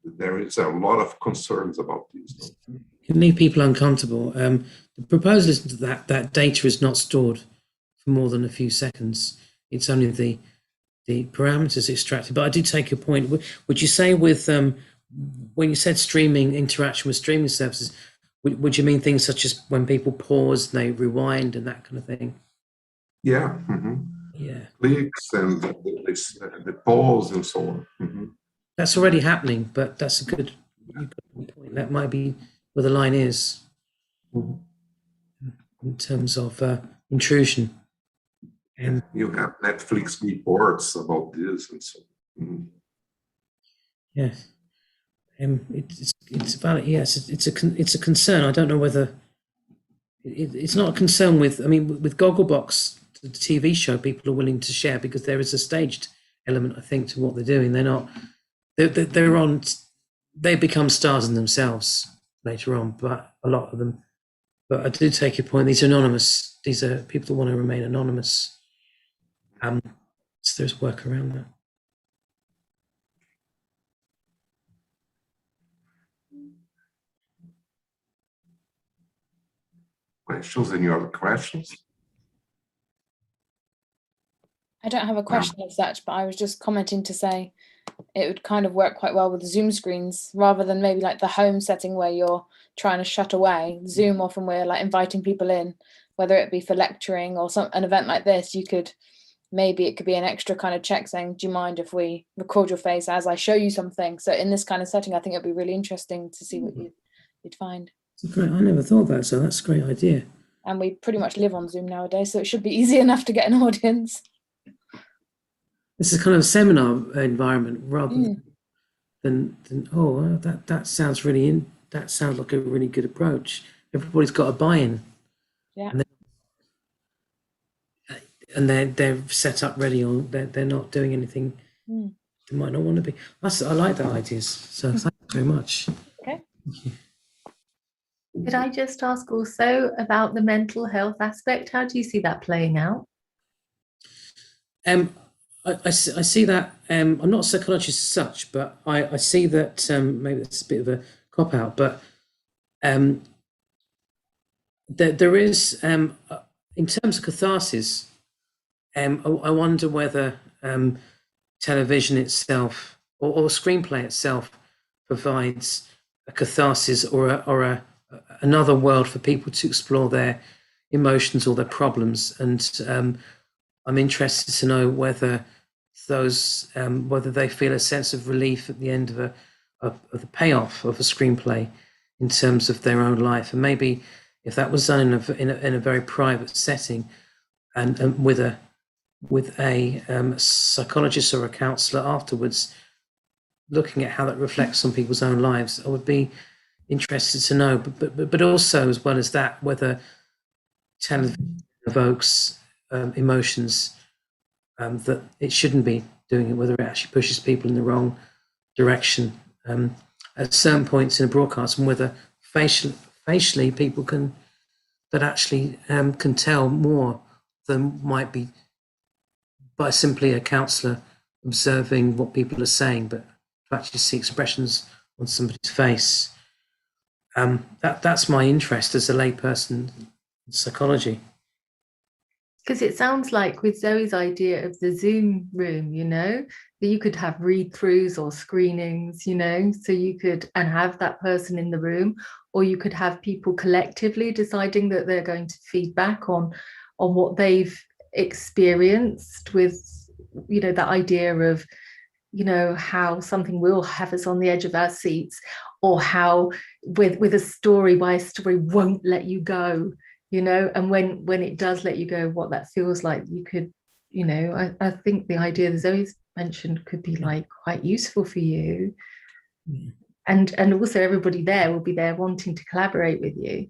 there is a lot of concerns about this. It can leave people uncomfortable. The proposal is that data is not stored for more than a few seconds. It's only the parameters extracted. But I do take your point. Would you say with when you said streaming, interaction with streaming services, would you mean things such as when people pause and they rewind and that kind of thing? Yeah. Yeah. Clicks and the pause and so on. That's already happening, but that's a good point. That might be where the line is in terms of intrusion. And you have Netflix reports about this and so on. Yes. It's valid. Yes, it's a concern. I don't know whether it's not a concern with. I mean, with Gogglebox, the TV show, people are willing to share because there is a staged element, I think, to what they're doing. They're not. They're on. They become stars in themselves later on, but a lot of them. But I do take your point. These are anonymous. These are people that want to remain anonymous. So there's work around that. Questions? Any other questions? I don't have a question as such, but I was just commenting to say it would kind of work quite well with Zoom screens rather than maybe like the home setting where you're trying to shut away. Zoom often we're like inviting people in, whether it be for lecturing or an event like this, maybe it could be an extra kind of check saying, do you mind if we record your face as I show you something? So in this kind of setting, I think it'd be really interesting to see what you'd find. Great. I never thought that, so that's a great idea. And we pretty much live on Zoom nowadays, so it should be easy enough to get an audience. This is kind of a seminar environment rather than that sounds really that sounds like a really good approach. Everybody's got a buy-in. Yeah. And they're set up ready on. They're not doing anything they might not want to be. I like that ideas. So thank you very much. Okay. Thank you. Could I just ask also about the mental health aspect? How do you see that playing out? I see that. I'm not a psychologist as such, but I see that maybe it's a bit of a cop out, but there is in terms of catharsis. I wonder whether television itself or screenplay itself provides a catharsis or another world for people to explore their emotions or their problems. And I'm interested to know whether whether they feel a sense of relief at the end of the payoff of a screenplay in terms of their own life. And maybe if that was done in a very private setting and with a psychologist or a counsellor afterwards, looking at how that reflects on people's own lives, I would be interested to know. But also, as well as that, whether television evokes emotions that it shouldn't be doing it, whether it actually pushes people in the wrong direction at certain points in a broadcast, and whether facially people can tell more than might be by simply a counsellor observing what people are saying, but to actually see expressions on somebody's face. That's my interest as a layperson in psychology. Because it sounds like with Zoe's idea of the Zoom room, that you could have read-throughs or screenings, so you could and have that person in the room, or you could have people collectively deciding that they're going to feed back on what they've experienced with, that idea of, how something will have us on the edge of our seats, or how with a story, why a story won't let you go. And when it does let you go, what that feels like. You could, I think the idea that Zoe's mentioned could be like quite useful for you. And also everybody there will be there wanting to collaborate with you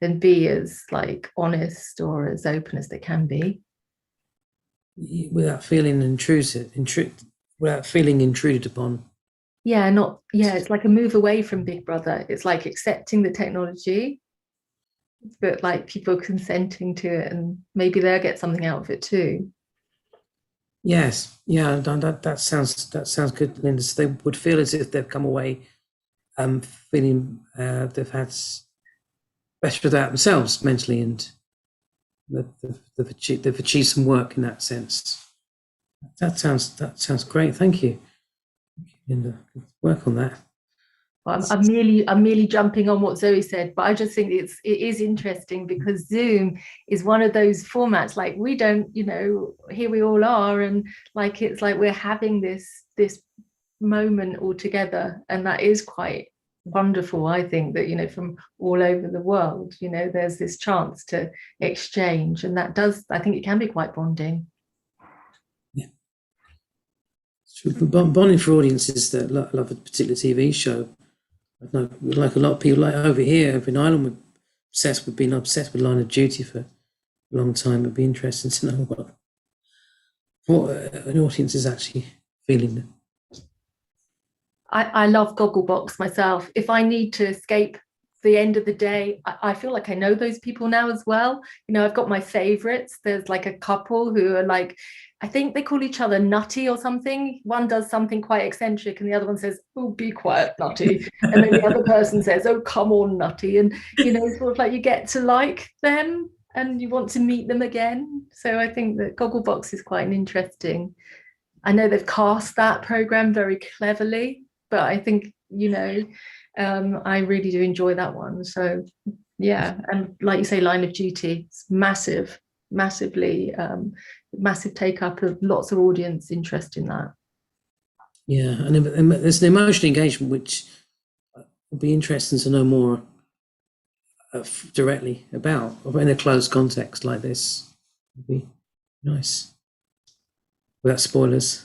and be as like honest or as open as they can be. Without feeling without feeling intruded upon. It's like a move away from Big Brother. It's like accepting the technology, but like people consenting to it, and maybe they'll get something out of it too. Yes, yeah, that sounds good, Linda. So they would feel as if they've come away feeling they've had better about themselves mentally, and they've achieved some work in that sense. That sounds great. Thank you, Linda. Work on that. I'm merely jumping on what Zoe said, but I just think it is interesting because Zoom is one of those formats, like we don't, here we all are, and like it's like we're having this moment all together, and that is quite wonderful. I think that from all over the world, there's this chance to exchange, and I think it can be quite bonding. Yeah, bonding for audiences that love a particular TV show. I know, like a lot of people, like over here in Ireland, we're been obsessed with Line of Duty for a long time. It'd be interesting to know what an audience is actually feeling. I love Gogglebox myself. If I need to escape the end of the day, I feel like I know those people now as well. I've got my favorites. There's like a couple who are like, I think they call each other Nutty or something. One does something quite eccentric and the other one says, oh, be quiet, Nutty. And then the other person says, oh, come on, Nutty. And, sort of like you get to like them and you want to meet them again. So I think that Gogglebox is quite an interesting. I know they've cast that program very cleverly, but I think, I really do enjoy that one. So yeah, and like you say, Line of Duty, it's massive take up of lots of audience interest in that. Yeah, and there's an emotional engagement which would be interesting to know more directly about, or in a closed context like this. Would be nice. Without spoilers.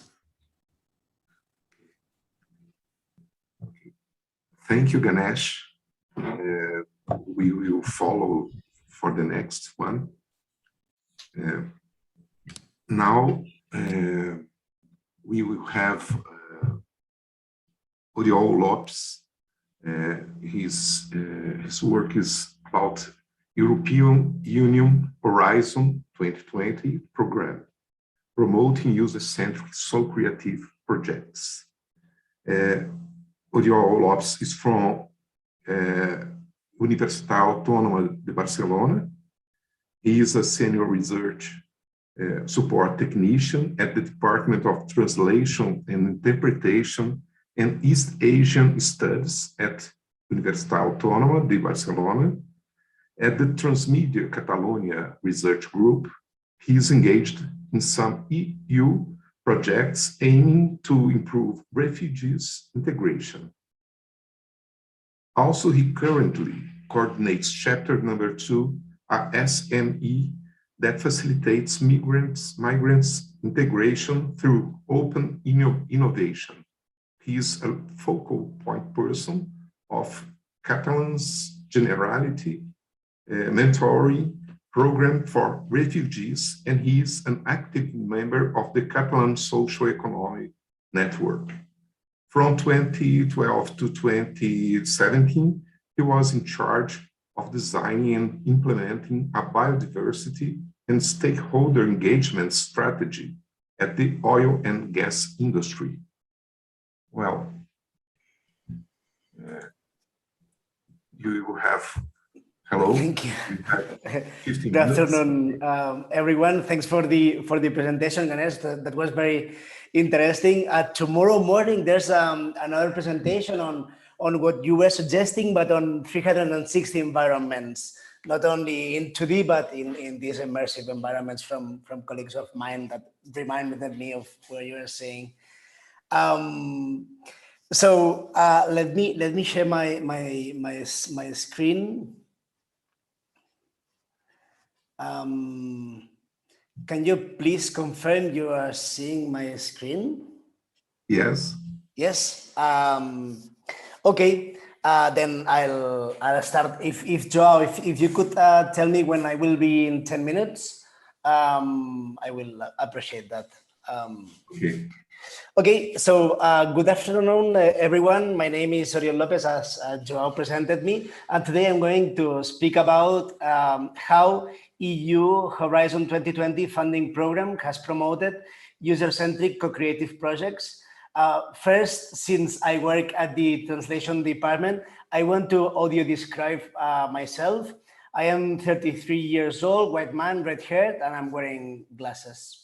Thank you, Ganesh. We will follow for the next one. Now we will have Oriol Lopes. His work is about European Union Horizon 2020 program, promoting user-centric, so-creative projects. Oriol Lopes is from Universitat Autònoma de Barcelona. He is a senior research support technician at the Department of Translation and Interpretation and East Asian Studies at Universitat Autònoma de Barcelona. At the Transmedia Catalonia Research Group, he is engaged in some EU projects aiming to improve refugees integration. Also, he currently coordinates chapter number 2, a SME that facilitates migrants integration through open innovation. He is a focal point person of Catalan's Generality mentoring program for refugees, and he is an active member of the Catalan Socio-Economic Network. From 2012 to 2017, he was in charge of designing and implementing a biodiversity and stakeholder engagement strategy at the oil and gas industry. Well, you have, hello. Thank you. Good afternoon, everyone. Thanks for the presentation, Ganesh. That was very interesting. Tomorrow morning, there's another presentation on what you were suggesting, but on 360 environments, not only in 2D, but in these immersive environments from colleagues of mine that reminded me of what you were saying. So let me share my screen. Can you please confirm you are seeing my screen? Yes. Yes. Okay. Then I'll start. If Joao, if you could tell me when I will be in 10 minutes, I will appreciate that. Okay. Okay, so good afternoon, everyone. My name is Oriol Lopez, as Joao presented me. And today I'm going to speak about how EU Horizon 2020 funding program has promoted user-centric co-creative projects. First, since I work at the translation department, I want to audio describe myself. I am 33 years old, white man, red haired, and I'm wearing glasses.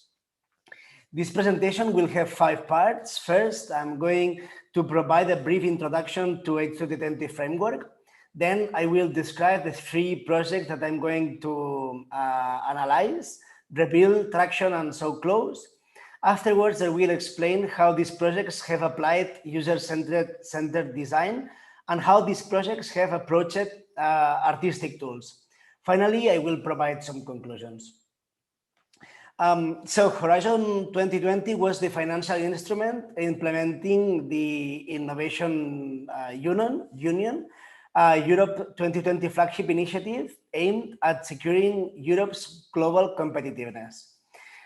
This presentation will have 5 parts. First, I'm going to provide a brief introduction to H2020 framework. Then I will describe the 3 projects that I'm going to analyze: Rebuild, Traction, and So Close. Afterwards, I will explain how these projects have applied user-centered design and how these projects have approached artistic tools. Finally, I will provide some conclusions. So Horizon 2020 was the financial instrument implementing the Innovation Union Europe 2020 flagship initiative aimed at securing Europe's global competitiveness.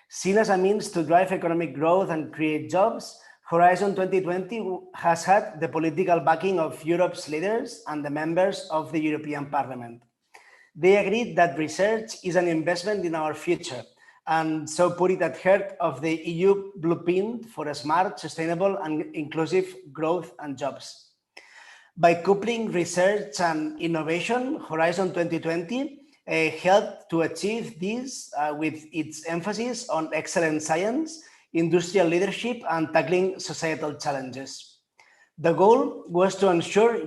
Seen as a means to drive economic growth and create jobs, Horizon 2020 has had the political backing of Europe's leaders and the members of the European Parliament. They agreed that research is an investment in our future, and so put it at heart of the EU blueprint for a smart, sustainable, and inclusive growth and jobs. By coupling research and innovation, Horizon 2020 helped to achieve this with its emphasis on excellent science, industrial leadership, and tackling societal challenges. The goal was to ensure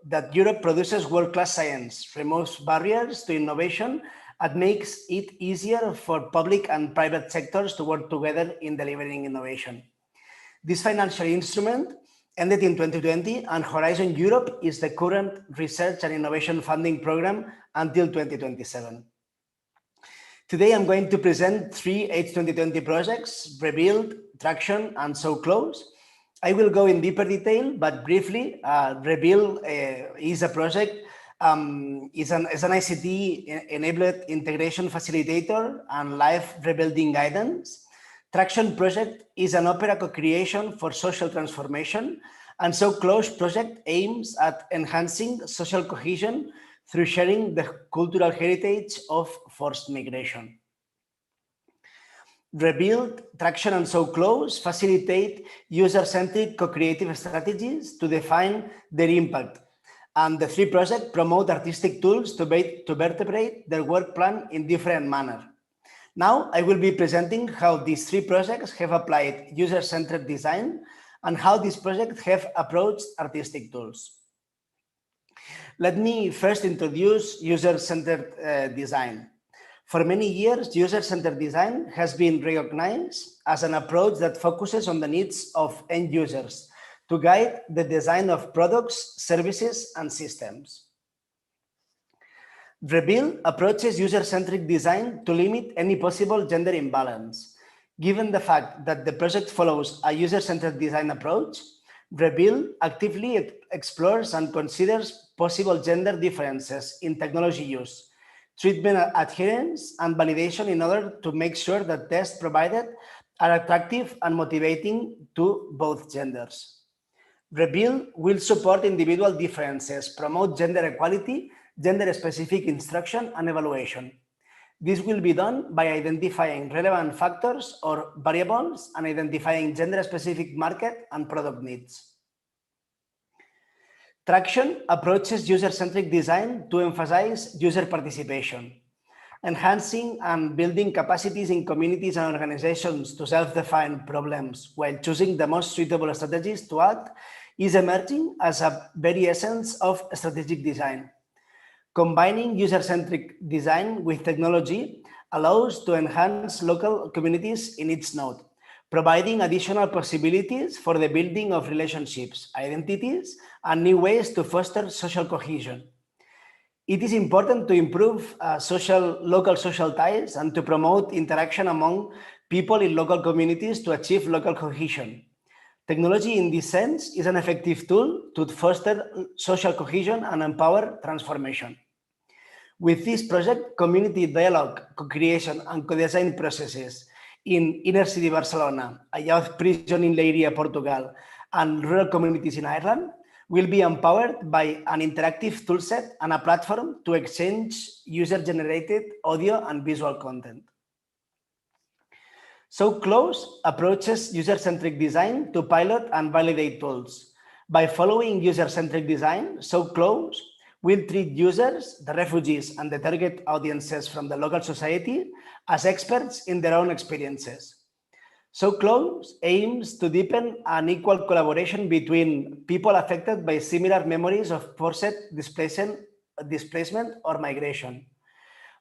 that Europe produces world-class science, removes barriers to innovation, and makes it easier for public and private sectors to work together in delivering innovation. This financial instrument ended in 2020, and Horizon Europe is the current research and innovation funding program until 2027. Today, I'm going to present 3 H2020 projects: Rebuild, Traction, and So Close. I will go in deeper detail, but briefly, Rebuild is a project, is an ICT-enabled integration facilitator and life rebuilding guidance. Traction project is an opera co-creation for social transformation, and So Close project aims at enhancing social cohesion through sharing the cultural heritage of forced migration. Rebuild, Traction, and So Close facilitate user-centric co-creative strategies to define their impact. And the 3 projects promote artistic tools to vertebrate their work plan in different manner. Now, I will be presenting how these 3 projects have applied user-centered design and how these projects have approached artistic tools. Let me first introduce user-centered design. For many years, user-centered design has been recognized as an approach that focuses on the needs of end users to guide the design of products, services, and systems. Rebuild approaches user-centric design to limit any possible gender imbalance. Given the fact that the project follows a user-centered design approach, Rebuild actively explores and considers possible gender differences in technology use, treatment adherence, and validation in order to make sure that tests provided are attractive and motivating to both genders. Rebuild will support individual differences, promote gender equality, gender-specific instruction, and evaluation. This will be done by identifying relevant factors or variables and identifying gender-specific market and product needs. Traction approaches user-centric design to emphasize user participation. Enhancing and building capacities in communities and organizations to self-define problems while choosing the most suitable strategies to act is emerging as a very essence of strategic design. Combining user-centric design with technology allows to enhance local communities in its node, providing additional possibilities for the building of relationships, identities, and new ways to foster social cohesion. It is important to improve local social ties and to promote interaction among people in local communities to achieve local cohesion. Technology, in this sense, is an effective tool to foster social cohesion and empower transformation. With this project, community dialogue, co-creation, and co-design processes in inner city Barcelona, a youth prison in Leiria, Portugal, and rural communities in Ireland will be empowered by an interactive toolset and a platform to exchange user-generated audio and visual content. So Close approaches user-centric design to pilot and validate tools. By following user-centric design, So Close will treat users, the refugees, and the target audiences from the local society as experts in their own experiences. So Close aims to deepen an equal collaboration between people affected by similar memories of forced displacement or migration.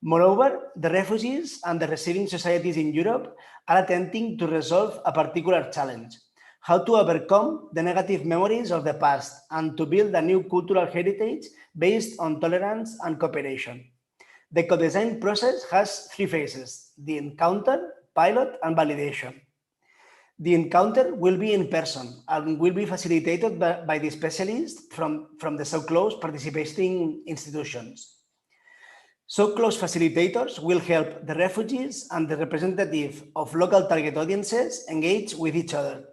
Moreover, the refugees and the receiving societies in Europe are attempting to resolve a particular challenge: how to overcome the negative memories of the past and to build a new cultural heritage based on tolerance and cooperation. The co-design process has three phases: the encounter, pilot, and validation. The encounter will be in person and will be facilitated by the specialists from the So Close participating institutions. So Close facilitators will help the refugees and the representative of local target audiences engage with each other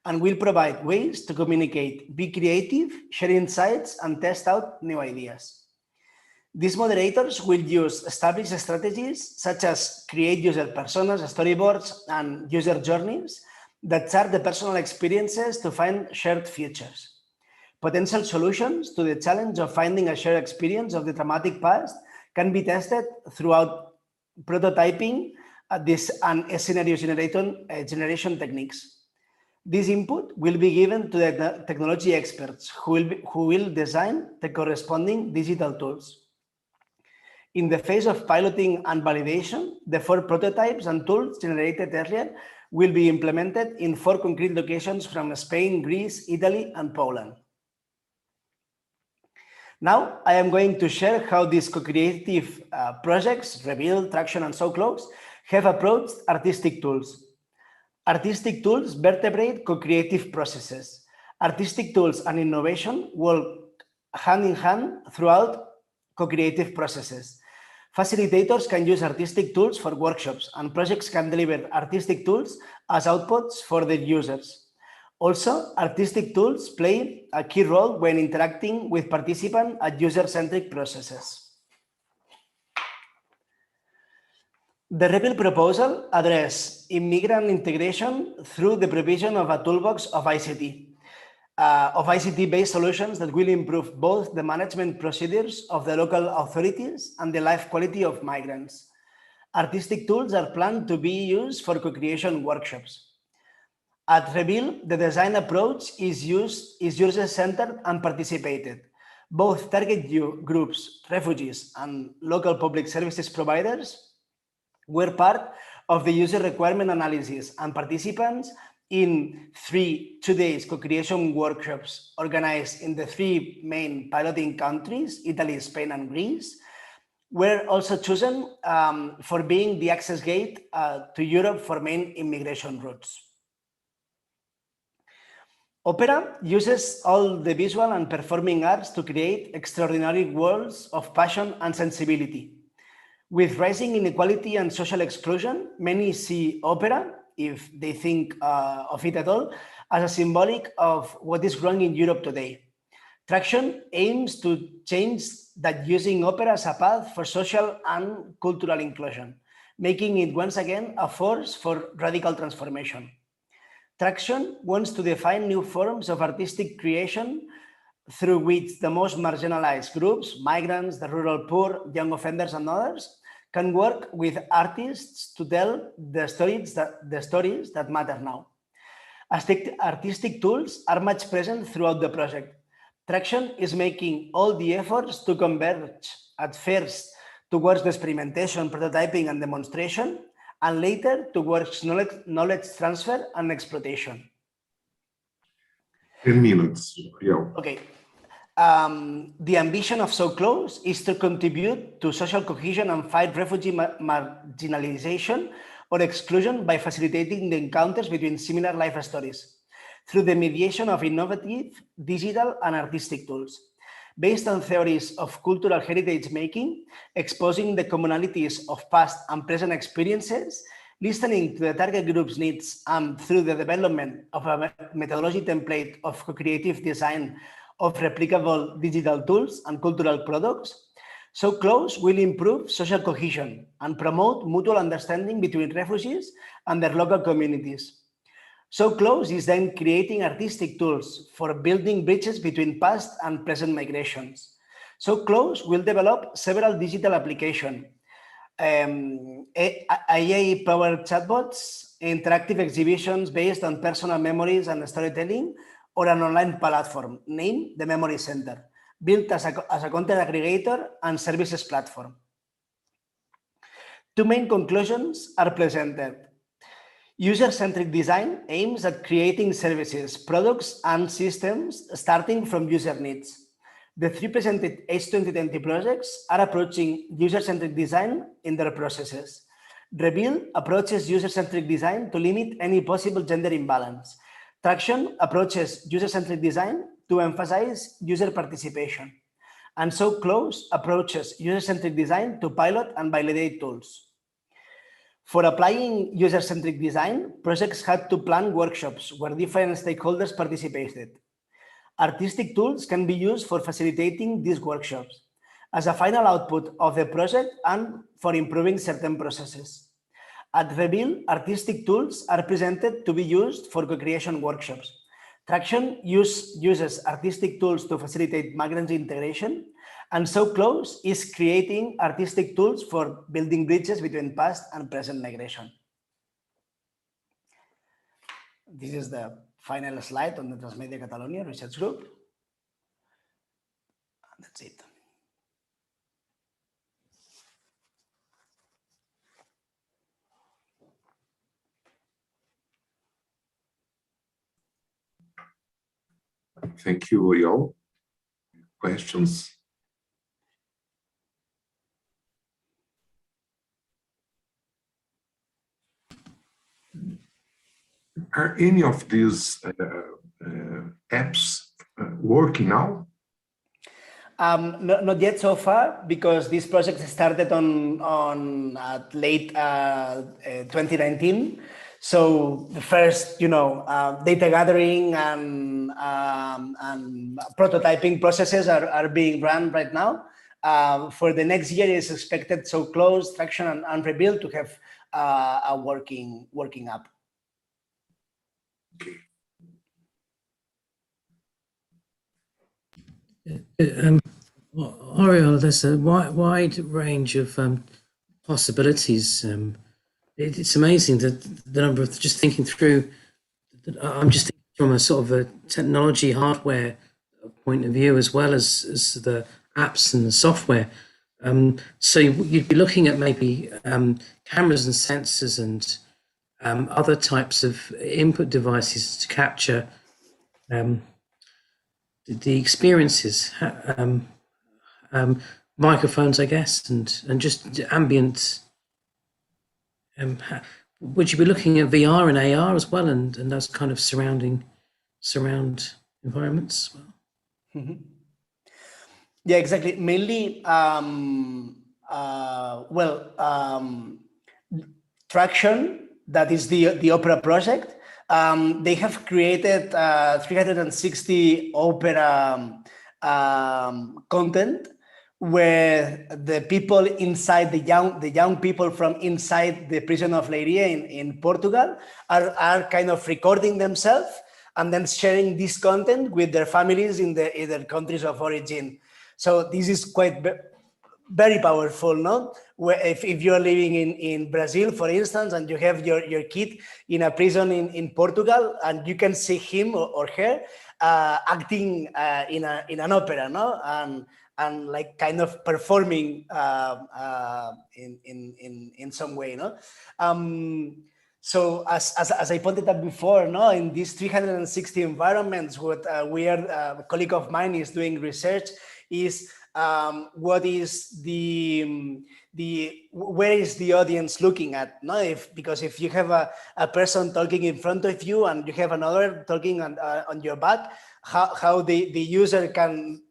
and will provide ways to communicate, be creative, share insights, and test out new ideas. These moderators will use established strategies such as create user personas, storyboards, and user journeys that chart the personal experiences to find shared futures. Potential solutions to the challenge of finding a shared experience of the traumatic past can be tested throughout prototyping and scenario generation techniques. This input will be given to the technology experts who will design the corresponding digital tools. In the phase of piloting and validation, the 4 prototypes and tools generated earlier will be implemented in 4 concrete locations from Spain, Greece, Italy, and Poland. Now, I am going to share how these co-creative projects, Reveal, Traction, and So Close, have approached artistic tools. Artistic tools vertebrate co-creative processes. Artistic tools and innovation work hand in hand throughout co-creative processes. Facilitators can use artistic tools for workshops, and projects can deliver artistic tools as outputs for their users. Also, artistic tools play a key role when interacting with participants at user-centric processes. The Reveal proposal addresses immigrant integration through the provision of a toolbox of ICT-based solutions that will improve both the management procedures of the local authorities and the life quality of migrants. Artistic tools are planned to be used for co-creation workshops. At Reveal, the design approach is user-centered and participated. Both target groups, refugees, and local public services providers were part of the user requirement analysis, and participants in 3 two-day co-creation workshops organized in the 3 main piloting countries, Italy, Spain, and Greece, were also chosen for being the access gate to Europe for main immigration routes. Opera uses all the visual and performing arts to create extraordinary worlds of passion and sensibility. With rising inequality and social exclusion, many see opera, if they think of it at all, as a symbolic of what is wrong in Europe today. Traction aims to change that, using opera as a path for social and cultural inclusion, making it once again a force for radical transformation. Traction wants to define new forms of artistic creation through which the most marginalized groups, migrants, the rural poor, young offenders, and others, can work with artists to tell the stories that matter now. Artistic tools are much present throughout the project. Traction is making all the efforts to converge at first towards the experimentation, prototyping, and demonstration, and later towards knowledge transfer and exploitation. 10 minutes. Yeah. Okay. The ambition of So Close is to contribute to social cohesion and fight refugee marginalization or exclusion by facilitating the encounters between similar life stories through the mediation of innovative digital and artistic tools. Based on theories of cultural heritage making, exposing the commonalities of past and present experiences, listening to the target group's needs through the development of a methodology template of co-creative design of replicable digital tools and cultural products. So Close will improve social cohesion and promote mutual understanding between refugees and their local communities. So Close is then creating artistic tools for building bridges between past and present migrations. So Close will develop several digital applications, AI-powered chatbots, interactive exhibitions based on personal memories and storytelling, or an online platform named the Memory Center, built as a content aggregator and services platform. Two main conclusions are presented. User-centric design aims at creating services, products, and systems starting from user needs. The three presented H2020 projects are approaching user-centric design in their processes. Reveal approaches user-centric design to limit any possible gender imbalance. Traction approaches user-centric design to emphasize user participation. And So Close approaches user-centric design to pilot and validate tools. For applying user-centric design, projects had to plan workshops where different stakeholders participated. Artistic tools can be used for facilitating these workshops as a final output of the project and for improving certain processes. At Reveal, artistic tools are presented to be used for co-creation workshops. Traction uses artistic tools to facilitate migrant integration, and So Close is creating artistic tools for building bridges between past and present migration. This is the final slide on the Transmedia Catalonia Research Group. That's it. Thank you, Oriol. Questions? Are any of these apps working now? Not yet so far, because this project started on late 2019. So the first, data gathering and prototyping processes are being run right now. For the next year, is expected So Close, Traction, and Rebuild to have a working app. Oriol, there's a wide range of possibilities. It's amazing that the number of, just thinking through, I'm just thinking from a sort of a technology hardware point of view, as well as the apps and the software. So you'd be looking at maybe cameras and sensors and other types of input devices to capture the experiences, microphones, I guess, and just ambient. Would you be looking at VR and AR as well, and those kind of surround environments as well? Mm-hmm. Yeah, exactly. Mainly, Traction, that is the Opera project. They have created 360 opera content, where the people inside, the young people from inside the prison of Leiria in Portugal are kind of recording themselves and then sharing this content with their families in their countries of origin. So this is quite very powerful, no? Where if you're living in Brazil, for instance, and you have your kid in a prison in Portugal, and you can see him or her acting in an opera, no? And like kind of performing in some way, no? So as I pointed out before, no, in these 360 environments, what a colleague of mine is doing research is what is where is the audience looking at? No, because if you have a person talking in front of you and you have another talking on your back, how the user can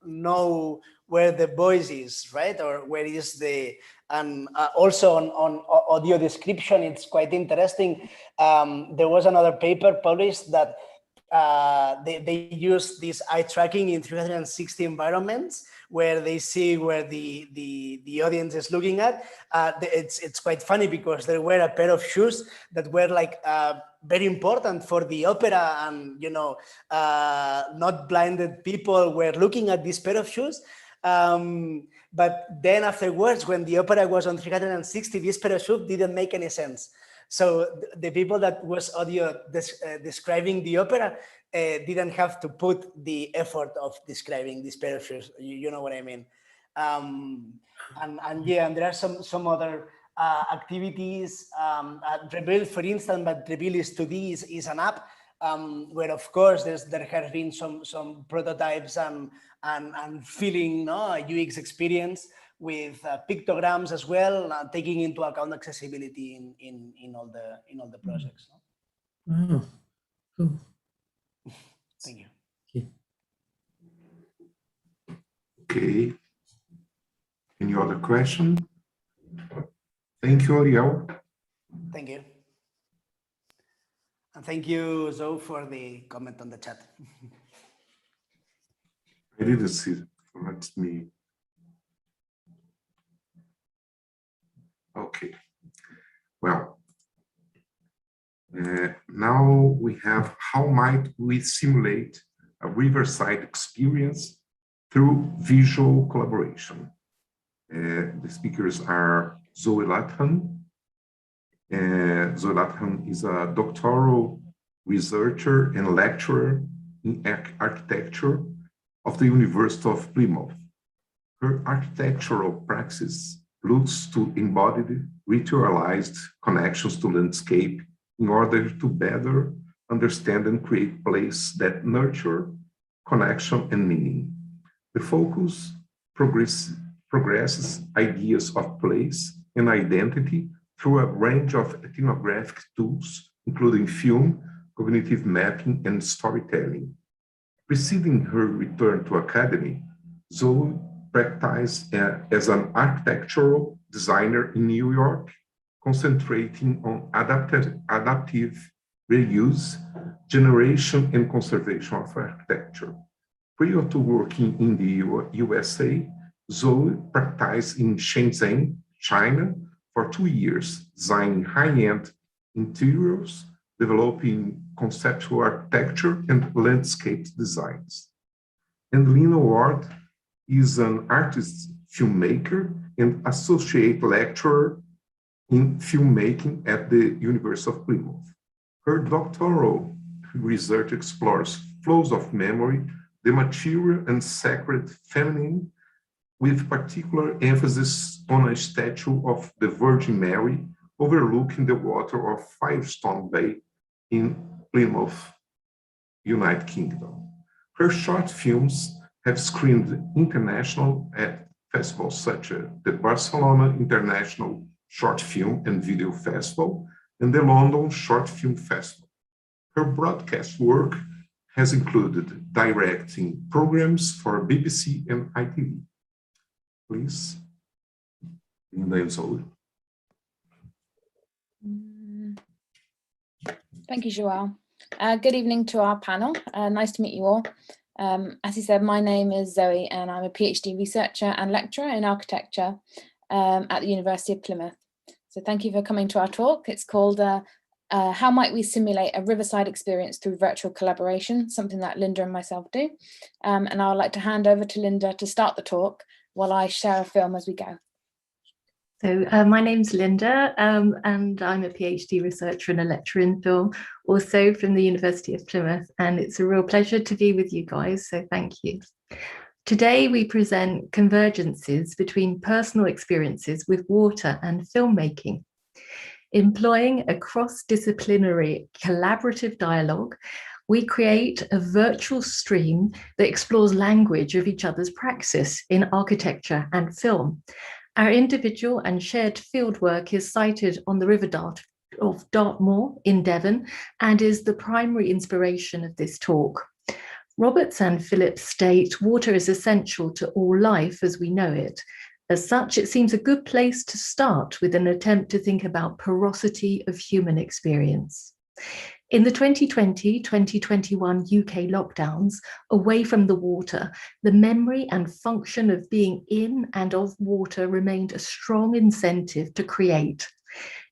know where the voice is, right? Or where is the, and also on audio description, it's quite interesting. There was another paper published that they use this eye tracking in 360 environments where they see where the audience is looking at. It's quite funny because there were a pair of shoes that were like very important for the opera, and not blinded people were looking at this pair of shoes. But then afterwards, when the opera was on 360, this pair of shoes didn't make any sense. So the people that was audio describing the opera didn't have to put the effort of describing this pair of shoes. You know what I mean? And there are some other activities. Reveal, for instance, but Reveal is 2D is an app where, of course, there have been some prototypes and feeling UX experience with pictograms as well, taking into account accessibility in all the projects. Oh, cool. Thank you. Okay. Any other question? Thank you, Ariel. Thank you. And thank you, Zoe, for the comment on the chat. I didn't see it. That's me. Okay. Well, now we have how might we simulate a riverside experience through visual collaboration. The speakers are Zoe Latham. Zoe Latham is a doctoral researcher and lecturer in architecture of the University of Plymouth. Her architectural praxis looks to embodied, ritualized connections to landscape in order to better understand and create places that nurture connection and meaning. The focus progresses ideas of place and identity through a range of ethnographic tools, including film, cognitive mapping, and storytelling. Preceding her return to academy, Zoe practiced as an architectural designer in New York, concentrating on adaptive reuse, generation, and conservation of architecture. Prior to working in the USA, Zoe practiced in Shenzhen, China, for 2 years, designing high-end interiors, developing conceptual architecture and landscape designs. And Lina Ward is an artist, filmmaker, and associate lecturer in filmmaking at the University of Plymouth. Her doctoral research explores flows of memory, the material and sacred feminine, with particular emphasis on a statue of the Virgin Mary overlooking the water of Firestone Bay in Plymouth, United Kingdom. Her short films have screened international at festivals such as the Barcelona International Short Film and Video Festival and the London Short Film Festival. Her broadcast work has included directing programs for BBC and ITV. Please, Linda and Zoe. Thank you, João. Good evening to our panel. Nice to meet you all. As he said, my name is Zoe and I'm a PhD researcher and lecturer in architecture at the University of Plymouth. So thank you for coming to our talk. It's called How Might We Simulate a Riverside Experience Through Virtual Collaboration, something that Linda and myself do. And I would like to hand over to Linda to start the talk while I share a film as we go. So my name's Linda and I'm a PhD researcher and a lecturer in film, also from the University of Plymouth, and it's a real pleasure to be with you guys, so thank you. Today we present convergences between personal experiences with water and filmmaking. Employing a cross-disciplinary collaborative dialogue, we create a virtual stream that explores language of each other's praxis in architecture and film. Our individual and shared fieldwork is cited on the River of Dartmoor in Devon and is the primary inspiration of this talk. Roberts and Phillips state water is essential to all life as we know it. As such, it seems a good place to start with an attempt to think about porosity of human experience. In the 2020-2021 UK lockdowns, away from the water, the memory and function of being in and of water remained a strong incentive to create.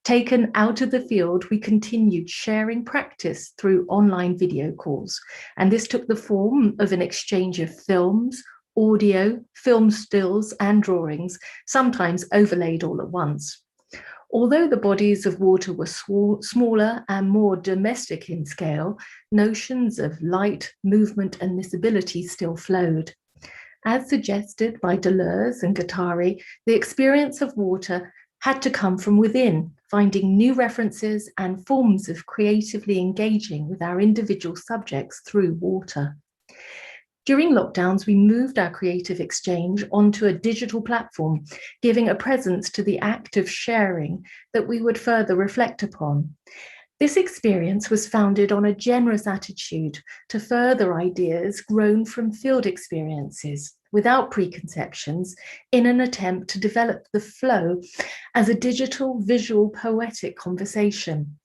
Taken out of the field, we continued sharing practice through online video calls, and this took the form of an exchange of films, audio, film stills, and drawings, sometimes overlaid all at once. Although the bodies of water were smaller and more domestic in scale, notions of light, movement, and miscibility still flowed. As suggested by Deleuze and Guattari, the experience of water had to come from within, finding new references and forms of creatively engaging with our individual subjects through water. During lockdowns, we moved our creative exchange onto a digital platform, giving a presence to the act of sharing that we would further reflect upon. This experience was founded on a generous attitude to further ideas grown from field experiences, without preconceptions, in an attempt to develop the flow as a digital, visual, poetic conversation.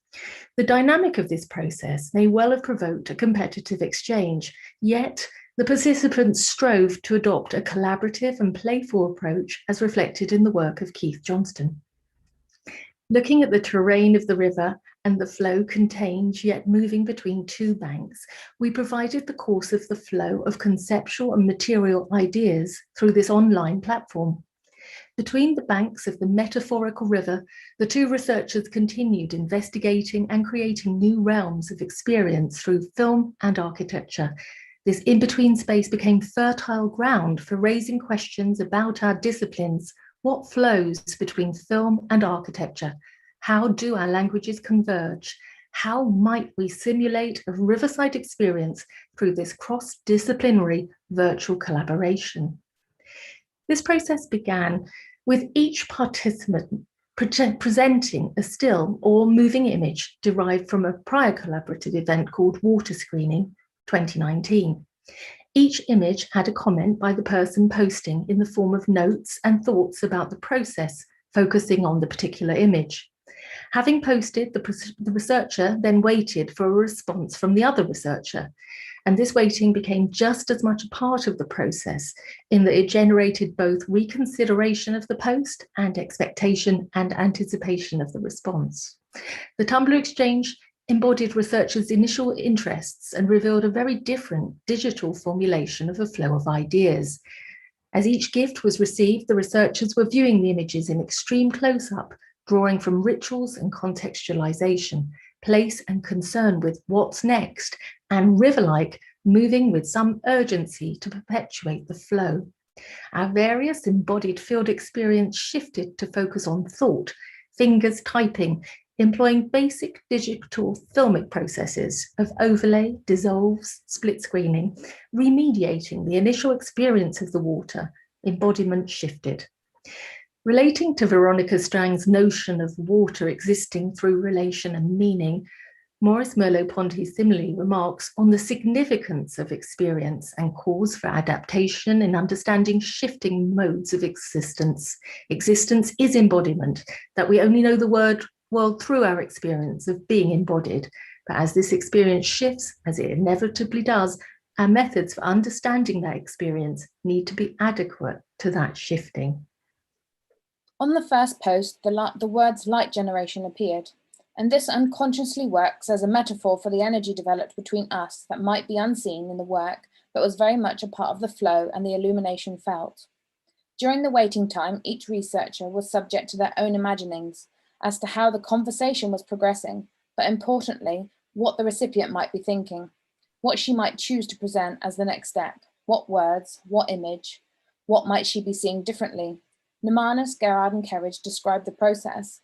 The dynamic of this process may well have provoked a competitive exchange, yet the participants strove to adopt a collaborative and playful approach as reflected in the work of Keith Johnston. Looking at the terrain of the river and the flow contained yet moving between two banks, we provided the course of the flow of conceptual and material ideas through this online platform. Between the banks of the metaphorical river, the two researchers continued investigating and creating new realms of experience through film and architecture. This in-between space became fertile ground for raising questions about our disciplines. What flows between film and architecture? How do our languages converge? How might we simulate a riverside experience through this cross-disciplinary virtual collaboration? This process began with each participant presenting a still or moving image derived from a prior collaborative event called Water Screening 2019. Each image had a comment by the person posting in the form of notes and thoughts about the process, focusing on the particular image. Having posted, the researcher then waited for a response from the other researcher, and this waiting became just as much a part of the process in that it generated both reconsideration of the post and expectation and anticipation of the response. The Tumblr exchange embodied researchers' initial interests and revealed a very different digital formulation of a flow of ideas. As each gift was received, the researchers were viewing the images in extreme close-up, drawing from rituals and contextualization, place and concern with what's next, and river-like, moving with some urgency to perpetuate the flow. Our various embodied field experience shifted to focus on thought, fingers typing, employing basic digital filmic processes of overlay, dissolves, split screening, remediating the initial experience of the water. Embodiment shifted. Relating to Veronica Strang's notion of water existing through relation and meaning, Maurice Merleau-Ponty similarly remarks on the significance of experience and calls for adaptation in understanding shifting modes of existence. Existence is embodiment, that we only know the world through our experience of being embodied. But as this experience shifts, as it inevitably does, our methods for understanding that experience need to be adequate to that shifting. On the first post, the words light generation appeared, and this unconsciously works as a metaphor for the energy developed between us that might be unseen in the work, but was very much a part of the flow and the illumination felt. During the waiting time, each researcher was subject to their own imaginings as to how the conversation was progressing, but importantly, what the recipient might be thinking, what she might choose to present as the next step, what words, what image, what might she be seeing differently. Nemanis, Gerard, and Kerridge describe the process.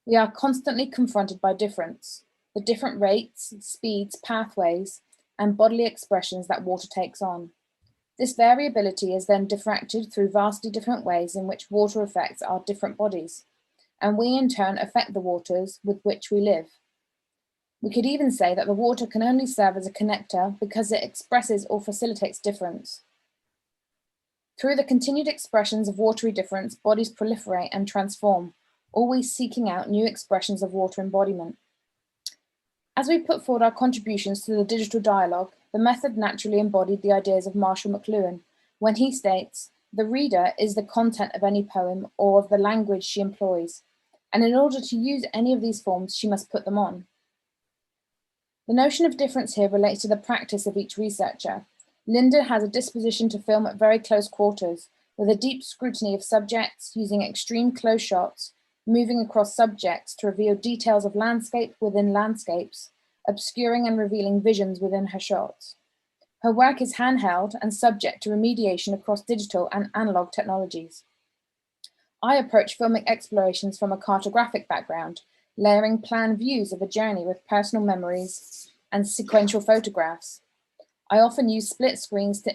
We are constantly confronted by difference, the different rates, speeds, pathways, and bodily expressions that water takes on. This variability is then diffracted through vastly different ways in which water affects our different bodies, and we in turn affect the waters with which we live. We could even say that the water can only serve as a connector because it expresses or facilitates difference. Through the continued expressions of watery difference, bodies proliferate and transform, always seeking out new expressions of water embodiment. As we put forward our contributions to the digital dialogue, the method naturally embodied the ideas of Marshall McLuhan when he states, "The reader is the content of any poem or of the language she employs, and in order to use any of these forms, she must put them on." The notion of difference here relates to the practice of each researcher. Linda has a disposition to film at very close quarters, with a deep scrutiny of subjects, using extreme close shots, moving across subjects to reveal details of landscape within landscapes, obscuring and revealing visions within her shots. Her work is handheld and subject to remediation across digital and analog technologies. I approach filmic explorations from a cartographic background, layering planned views of a journey with personal memories and sequential photographs. I often use split screens to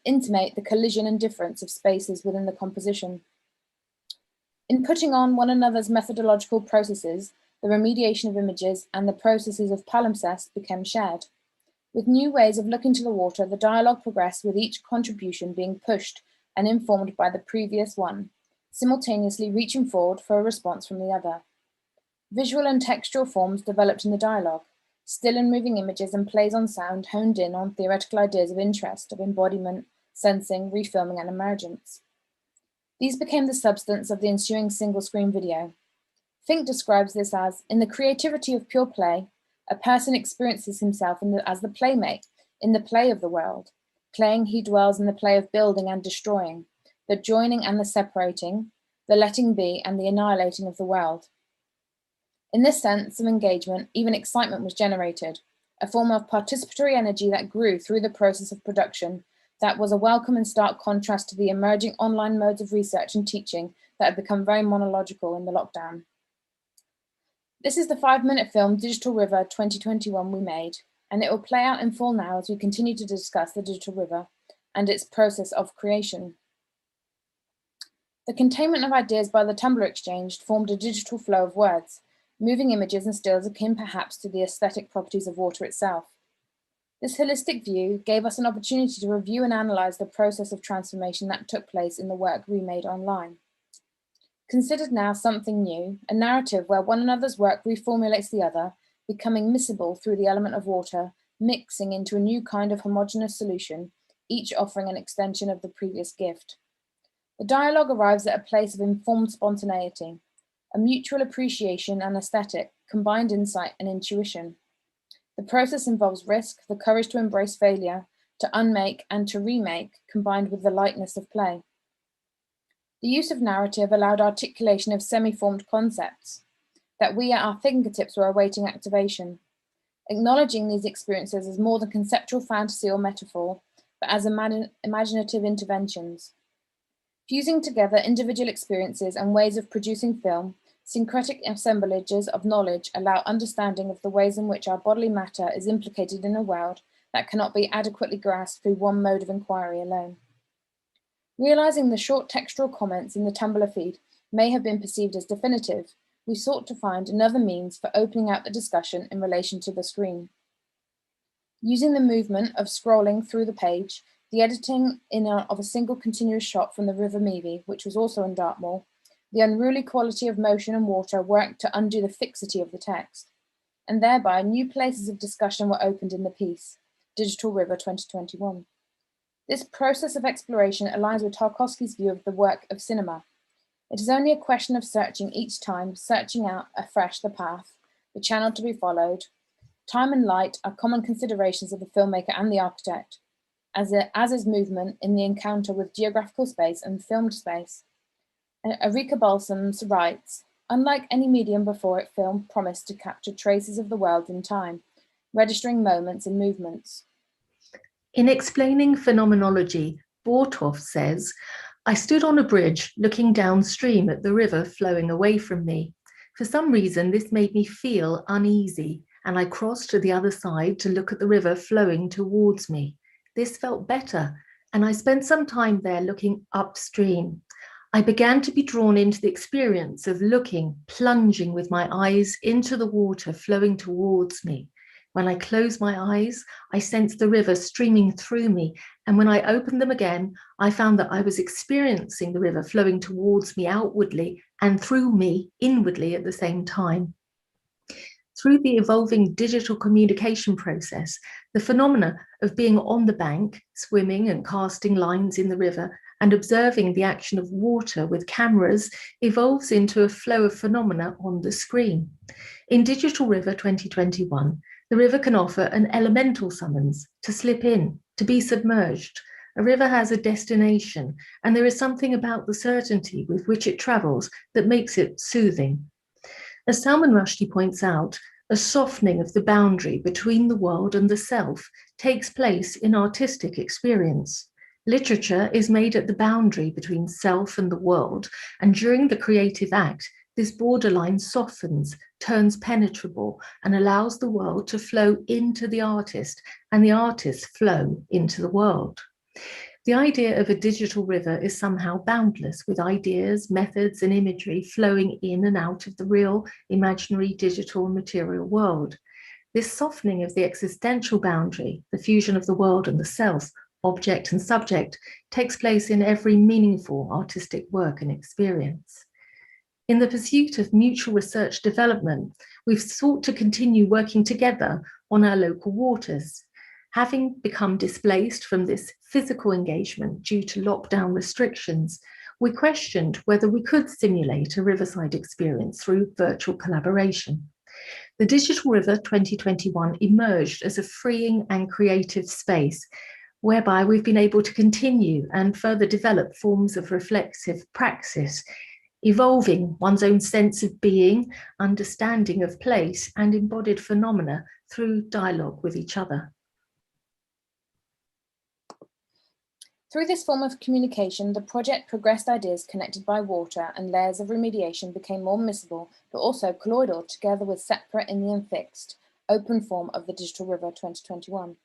intimate the collision and difference of spaces within the composition. In putting on one another's methodological processes, the remediation of images and the processes of palimpsest became shared. With new ways of looking to the water, the dialogue progressed with each contribution being pushed and informed by the previous one, simultaneously reaching forward for a response from the other. Visual and textual forms developed in the dialogue, still and moving images and plays on sound honed in on theoretical ideas of interest, of embodiment, sensing, refilming, and emergence. These became the substance of the ensuing single-screen video. Fink describes this as, in the creativity of pure play, a person experiences himself as the playmate, in the play of the world. Playing, he dwells in the play of building and destroying, the joining and the separating, the letting be and the annihilating of the world. In this sense of engagement, even excitement was generated, a form of participatory energy that grew through the process of production that was a welcome and stark contrast to the emerging online modes of research and teaching that had become very monological in the lockdown. This is the 5-minute film Digital River 2021 we made, and it will play out in full now as we continue to discuss the Digital River and its process of creation. The containment of ideas by the Tumblr exchange formed a digital flow of words, moving images and stills akin perhaps to the aesthetic properties of water itself. This holistic view gave us an opportunity to review and analyze the process of transformation that took place in the work we made online. Considered now something new, a narrative where one another's work reformulates the other, becoming miscible through the element of water, mixing into a new kind of homogeneous solution, each offering an extension of the previous gift. The dialogue arrives at a place of informed spontaneity, a mutual appreciation and aesthetic, combined insight and intuition. The process involves risk, the courage to embrace failure, to unmake and to remake, combined with the lightness of play. The use of narrative allowed articulation of semi-formed concepts that we at our fingertips were awaiting activation, acknowledging these experiences as more than conceptual fantasy or metaphor, but as imaginative interventions. Fusing together individual experiences and ways of producing film, syncretic assemblages of knowledge allow understanding of the ways in which our bodily matter is implicated in a world that cannot be adequately grasped through one mode of inquiry alone. Realizing the short textual comments in the Tumblr feed may have been perceived as definitive, we sought to find another means for opening out the discussion in relation to the screen. Using the movement of scrolling through the page, the editing of a single continuous shot from the River Meavy, which was also in Dartmoor, the unruly quality of motion and water worked to undo the fixity of the text, and thereby new places of discussion were opened in the piece, Digital River 2021. This process of exploration aligns with Tarkovsky's view of the work of cinema. It is only a question of searching each time, searching out afresh the path, the channel to be followed. Time and light are common considerations of the filmmaker and the architect, as is movement in the encounter with geographical space and filmed space. Erika Balsams writes, unlike any medium before it, film promised to capture traces of the world in time, registering moments and movements. In explaining phenomenology, Bortov says, I stood on a bridge looking downstream at the river flowing away from me. For some reason, this made me feel uneasy, and I crossed to the other side to look at the river flowing towards me. This felt better, and I spent some time there looking upstream. I began to be drawn into the experience of looking, plunging with my eyes into the water flowing towards me. When I closed my eyes, I sensed the river streaming through me. And when I opened them again, I found that I was experiencing the river flowing towards me outwardly and through me inwardly at the same time. Through the evolving digital communication process, the phenomena of being on the bank, swimming and casting lines in the river, and observing the action of water with cameras evolves into a flow of phenomena on the screen. In Digital River 2021, the river can offer an elemental summons to slip in, to be submerged. A river has a destination, and there is something about the certainty with which it travels that makes it soothing. As Salman Rushdie points out, a softening of the boundary between the world and the self takes place in artistic experience. Literature is made at the boundary between self and the world, and during the creative act, this borderline softens, turns penetrable, and allows the world to flow into the artist, and the artist flow into the world. The idea of a digital river is somehow boundless, with ideas, methods, and imagery flowing in and out of the real, imaginary, digital, and material world. This softening of the existential boundary, the fusion of the world and the self, object and subject, takes place in every meaningful artistic work and experience. In the pursuit of mutual research development, we've sought to continue working together on our local waters. Having become displaced from this physical engagement due to lockdown restrictions, we questioned whether we could simulate a riverside experience through virtual collaboration. The Digital River 2021 emerged as a freeing and creative space, whereby we've been able to continue and further develop forms of reflexive praxis, evolving one's own sense of being, understanding of place, and embodied phenomena through dialogue with each other. Through this form of communication, the project progressed ideas connected by water and layers of remediation became more miscible, but also colloidal together with separate in the unfixed, open form of the Digital River 2021.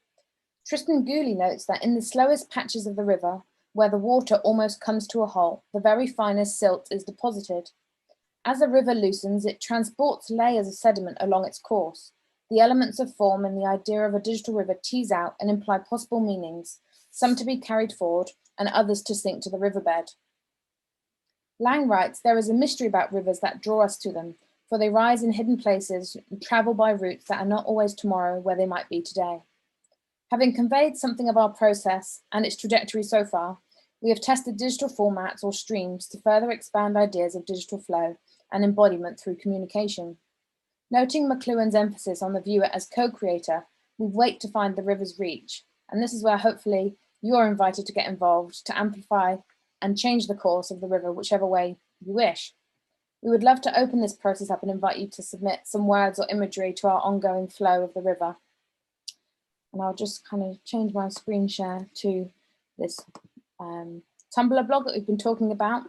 Tristan Gooley notes that in the slowest patches of the river, where the water almost comes to a halt, the very finest silt is deposited. As the river loosens, it transports layers of sediment along its course. The elements of form and the idea of a digital river tease out and imply possible meanings, some to be carried forward and others to sink to the riverbed. Lang writes, there is a mystery about rivers that draw us to them, for they rise in hidden places and travel by routes that are not always tomorrow where they might be today. Having conveyed something of our process and its trajectory so far, we have tested digital formats or streams to further expand ideas of digital flow and embodiment through communication. Noting McLuhan's emphasis on the viewer as co-creator, we wait to find the river's reach, and this is where hopefully you're invited to get involved to amplify and change the course of the river whichever way you wish. We would love to open this process up and invite you to submit some words or imagery to our ongoing flow of the river. And I'll just kind of change my screen share to this Tumblr blog that we've been talking about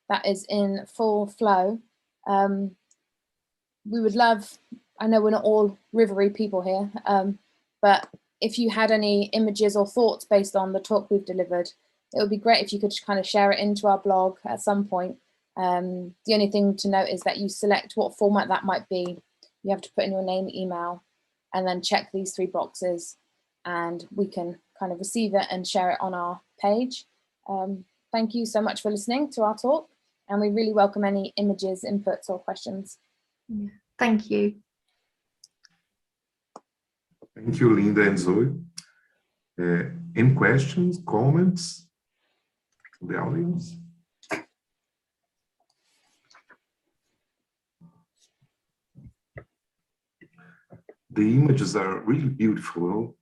that is in full flow. We would love, I know we're not all rivery people here, but if you had any images or thoughts based on the talk we've delivered, it would be great if you could kind of share it into our blog at some point. The only thing to note is that you select what format that might be. You have to put in your name, email, and then check these 3 boxes, and we can kind of receive it and share it on our page. Thank you so much for listening to our talk, and we really welcome any images, inputs, or questions. Yeah. Thank you. Thank you, Linda and Zoe. Any questions, comments from the audience? The images are really beautiful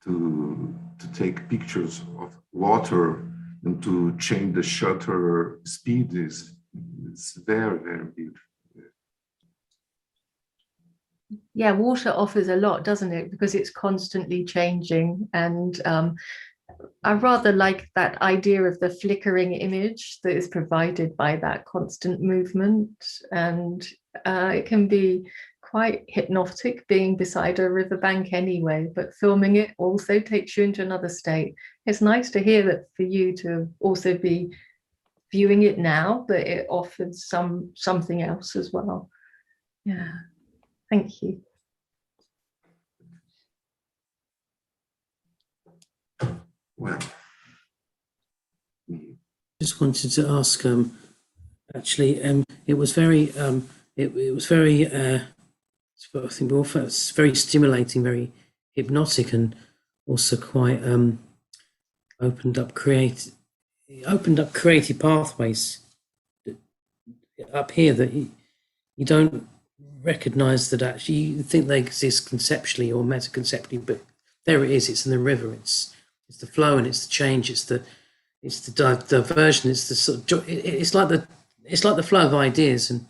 to take pictures of water and to change the shutter speed. It's very, very beautiful. Yeah, water offers a lot, doesn't it? Because it's constantly changing. And I rather like that idea of the flickering image that is provided by that constant movement. And it can be quite hypnotic being beside a riverbank anyway, but filming it also takes you into another state. It's nice to hear that for you to also be viewing it now, but it offers something else as well. Yeah, thank you. Well, Just wanted to ask, actually, it was very, it was very, I think we all felt it's very stimulating, very hypnotic, and also quite opened up creative pathways up here that you don't recognize, that actually you think they exist conceptually or metaconceptually, but there it is. It's in the river. It's the flow and it's the change. It's the diversion. It's the sort of, it's like the flow of ideas. And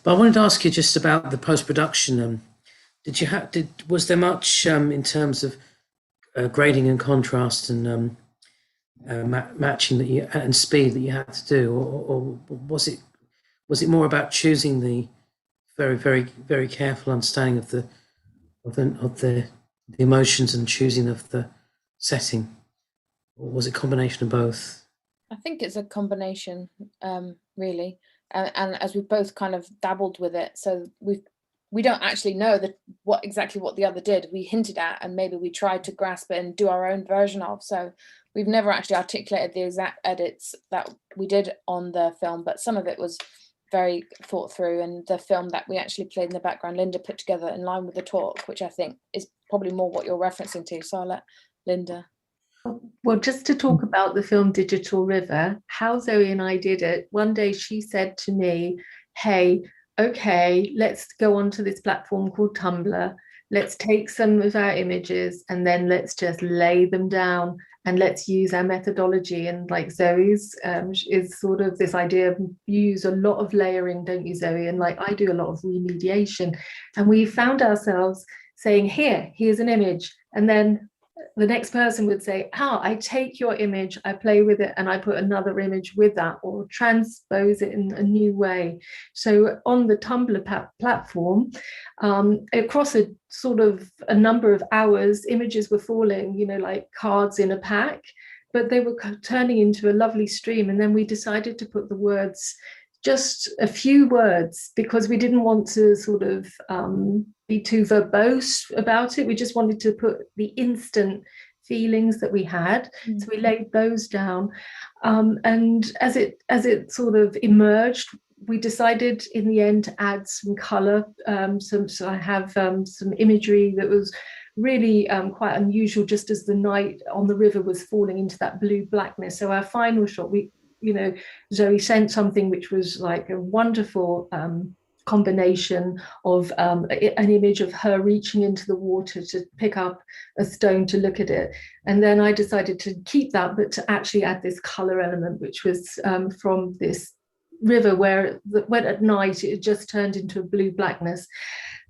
but I wanted to ask you just about the post production. Was there much in terms of grading and contrast and matching that you and speed that you had to do, or was it more about choosing the very, very, very careful understanding of the emotions and choosing of the setting, or was it a combination of both? I think it's a combination, really, and as we've both kind of dabbled with it, so we don't actually know what the other did. We hinted at, and maybe we tried to grasp it and do our own version of. So we've never actually articulated the exact edits that we did on the film, but some of it was very thought through, and the film that we actually played in the background, Linda put together in line with the talk, which I think is probably more what you're referencing to. So I'll let Linda. Well, just to talk about the film Digital River, how Zoe and I did it, one day she said to me, hey, okay, let's go onto this platform called Tumblr. Let's take some of our images and then let's just lay them down and let's use our methodology. And like Zoe's is sort of this idea of you use a lot of layering, don't you, Zoe? And like I do a lot of remediation. And we found ourselves saying, here's an image. And then the next person would say, I take your image, I play with it, and I put another image with that, or transpose it in a new way. So on the Tumblr platform, across a sort of a number of hours, images were falling, like cards in a pack, but they were turning into a lovely stream. And then we decided to put the words, just a few words, because we didn't want to sort of be too verbose about it. We just wanted to put the instant feelings that we had. Mm-hmm. So we laid those down. And as it sort of emerged, we decided in the end to add some color. So I have some imagery that was really quite unusual, just as the night on the river was falling into that blue blackness. So our final shot, Zoe sent something which was like a wonderful combination of an image of her reaching into the water to pick up a stone to look at it. And then I decided to keep that, but to actually add this color element, which was from this river where when at night it just turned into a blue blackness.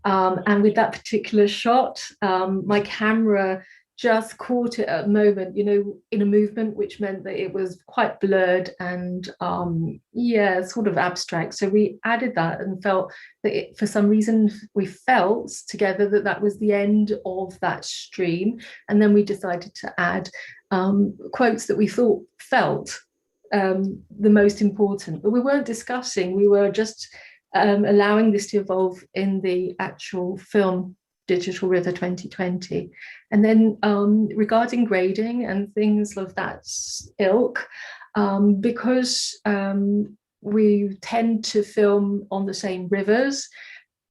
And with that particular shot, my camera just caught it at a moment, in a movement, which meant that it was quite blurred and sort of abstract. So we added that and felt that for some reason we felt together that was the end of that stream. And then we decided to add quotes that we felt the most important, but we weren't discussing, we were just allowing this to evolve in the actual film Digital River 2020. And then regarding grading and things of that ilk, because we tend to film on the same rivers,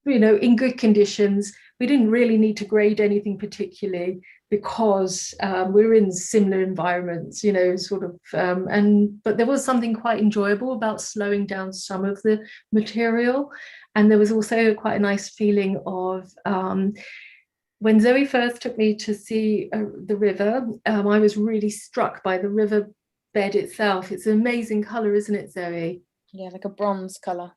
in good conditions, we didn't really need to grade anything particularly because we're in similar environments, but there was something quite enjoyable about slowing down some of the material. And there was also quite a nice feeling of when Zoe first took me to see the river, I was really struck by the river bed itself. It's an amazing color, isn't it, Zoe? Yeah, like a bronze color.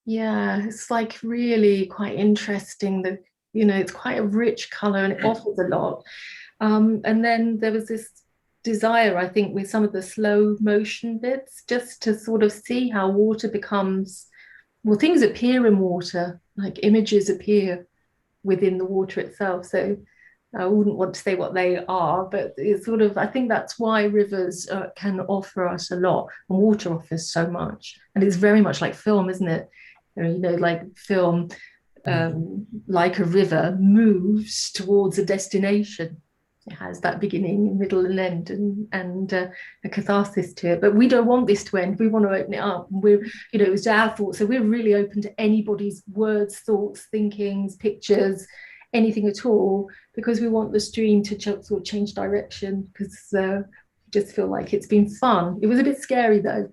Yeah, it's like really quite interesting that, it's quite a rich color and it offers a lot. And then there was this desire, I think, with some of the slow motion bits, just to sort of see how water becomes, things appear in water, like images appear within the water itself. So I wouldn't want to say what they are, but it's sort of, I think that's why rivers can offer us a lot, and water offers so much. And it's very much like film, isn't it? You know, like film, like a river moves towards a destination. It has that beginning, middle, and end, and a catharsis to it. But we don't want this to end. We want to open it up. We're, you know, it was our thoughts. So we're really open to anybody's words, thoughts, thinkings, pictures, anything at all, because we want the stream to sort of change direction, because we just feel like it's been fun. It was a bit scary though,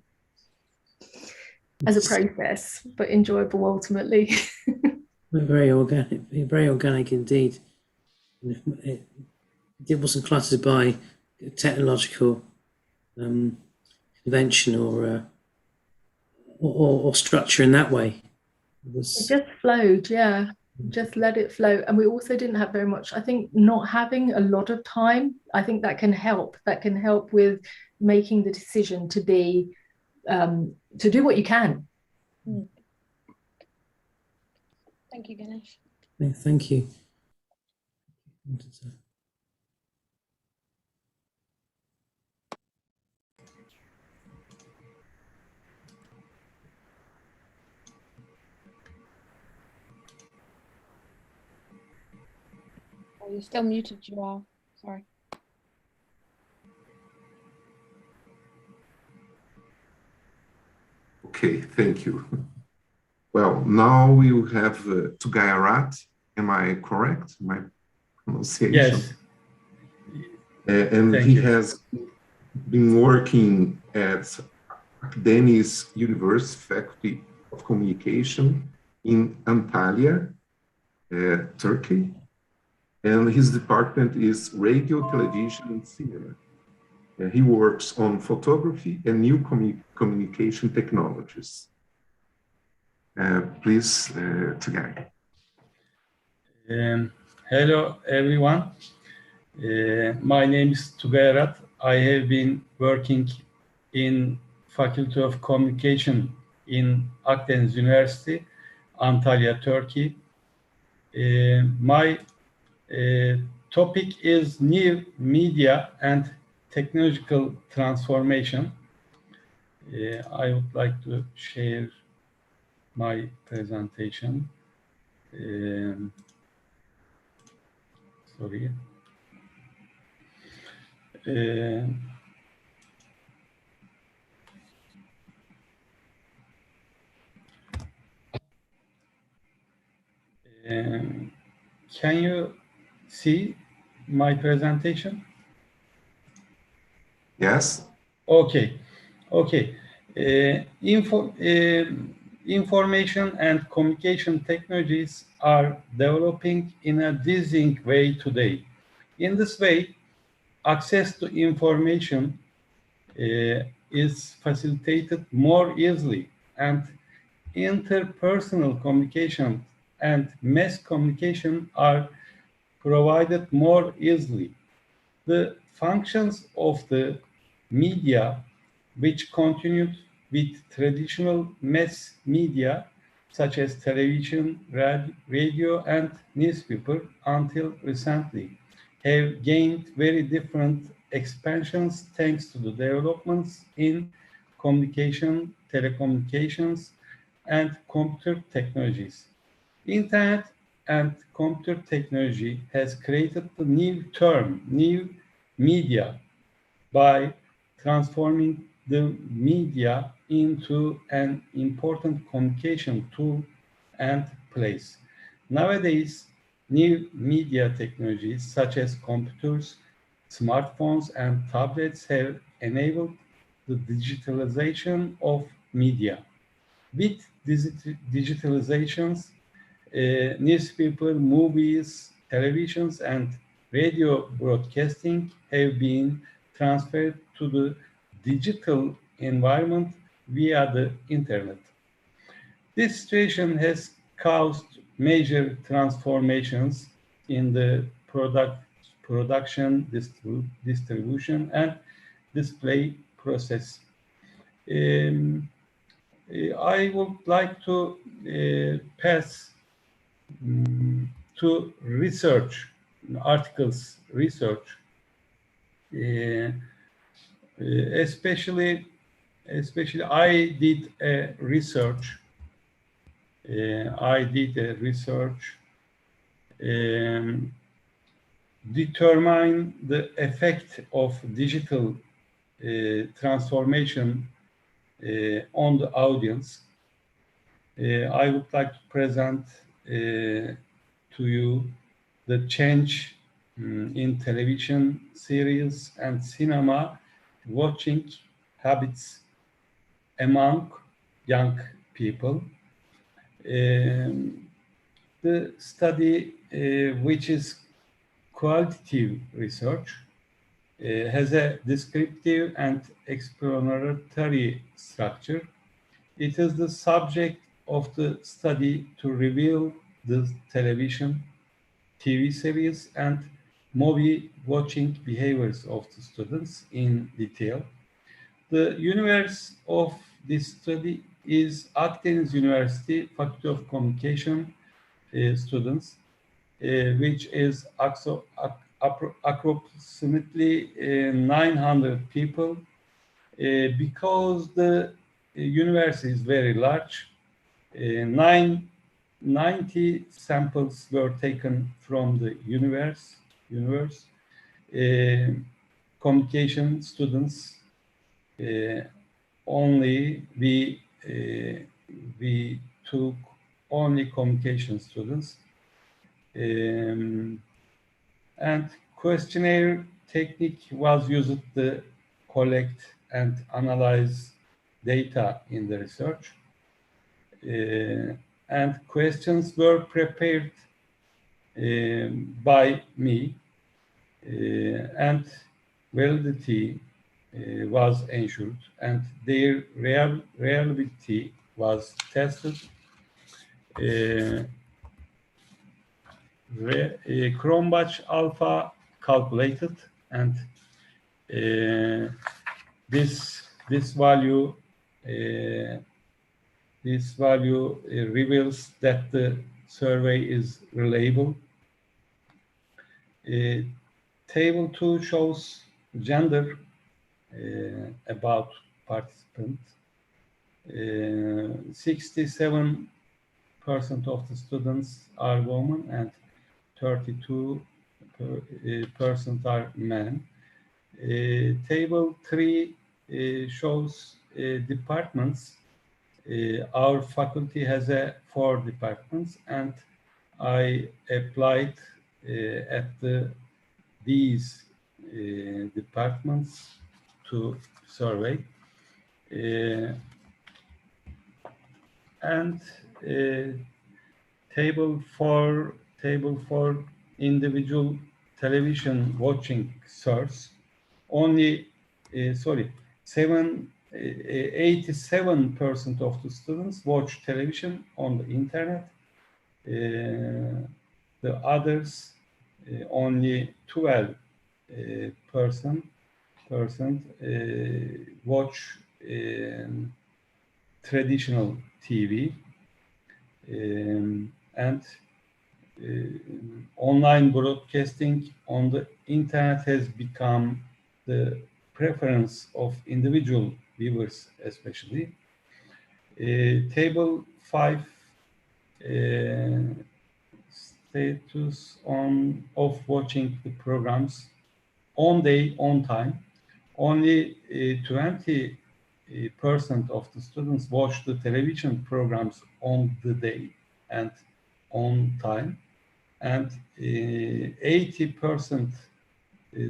as a process, but enjoyable ultimately. Very organic indeed. It wasn't cluttered by technological convention or structure in that way. It just flowed, yeah. Just let it flow. And we also didn't have very much. I think not having a lot of time, I think that can help. That can help with making the decision to be to do what you can. Thank you, Ganesh. Yeah, thank you. Oh, you're still muted, Joao. Sorry. Okay, thank you. Well, now we will have Tugayarat. Am I correct? My pronunciation? Yes. And Thank he you. has been working at Akdeniz University Faculty of Communication in Antalya, Turkey. And his department is radio, television, and cinema. He works on photography and new communication technologies. Please, Tugay. Hello, everyone. My name is Tugayarat. I have been working in Faculty of Communication in Akdeniz University, Antalya, Turkey. My topic is new media and technological transformation. I would like to share my presentation. Sorry. Can you see my presentation? Yes. Okay. Okay. Information and communication technologies are developing in a dizzying way today. In this way, access to information is facilitated more easily, and interpersonal communication and mass communication are provided more easily. The functions of the media, which continued with traditional mass media, such as television, radio, and newspaper until recently, have gained very different expansions thanks to the developments in communication, telecommunications, and computer technologies. Internet and computer technology has created the new term, new media, by transforming the media into an important communication tool and place. Nowadays, new media technologies such as computers, smartphones, and tablets have enabled the digitalization of media. With digitalizations, newspaper, movies, televisions, and radio broadcasting have been transferred to the digital environment via the internet. This situation has caused major transformations in the production, distribution, and display process. I would like to pass to research articles research, especially I did a research. Determine the effect of digital transformation on the audience. I would like to present to you the change in television series and cinema watching habits among young people. The study, which is qualitative research, has a descriptive and explanatory structure. It is the subject of the study to reveal the television, TV series, and movie watching behaviors of the students in detail. The universe of this study is Akdeniz University Faculty of Communication students, which is approximately 900 people. Because the university is very large, 90 samples were taken from the universe. Communication students only we took only communication students, and questionnaire technique was used to collect and analyze data in the research, and questions were prepared by me, and validity was ensured, and their reliability was tested. Cronbach alpha calculated, and this value reveals that the survey is reliable. Table 2 shows gender about participants. 67% of the students are women and 32% are men. Table 3 shows departments. Our faculty has 4 departments, and I applied at these departments to survey. And table 4 individual television watching source, only 87% of the students watch television on the internet. The others, only 12% watch traditional TV, and online broadcasting on the internet has become the preference of individual viewers, especially. Table 5, status of watching the programs on day, on time. Only 20% of the students watch the television programs on the day and on time, and 80%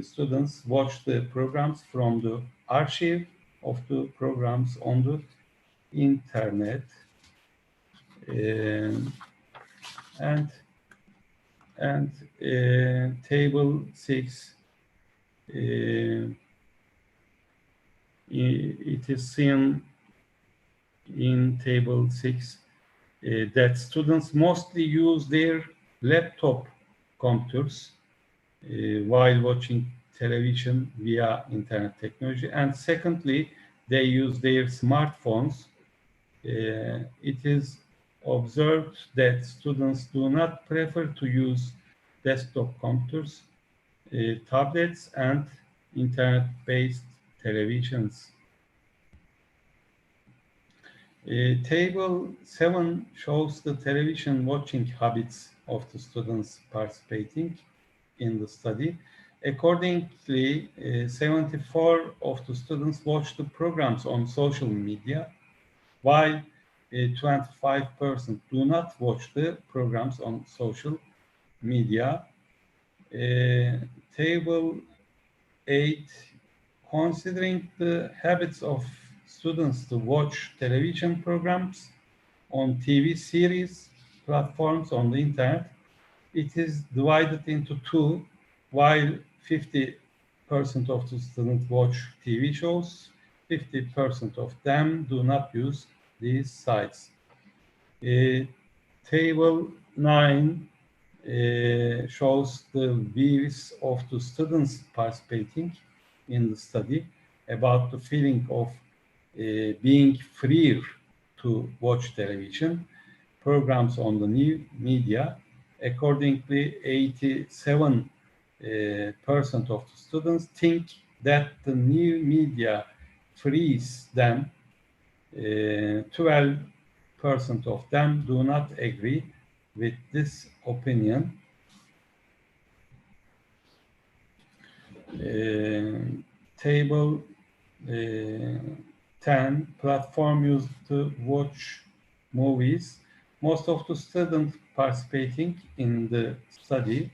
students watch the programs from the archive of the programs on the internet. And table 6, it is seen in table 6 that students mostly use their laptop computers while watching television via internet technology, and secondly, they use their smartphones. It is observed that students do not prefer to use desktop computers, tablets, and internet-based televisions. Table 7 shows the television watching habits of the students participating in the study. Accordingly, 74 of the students watched the programs on social media, while 25% do not watch the programs on social media. Table 8, considering the habits of students to watch television programs on TV series platforms on the internet, it is divided into two, while 50% of the students watch TV shows, 50% of them do not use these sites. Table 9 shows the views of the students participating in the study about the feeling of being freer to watch television programs on the new media. Accordingly, 87% of the students think that the new media frees them. 12% of them do not agree with this opinion. Table 10, platform used to watch movies. Most of the students participating in the study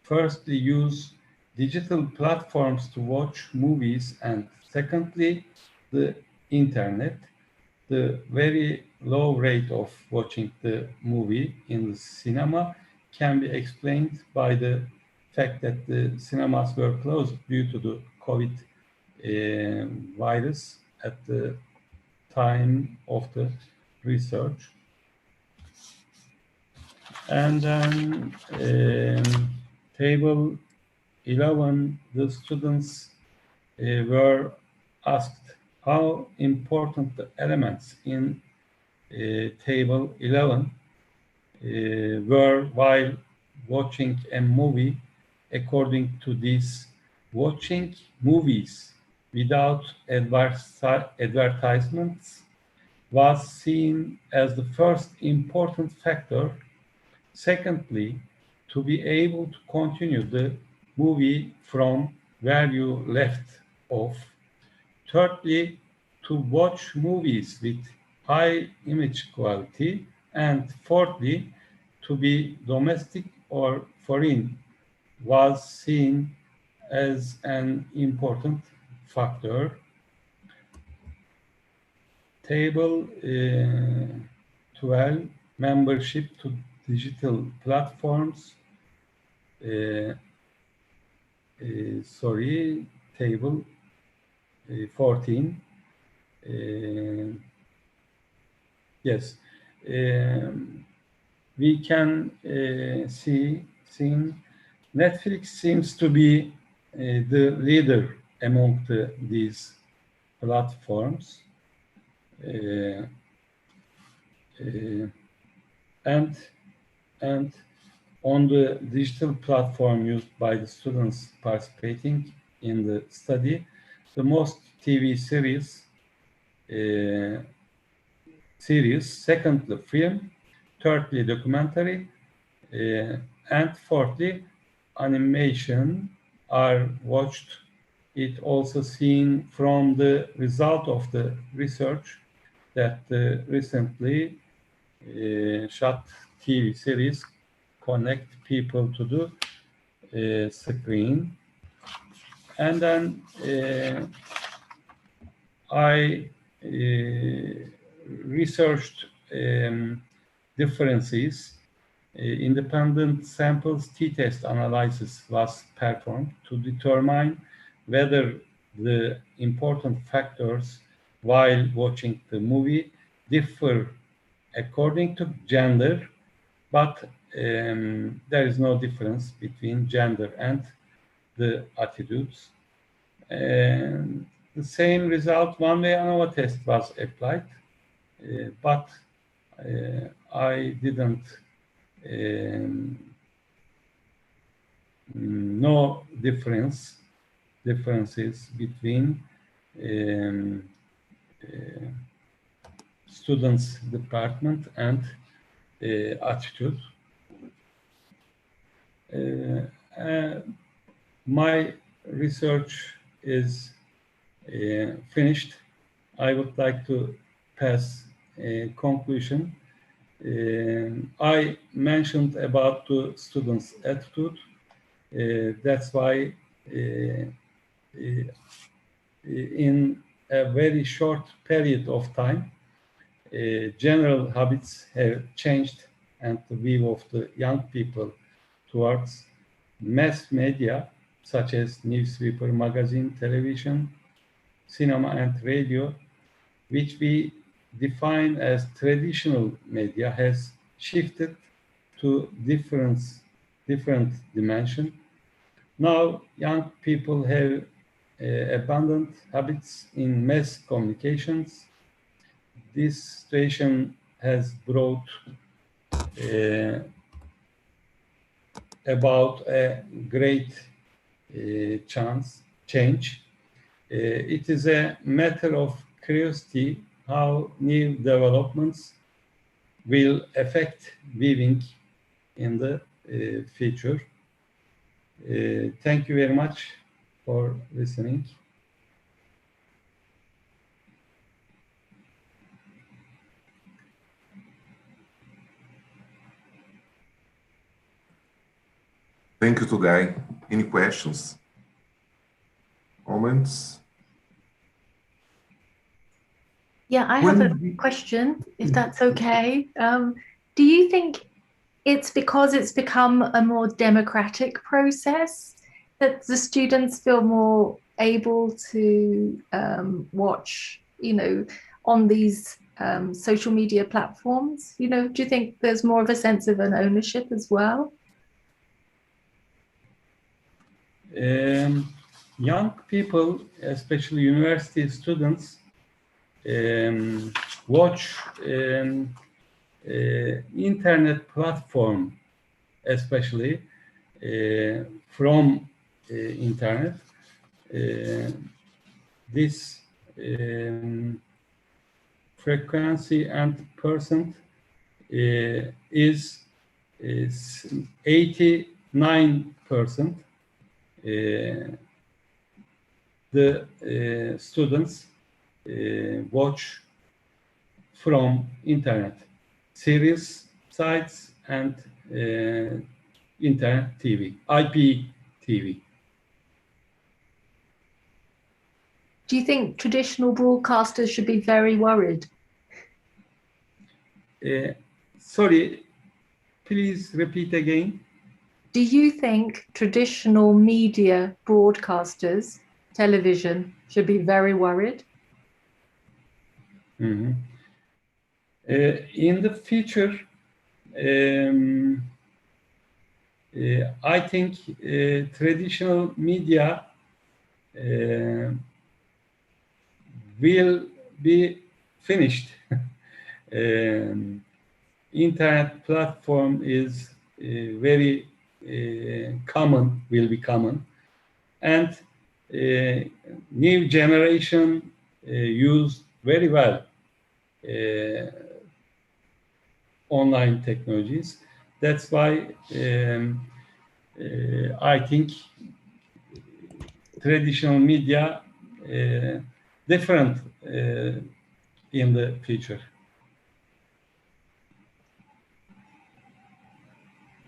firstly use digital platforms to watch movies, and secondly, the internet. The very low rate of watching the movie in the cinema can be explained by the fact that the cinemas were closed due to the COVID virus at the time of the research. And then table 11, the students were asked how important the elements in table 11 were while watching a movie. According to this, watching movies without advertisements was seen as the first important factor. Secondly, to be able to continue the movie from where you left off. Thirdly, to watch movies with high image quality. And fourthly, to be domestic or foreign was seen as an important factor. Table 12, membership to digital platforms. Table 14. Yes, we can see Netflix seems to be the leader among these platforms. And on the digital platform used by the students participating in the study, the most TV series, secondly film, thirdly documentary, and fourthly animation are watched. It also seen from the result of the research that recently shot TV series connect people to the screen. And then I researched differences. Independent samples t-test analysis was performed to determine whether the important factors while watching the movie differ according to gender, but there is no difference between gender and the attitudes. And the same result, one-way ANOVA test was applied, but I didn't no differences between students' department and attitude. My research is finished. I would like to pass a conclusion. I mentioned about the students' attitude. That's why in a very short period of time, general habits have changed, and the view of the young people towards mass media, such as newspaper, magazine, television, cinema, and radio, which we define as traditional media, has shifted to different dimension. Now, young people have abundant habits in mass communications. This situation has brought about a great change. It is a matter of curiosity how new developments will affect viewing in the future. Thank you very much for listening. Thank you, Tugay. Any questions? Comments? Yeah, I have a question, if that's okay. Do you think it's because it's become a more democratic process that the students feel more able to watch, on these social media platforms? Do you think there's more of a sense of an ownership as well? Young people, especially university students, watch internet platform, especially from internet. This frequency and percent is 89%. The students watch from internet, series sites, and internet TV, IP TV. Do you think traditional broadcasters should be very worried? Sorry, please repeat again. Do you think traditional media broadcasters, television, should be very worried? Mm-hmm. In the future, I think traditional media will be finished. Internet platform is very common, will be common, and new generation use very well online technologies. That's why I think traditional media different in the future.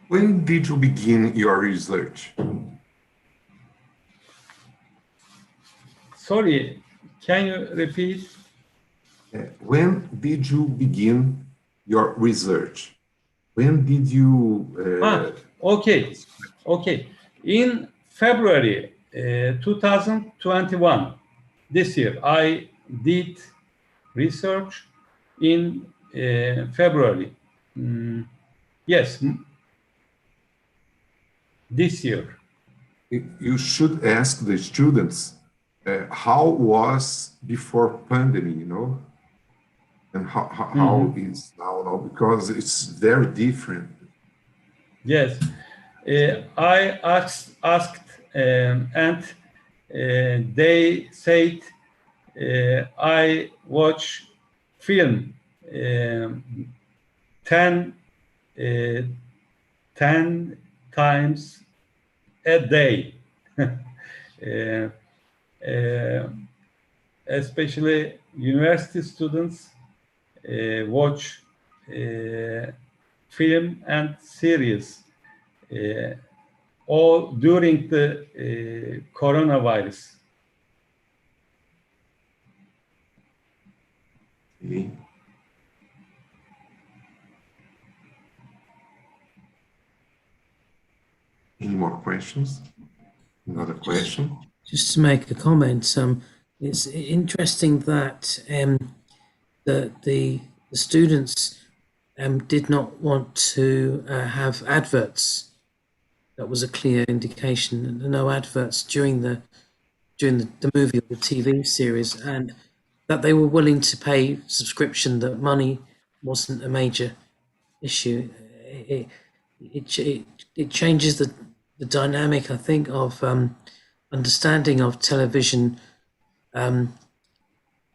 When did you begin your research? Sorry, can you repeat? When did you begin your research? When did you... Okay. In February 2021, this year, I did research in February. Yes, this year. You should ask the students how was before pandemic, and how is now, because it's very different. Yes. I asked and they said I watch film 10 times a day. Especially university students watch film and series all during the coronavirus. Okay. Any more questions? Another question? Just to make a comment, it's interesting that the students did not want to have adverts. That was a clear indication. No adverts during the movie or the TV series, and that they were willing to pay subscription. That money wasn't a major issue. It changes the dynamic, I think, of understanding of television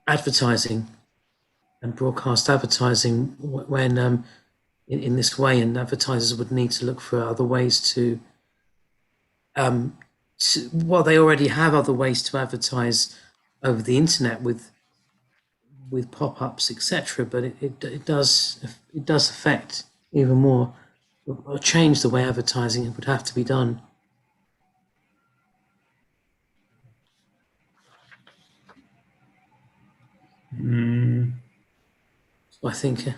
advertising and broadcast advertising when in this way, and advertisers would need to look for other ways to well, they already have other ways to advertise over the internet with pop-ups, etc. But it does affect even more or change the way advertising would have to be done. So I think.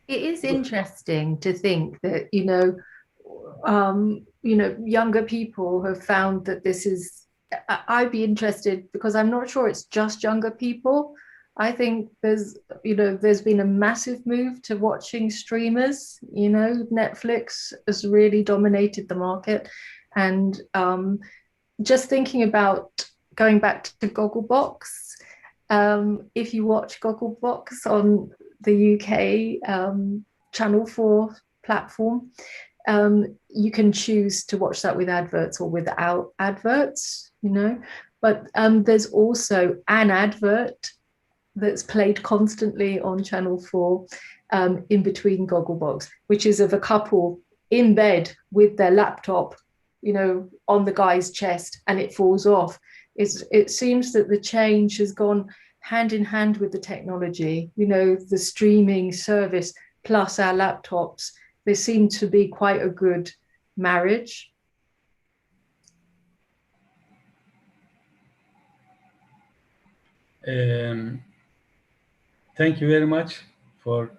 It is interesting to think that, younger people have found that this is, I'd be interested because I'm not sure it's just younger people. I think there's been a massive move to watching streamers. Netflix has really dominated the market. And just thinking about going back to Gogglebox, if you watch Gogglebox on the UK Channel 4 platform, you can choose to watch that with adverts or without adverts, but there's also an advert that's played constantly on Channel 4 in between Gogglebox, which is of a couple in bed with their laptop, on the guy's chest, and it falls off. It seems that the change has gone hand in hand with the technology, the streaming service plus our laptops. They seem to be quite a good marriage. Thank you very much for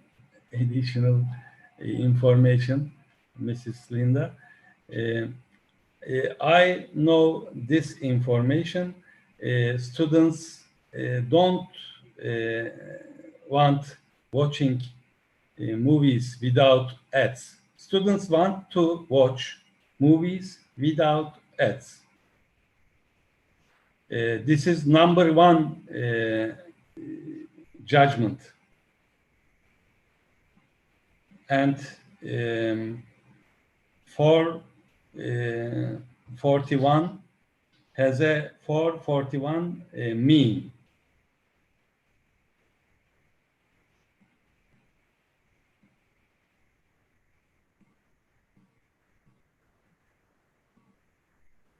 additional information, Mrs. Linda. I know this information. Students don't want watching movies without ads. Students want to watch movies without ads. This is number one judgment. And 441 has a 441 mean.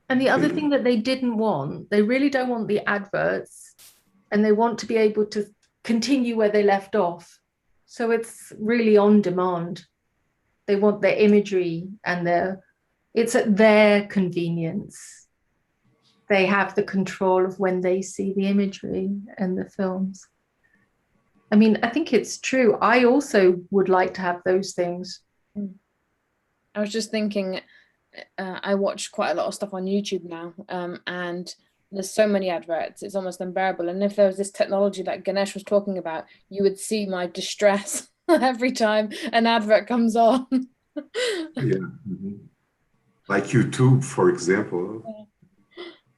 And the other thing that they didn't want, they really don't want the adverts, and they want to be able to continue where they left off. So it's really on demand. They want their imagery and it's at their convenience. They have the control of when they see the imagery and the films. I mean, I think it's true. I also would like to have those things. I was just thinking, I watch quite a lot of stuff on YouTube now, and there's so many adverts, it's almost unbearable. And if there was this technology that Ganesh was talking about, you would see my distress every time an advert comes on. Yeah. Mm-hmm. Like YouTube, for example.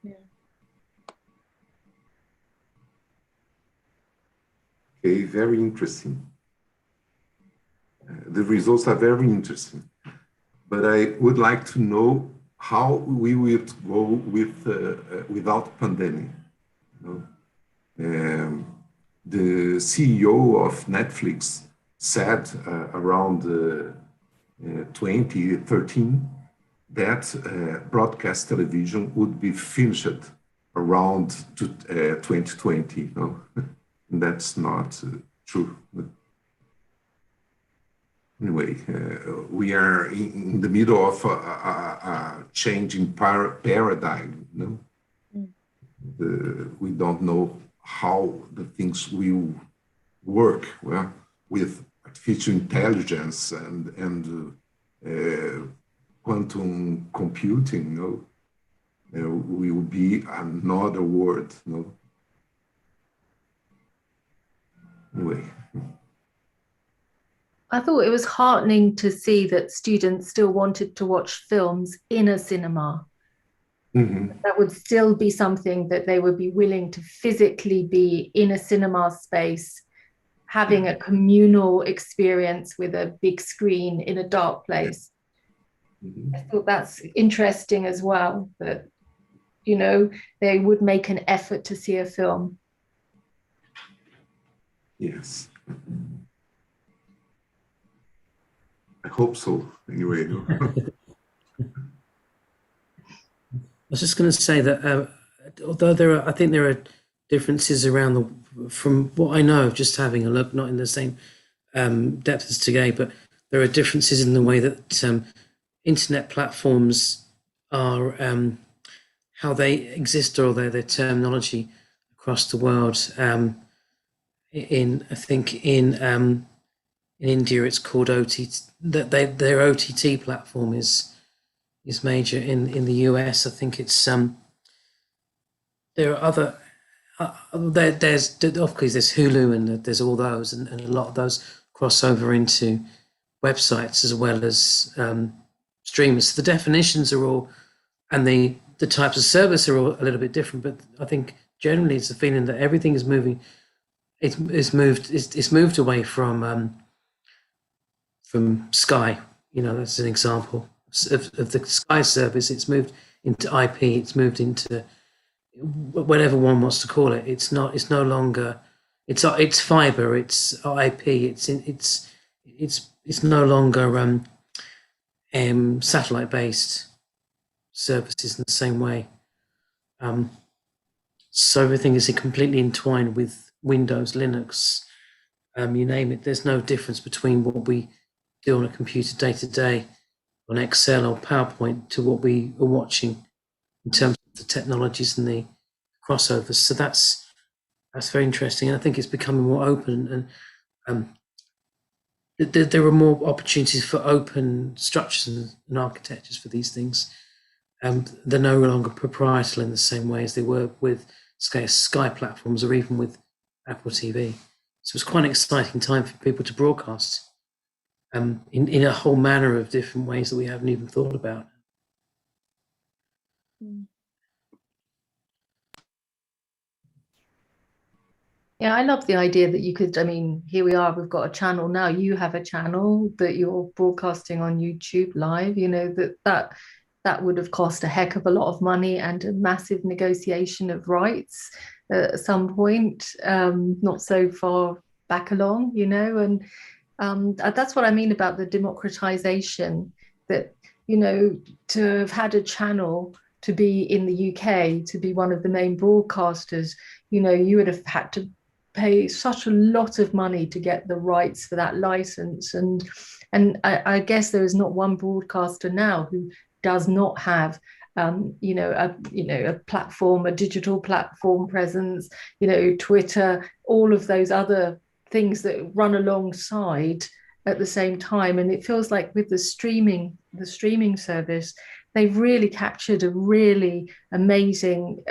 Yeah. Okay, very interesting. The results are very interesting, but I would like to know how we will go with without pandemic. You know? The CEO of Netflix said around 2013 that broadcast television would be finished around 2020. You know? That's not true. Anyway, we are in the middle of a changing paradigm. You know? We don't know how the things will work well, with artificial intelligence and quantum computing. You know, will be another world. You know? Anyway. I thought it was heartening to see that students still wanted to watch films in a cinema. Mm-hmm. That would still be something that they would be willing to physically be in a cinema space, having a communal experience with a big screen in a dark place. Mm-hmm. I thought that's interesting as well, that, you know, they would make an effort to see a film. Yes. I hope so, anyway. I was just going to say that although I think there are differences around from what I know of just having a look, not in the same depth as today, but there are differences in the way that internet platforms are, how they exist, or their terminology across the world. I think in India it's called OTT. Their OTT platform is major. In the US, I think it's there are other there's of course there's Hulu and there's all those, and a lot of those cross over into websites as well as streamers. So the definitions are all, and the types of service are all a little bit different, but I think generally it's a feeling that everything is moving. It's moved away from Sky. You know, that's an example of the Sky service. It's moved into IP. It's moved into whatever one wants to call it. It's no longer. It's fiber. It's IP. It's no longer satellite based services in the same way. So everything is completely entwined with Windows, Linux, you name it. There's no difference between what we do on a computer day to day on Excel or PowerPoint to what we are watching in terms of the technologies and the crossovers. So that's very interesting. And I think it's becoming more open, and there are more opportunities for open structures and architectures for these things. They're no longer proprietary in the same way as they were with Sky platforms or even with Apple TV. So it's quite an exciting time for people to broadcast in a whole manner of different ways that we haven't even thought about. Yeah, I love the idea that you could, I mean, here we are, we've got a channel now. You have a channel that you're broadcasting on YouTube live, you know, that would have cost a heck of a lot of money and a massive negotiation of rights at some point, not so far back along, you know, and that's what I mean about the democratization, that, you know, to have had a channel, to be in the UK, to be one of the main broadcasters, you know, you would have had to pay such a lot of money to get the rights for that license. And I guess there is not one broadcaster now who does not have a platform, a digital platform presence, you know, Twitter, all of those other things that run alongside at the same time. And it feels like with the streaming service, they've really captured a really amazing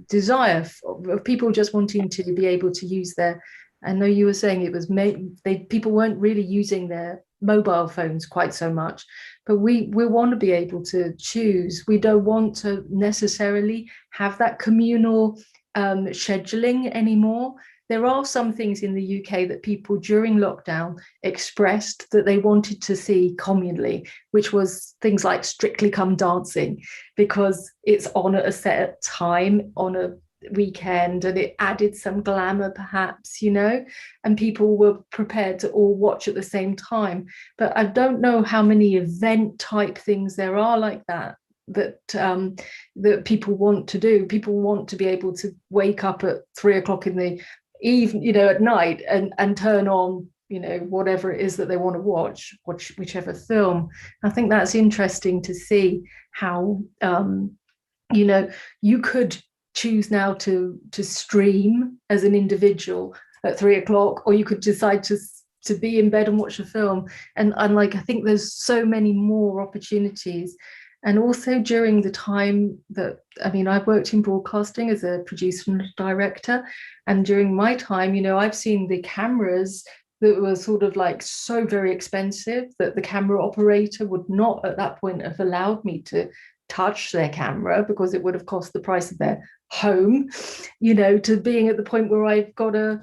desire of people just wanting to be able to use their, I know you were saying it was people weren't really using their mobile phones quite so much, but we want to be able to choose. We don't want to necessarily have that communal scheduling anymore. there are some things in the UK that people during lockdown expressed that they wanted to see communally, which was things like Strictly Come Dancing, because it's on at a set time on a weekend and it added some glamour perhaps, you know, and people were prepared to all watch at the same time. But I don't know how many event type things there are like that that people want to do. People want to be able to wake up at 3 o'clock in the evening, you know, at night and turn on, you know, whatever it is that they want to watch whichever film. I think that's interesting to see how you know, you could choose now to stream as an individual at 3 o'clock, or you could decide to be in bed and watch a film. And like, I think there's so many more opportunities. And also during the time that, I mean, I've worked in broadcasting as a producer and director. And during my time, you know, I've seen the cameras that were sort of like so very expensive that the camera operator would not at that point have allowed me to touch their camera because it would have cost the price of their home, you know, to being at the point where I've got a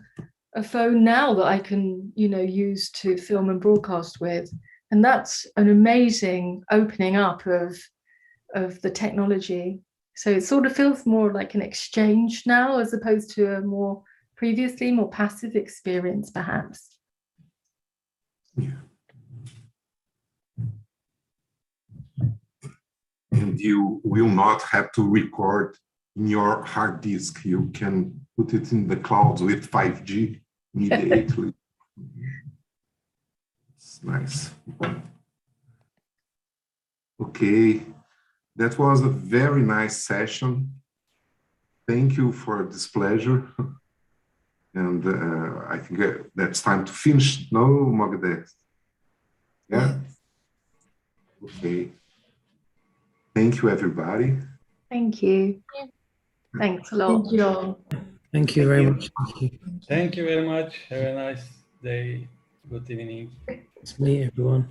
phone now that I can, you know, use to film and broadcast with. And that's an amazing opening up of the technology. So it sort of feels more like an exchange now, as opposed to a more previously more passive experience, perhaps. Yeah. And you will not have to record in your hard disk. You can put it in the cloud with 5G immediately. It's nice. Okay, that was a very nice session. Thank you for this pleasure. And I think that's time to finish. No, Magda? Yeah? Okay. Thank you, everybody. Thank you. Thanks a lot. Thank you all. Thank you very much. Thank you. Thank you very much. Have a nice day. Good evening. Let's meet everyone.